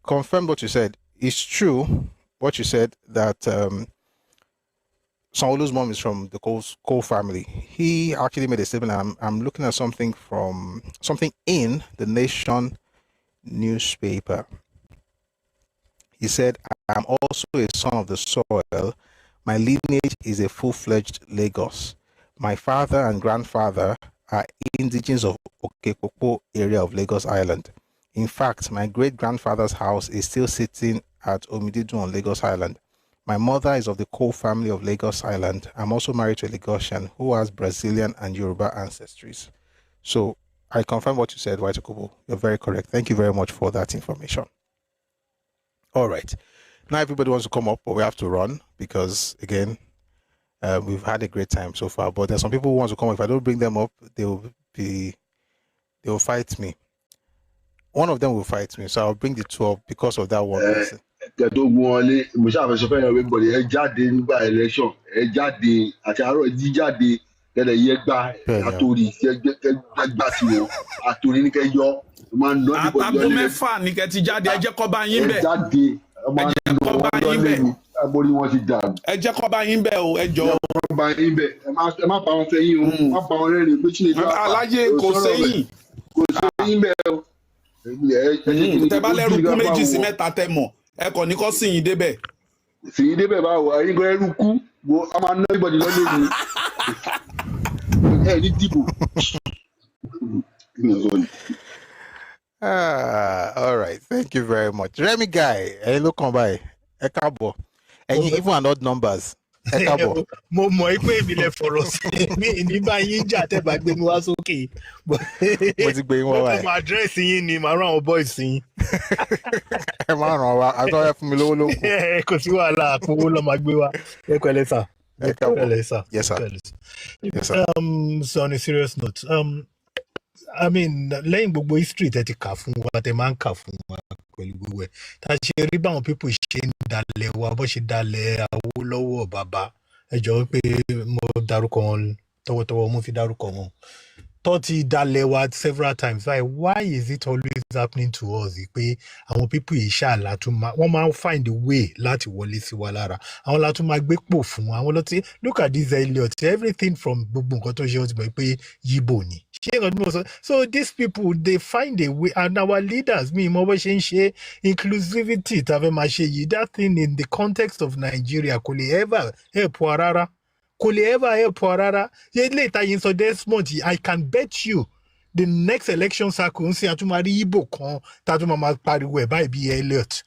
[SPEAKER 1] confirmed what you said. It's true what you said that Sanwo-Olu's mom is from the Cole family. He actually made a statement. I'm looking at something in the Nation newspaper. He said, I'm also a son of the soil. My lineage is a full-fledged Lagos. My father and grandfather are indigenous of Okekoko area of Lagos Island. In fact, my great-grandfather's house is still sitting at Omididu on Lagos Island. My mother is of the Cole family of Lagos Island. I'm also married to a Lagosian who has Brazilian and Yoruba ancestries. So I confirm what you said, White Okubo. You're very correct. Thank you very much for that information. All right. Now everybody wants to come up, but we have to run because, again, we've had a great time so far. But there's some people who want to come up. If I don't bring them up, they will fight me. one of them will fight me, so I'll bring the two up because of that one person.
[SPEAKER 18] Kẹ̀tógun wọlé, mo ṣàfẹ́sọ fẹ́ràn everybody, ẹ jáde nígbà election, ẹ jáde àti àárọ̀ jíjáde kẹ́lẹ̀ yẹ gbá àtòrí kẹ́gbà tí wọn àtòrí ní kẹ́yọ.
[SPEAKER 19] Àtàgọ́ mẹ́fà ní kẹ́ ti jáde, ẹ jẹ́ kó bá yín bẹ̀.
[SPEAKER 18] Ẹ jáde, ẹ máa ń lọ wọ́n lọ́lé agbórí wọn ti dàrú.
[SPEAKER 19] Ẹ jẹ́ kó bá yín bẹ̀ o, ẹ jọ.
[SPEAKER 18] Ẹ kọ́ bá yín bẹ̀, ẹ má bá wọn fẹ́ yín o, má bá wọn rẹ́rìn pé Chinedu
[SPEAKER 19] aláyé kò sẹ́yìn.
[SPEAKER 18] Kò sẹ́yìn bẹ́ẹ̀ o.
[SPEAKER 19] Tẹ bá lẹ́rù kú méjì sí mẹ́ta tẹ mọ̀, ẹ kàn ní kó sìn yín débẹ̀.
[SPEAKER 18] Sìn yín débẹ̀ báwo, ẹ̀yin gan ẹrú kú, wo a máa ná ìbọ̀dì lọ́lé mi. Ẹ ní dìbò.
[SPEAKER 1] All right, thank you very much. Remy guy, hey, look on by. Ẹkáàbọ. Ẹ̀yin even and odd numbers. Ẹkáàbọ.
[SPEAKER 20] Mo mọ̀ pé èmi lè fọ̀rọ̀ sí mi ní bá yín jà tẹ́ bá gbé mi wá sókè.
[SPEAKER 1] Mo ti gbé yín wá wáyé.
[SPEAKER 20] Mo àdírẹ́sì yín ni màá rán àwọn boys yín.
[SPEAKER 1] Ẹ máa ràn wá, àtọ́ ẹ fún mi lówó lókun.
[SPEAKER 20] Kò sí wàhálà, àpòwó lọ́ máa gbé wá. Ẹ pẹ̀lẹ́ sà.
[SPEAKER 1] Ẹkáàbọ. Yes, sir. Yes, sir.
[SPEAKER 20] So on a serious note, I mean, lẹ́yìn gbogbo history tẹ́ ti kà fún wa, tẹ́ máa ń kà fún wa pẹ̀lú gbogbo ẹ̀. Tá a ṣe rí báwọn people ṣe ń dalẹ̀ wa, bó ṣe dalẹ̀ Awólọ́wọ̀ bàbá. Ẹ jọ̀ọ́ pé mo dárúkọ wọn tọwọ́tọwọ́, mo fi dárúkọ wọn. Tó ti dalẹ̀ wa several times. Why is it always happening to us? Pé àwọn people yìí ṣáàlà tún máa, wọ́n máa find a way láti wọlé sí wa lára. Àwọn la tún máa gbé pò fún àwọn lọ́tí. Look at this Elliot, everything from gbogbo nǹkan tó ṣe ó ti mọ̀ pé Yíbò ni. So these people, they find a way, and our leaders, me, mo ṣe ń ṣe inclusivity, tàbí máa ṣe yìí, that thing in the context of Nigeria kò lè ever help wa rárá. Kò lè ever help wa rárá. Later yín sọ Desmond, I can bet you the next election cycle ń sin àtúmọ̀rí Igbo kan tàtúmọ̀ máa pariwo ẹ̀ báyìí bí Elliot.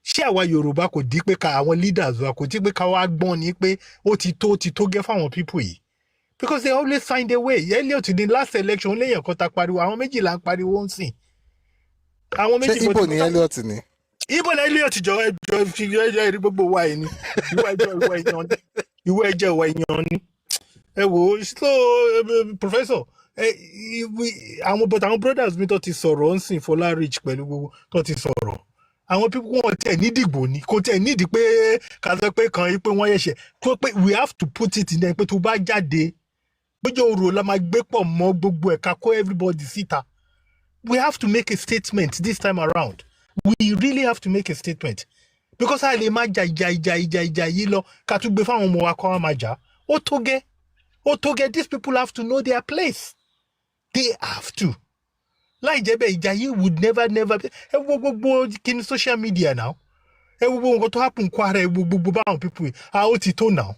[SPEAKER 20] Ṣé àwa Yorùbá kò dí pé ká àwọn leaders wa kò dí pé ká wá gbọ́n ni pé ó ti tó gẹ́ fáwọn people yìí? Because they always find a way. Elliot in the last election, lẹ́yìn kan ta pariwo, àwọn méjì là ń pariwo ń sìn. Àwọn méjì.
[SPEAKER 1] Ṣé Igbo ni Elliot ni?
[SPEAKER 20] Igbo ni Elliot jọ ẹjọ́ gbogbo wa yìí ni. Ìwé ẹjọ́ ìwà èèyàn ni. Ẹ wò ó, so professor, àwọn brothers mi tó ti sọ̀rọ̀ ń sìn Fọlá Rich pẹ̀lú gbogbo tó ti sọ̀rọ̀. Àwọn people wọn tẹ̀ ní dìgbò ni, kò tẹ̀ nídìí pé ká sọ pé kan yìí pé wọ́n yẹ̀ṣẹ̀. Tó pé we have to put it in there pé tó bá jáde. Bójú òru la máa gbé pọ̀ mọ́ gbogbo ẹ̀ka kó everybody síta. We have to make a statement this time around. We really have to make a statement. Because a lè máa jà yìí lọ ká tún gbé fáwọn ọmọ wa kọ́ wa máa jà. Ó tó gẹ́, these people have to know their place. They have to. Láì jẹ́ bẹ́ẹ̀ ìjà yìí would never. Ẹ wo gbogbo kí ni social media now. Ẹ wo gbogbo nǹkan tó happen Kwara, ẹ wo gbogbo báwọn people ó ti tó now.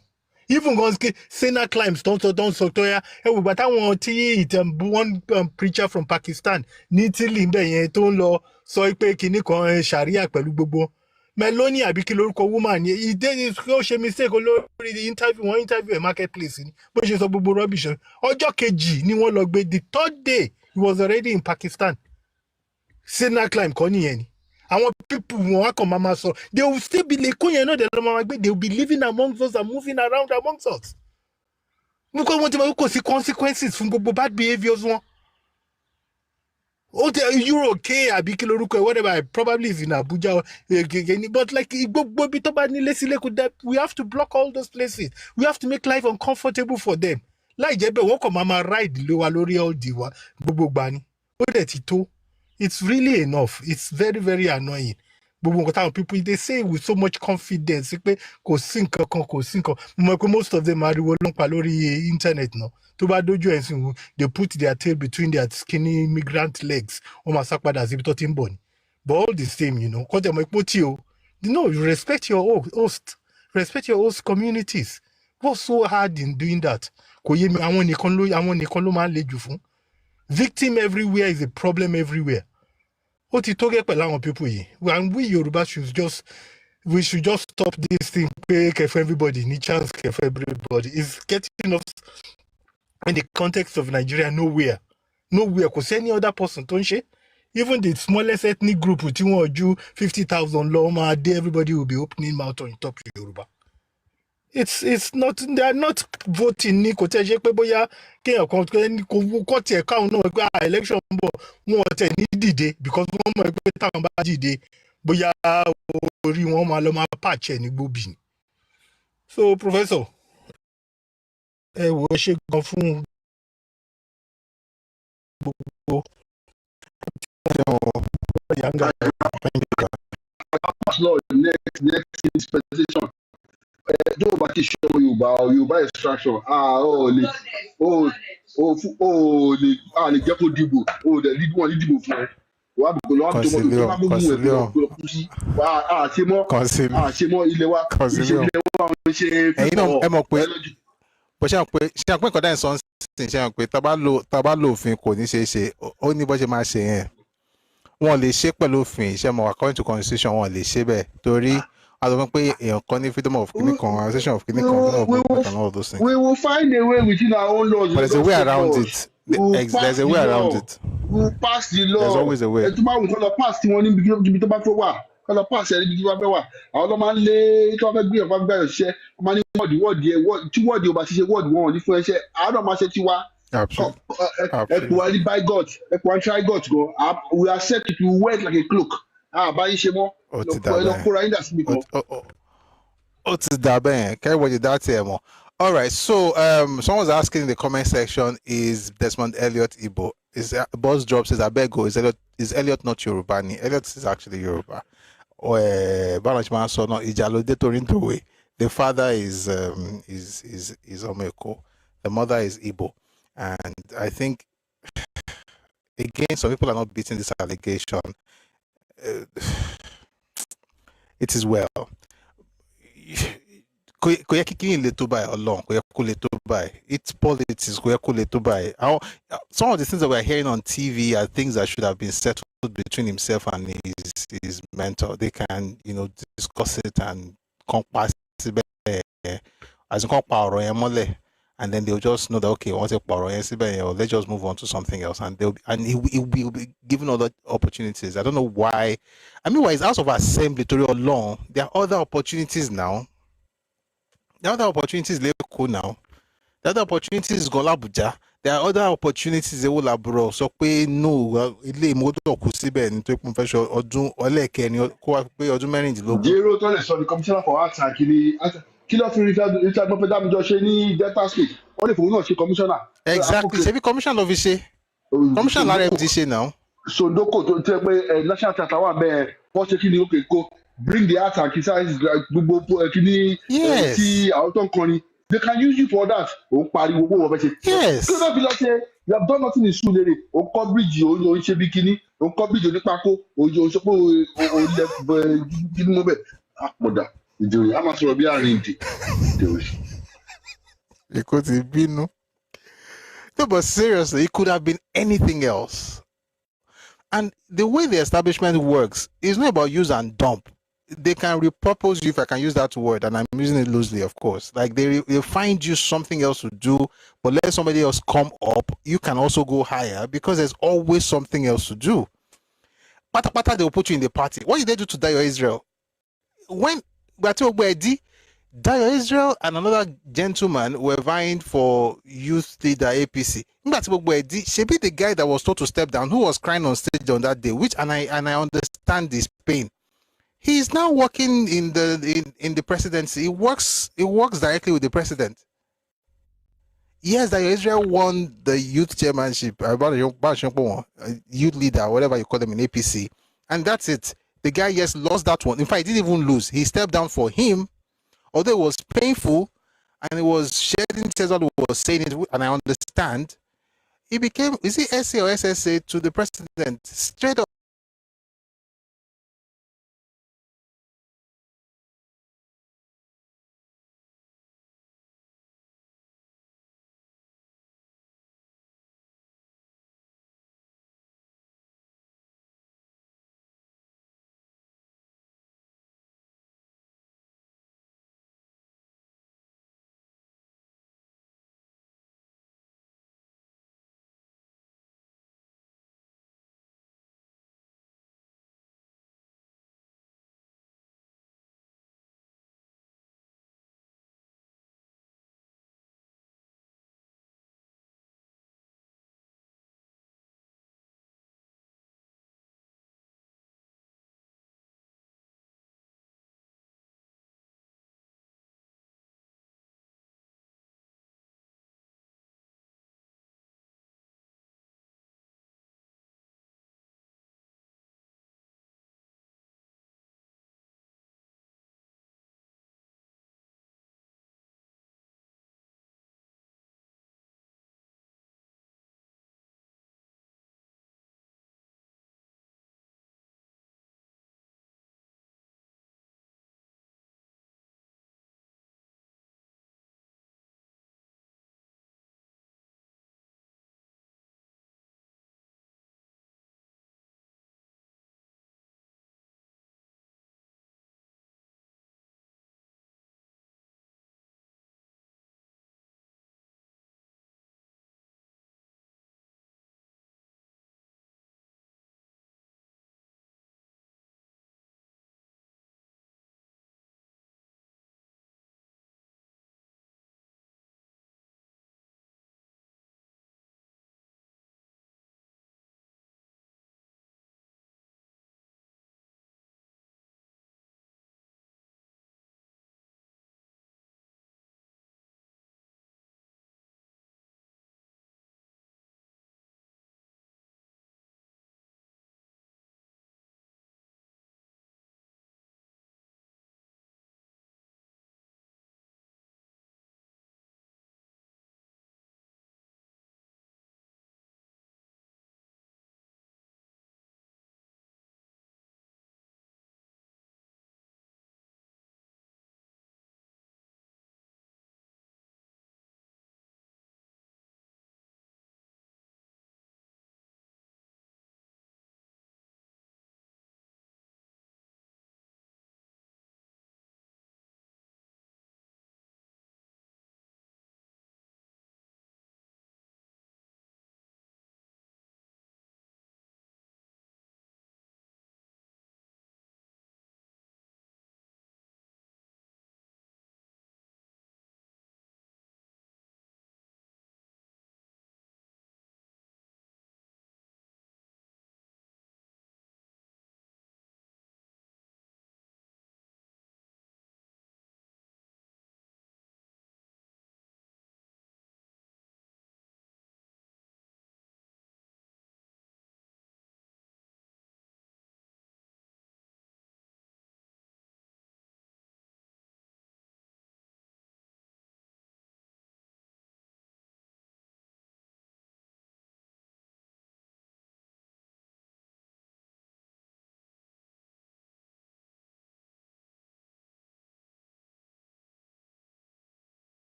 [SPEAKER 20] Even guns Sena climbs don't so toya. Ẹ wo gbà táwọn tí one preacher from Pakistan ní Italy ńbẹ̀ yẹn tó ń lọ sọ pé kinní kan Sharia pẹ̀lú gbogbo. Meloni àbí kí lórúkọ woman yẹn ìdé ó ṣe mistake olórí the interview marketplace ni bó ṣe sọ gbogbo rubbish. Ọjọ́ kejì ni wọ́n lọ gbé, the third day he was already in Pakistan. Sena climb kọ́ nìyẹn ni. Àwọn people wọn kàn máa sọ, they will still be like they will be living amongst us and moving around amongst us. Because wọ́n ti máa kò sí consequences fún gbogbo bad behaviours wọn. Ó tẹ Euro K àbí kí lórúkọ whatever, probably is in Abuja, but like gbogbo bí tó bá nílé sílé kò dá, we have to block all those places. We have to make life uncomfortable for them. Láì jẹ́ bẹ́ẹ̀ wọ́n kàn máa ride lé wa lórí ọ̀dì wa gbogbo gbà ni. Ó dẹ̀ ti tó. It's really enough. It's very, very annoying. But people, they say with so much confidence, pé kò sí nǹkan. Most of them are lórí internet now. Tó bá dójú ẹ̀ sìn, they put their tail between their skinny immigrant legs. Wọ́n máa sá padà síbi tó ti ń bọ̀ ni. But all the same, kọ́ tẹ̀ mọ́ ipò tí o. No, you respect your host. Respect your host communities. What's so hard in doing that? Kò yé mi, àwọn nìkan ló máa ń le jù fún. Victim everywhere is a problem everywhere. Ó ti tó gẹ́ pẹ̀lú àwọn people yìí. And we Yoruba should just stop this thing. Pay for everybody, need chance for everybody. It's getting us in the context of Nigeria nowhere. Cause any other person tó ń ṣe. Even the smallest ethnic group tí wọ́n ju 50,000 lọ máa dé, everybody will be opening mouth on top of Yoruba. it's not, they are not voting ní kò tẹ́ ṣe pé bóyá kéèyàn kan kò tiẹ̀ káwọn náà pé election ń bọ̀ wọn ò tẹ̀ ní dìde because wọ́n mọ̀ pé táwọn bá dìde bóyá orí wọn máa lọ máa pàṣẹ ní gbòbí. So professor ẹ wò ó ṣe gan fún gbogbo
[SPEAKER 18] next dispensation. Tó o bá ti ṣe ọmọ Yorùbá extraction ó lè jẹ́ kó dìbò ó lè wọ́n ní dìbò fún ẹ. Wàá bùkún lọ́wọ́ tó mọ̀ tó bá gbógun ẹ̀ kó kú sí àṣemọ́ ilé wa ìṣèlú wa ń ṣe
[SPEAKER 1] ẹ̀yin náà ẹ mọ̀ pé bó ṣe àpé nǹkan dáhùn sọ ń sìn ṣe hàn pé tá a bá lo òfin kò ní ṣe é ṣe ó ní bó ṣe máa ṣe yẹn wọn lè ṣe pẹ̀lú òfin iṣẹ́ mọ̀ according to constitution wọn lè ṣe bẹ́ẹ̀ torí a sọ pé èèyàn kan ní freedom of kìnnì kan association of kìnnì kan freedom of movement and all those things.
[SPEAKER 18] We will find a way within our own laws.
[SPEAKER 1] But there's a way around it. There's a way around it.
[SPEAKER 18] We will pass the law.
[SPEAKER 1] There's always a way.
[SPEAKER 18] Ẹ tó bá wù kọ́ lọ pass tí wọ́n níbi tó bá fẹ́ wà kọ́ lọ pass ẹ̀ níbi tó bá fẹ́ wà àwọn ọlọ́mọ ń lé tí wọ́n fẹ́ gbé ọ̀fà gbà ṣiṣẹ́ wọ́n máa ní wọ́ọ̀dì tí wọ́ọ̀dì ò bá ṣiṣẹ́ wọ́ọ̀dì wọn ò ní fún ẹṣẹ́ àwọn náà máa ṣe tiwa. Ẹ̀kú wa ní by God ẹ̀kú wa ní try God gan we accept it we wear it like a cloak àbáyé ṣe mọ́ lọ́kùnrin ayé dà síbi kan.
[SPEAKER 1] All right, so someone was asking in the comment section, is Desmond Elliot Igbo? Is Boss Drop says Abego, is Elliot not Yoruba? Elliot is actually Yoruba. Balachman so no Ijalo de Torintowe. The father is Omeko, the mother is Igbo. And I think again some people are not beating this allegation. It is well. It's politics. Some of the things that we're hearing on TV are things that should have been settled between himself and his mentor. They can, discuss it and compass it as and then they'll just know that okay, let's just move on to something else, and he will be given other opportunities. I don't know why. I mean, why is House of Assembly to long? There are other opportunities now. There are other opportunities now. There are other opportunities Golabuja. There are other opportunities Ewolabro. So pé no ilé ìmọ̀tò kù síbẹ̀ nítorí pé fẹ́ ọdún ọlẹ́ẹ̀kẹ́ni kó wá pé ọdún mẹ́rìndínlógún.
[SPEAKER 18] Jero tó lè sọ the commissioner for arts and kí ló fi Richard Mopedamijọ ṣe ní Delta State wọ́n lè fòun náà ṣe commissioner.
[SPEAKER 1] Exactly ṣebí commissioner ló fi ṣe commissioner lára ẹ̀ ti ṣe now.
[SPEAKER 18] Sondoko tó tẹ́ pé national theatre wà bẹ́ẹ̀ wọ́n ṣe kí ni ó kè kó bring the art and criticize gbogbo kini ti àwọn tó ń kọrin they can use you for that o pariwo owó wọn fẹ́ ṣe.
[SPEAKER 1] Yes.
[SPEAKER 18] kí ló fi lọ ṣe you have done nothing in Surulere o kọ́ bíríìjì o ń ṣe bí kíní o kọ́ bíríìjì onípákó o sọ pé o lẹ kíní mọ́ bẹ́ẹ̀ àpọ̀dà ìdèrè a máa sọ̀rọ̀ bí àárín ìdèrè.
[SPEAKER 1] Èkó ti bínú. No, but seriously, it could have been anything else. And the way the establishment works is not about use and dump. They can repurpose you, if I can use that word, and I'm using it loosely, of course. Like they find you something else to do, but let somebody else come up. You can also go higher because there's always something else to do. Pata, they will put you in the party. What did they do to Dayo Israel? When Dayo Israel and another gentleman were vying for youth leader APC. Shebi the guy that was told to step down, who was crying on stage on that day, and I understand this pain. He is now working in the presidency. He works directly with the president. Yes, that Israel won the youth chairmanship, youth leader, whatever you call them in APC, and that's it. The guy lost that one. In fact, he didn't even lose. He stepped down for him, although it was painful and it was shedding tears while he was saying it, and I understand. He became, is he SA or SSA to the president straight up.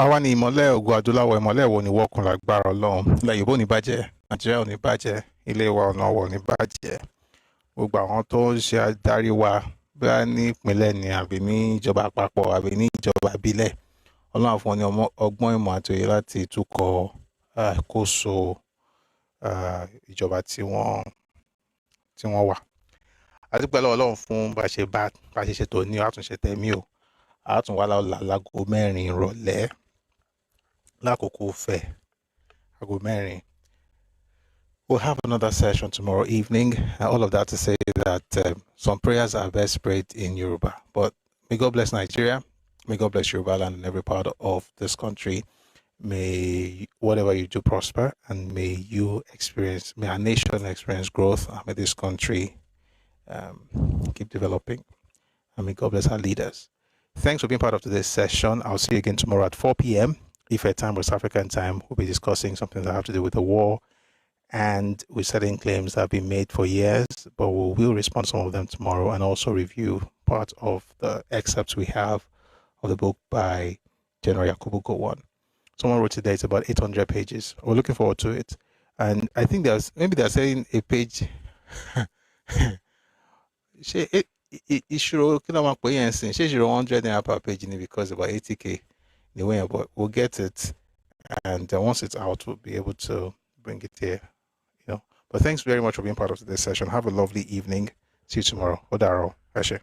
[SPEAKER 1] Àwa ni ìmọ́lẹ̀ ògo adúláwọ̀ ìmọ́lẹ̀ wo ni wọ́kùn lágbára Ọlọ́run ilẹ̀ Yorùbá ò ní bàjẹ́ Nàìjíríà ò ní bàjẹ́ ilé wa ọ̀nà wa ò ní bàjẹ́ gbogbo àwọn tó ń ṣe adarí wa bóyá ní ìpínlẹ̀ ni àbí ní ìjọba àpapọ̀ àbí ní ìjọba ìbílẹ̀ Ọlọ́run á fún wọn ní ọgbọ́n ìmọ̀ àti òye láti túkọ̀ àkóso ìjọba tí wọ́n wà. A dúpẹ́ lọ́wọ́ Ọlọ́run fún bá a ṣe ṣètò ní àtúnṣe tẹ̀mí o àtúnwá láago 4 ìrọ̀lẹ́ lákòókò fẹ́ aago 4. We'll have another session tomorrow evening. All of that to say that some prayers are best prayed in Yoruba. But may God bless Nigeria. May God bless Yoruba land and every part of this country. May whatever you do prosper, and may our nation experience growth, and may this country keep developing. And may God bless our leaders. Thanks for being part of today's session. I'll see you again tomorrow at 4 p.m. Ife time, West African time. We'll be discussing something that have to do with the war and with certain claims that have been made for years, but we will respond to some of them tomorrow and also review part of the excerpts we have of the book by General Yakubu Gowon. Someone wrote today, it's about 800 pages. We're looking forward to it. And I think they're saying a page. Ìṣirò kí ló máa pè yẹn sìn ṣé ìṣirò 100 naira per page ni because about 80k anyway, but we'll get it, and once it's out we'll be able to bring it here, But thanks very much for being part of today's session. Have a lovely evening. See you tomorrow. Odaro. Ashe.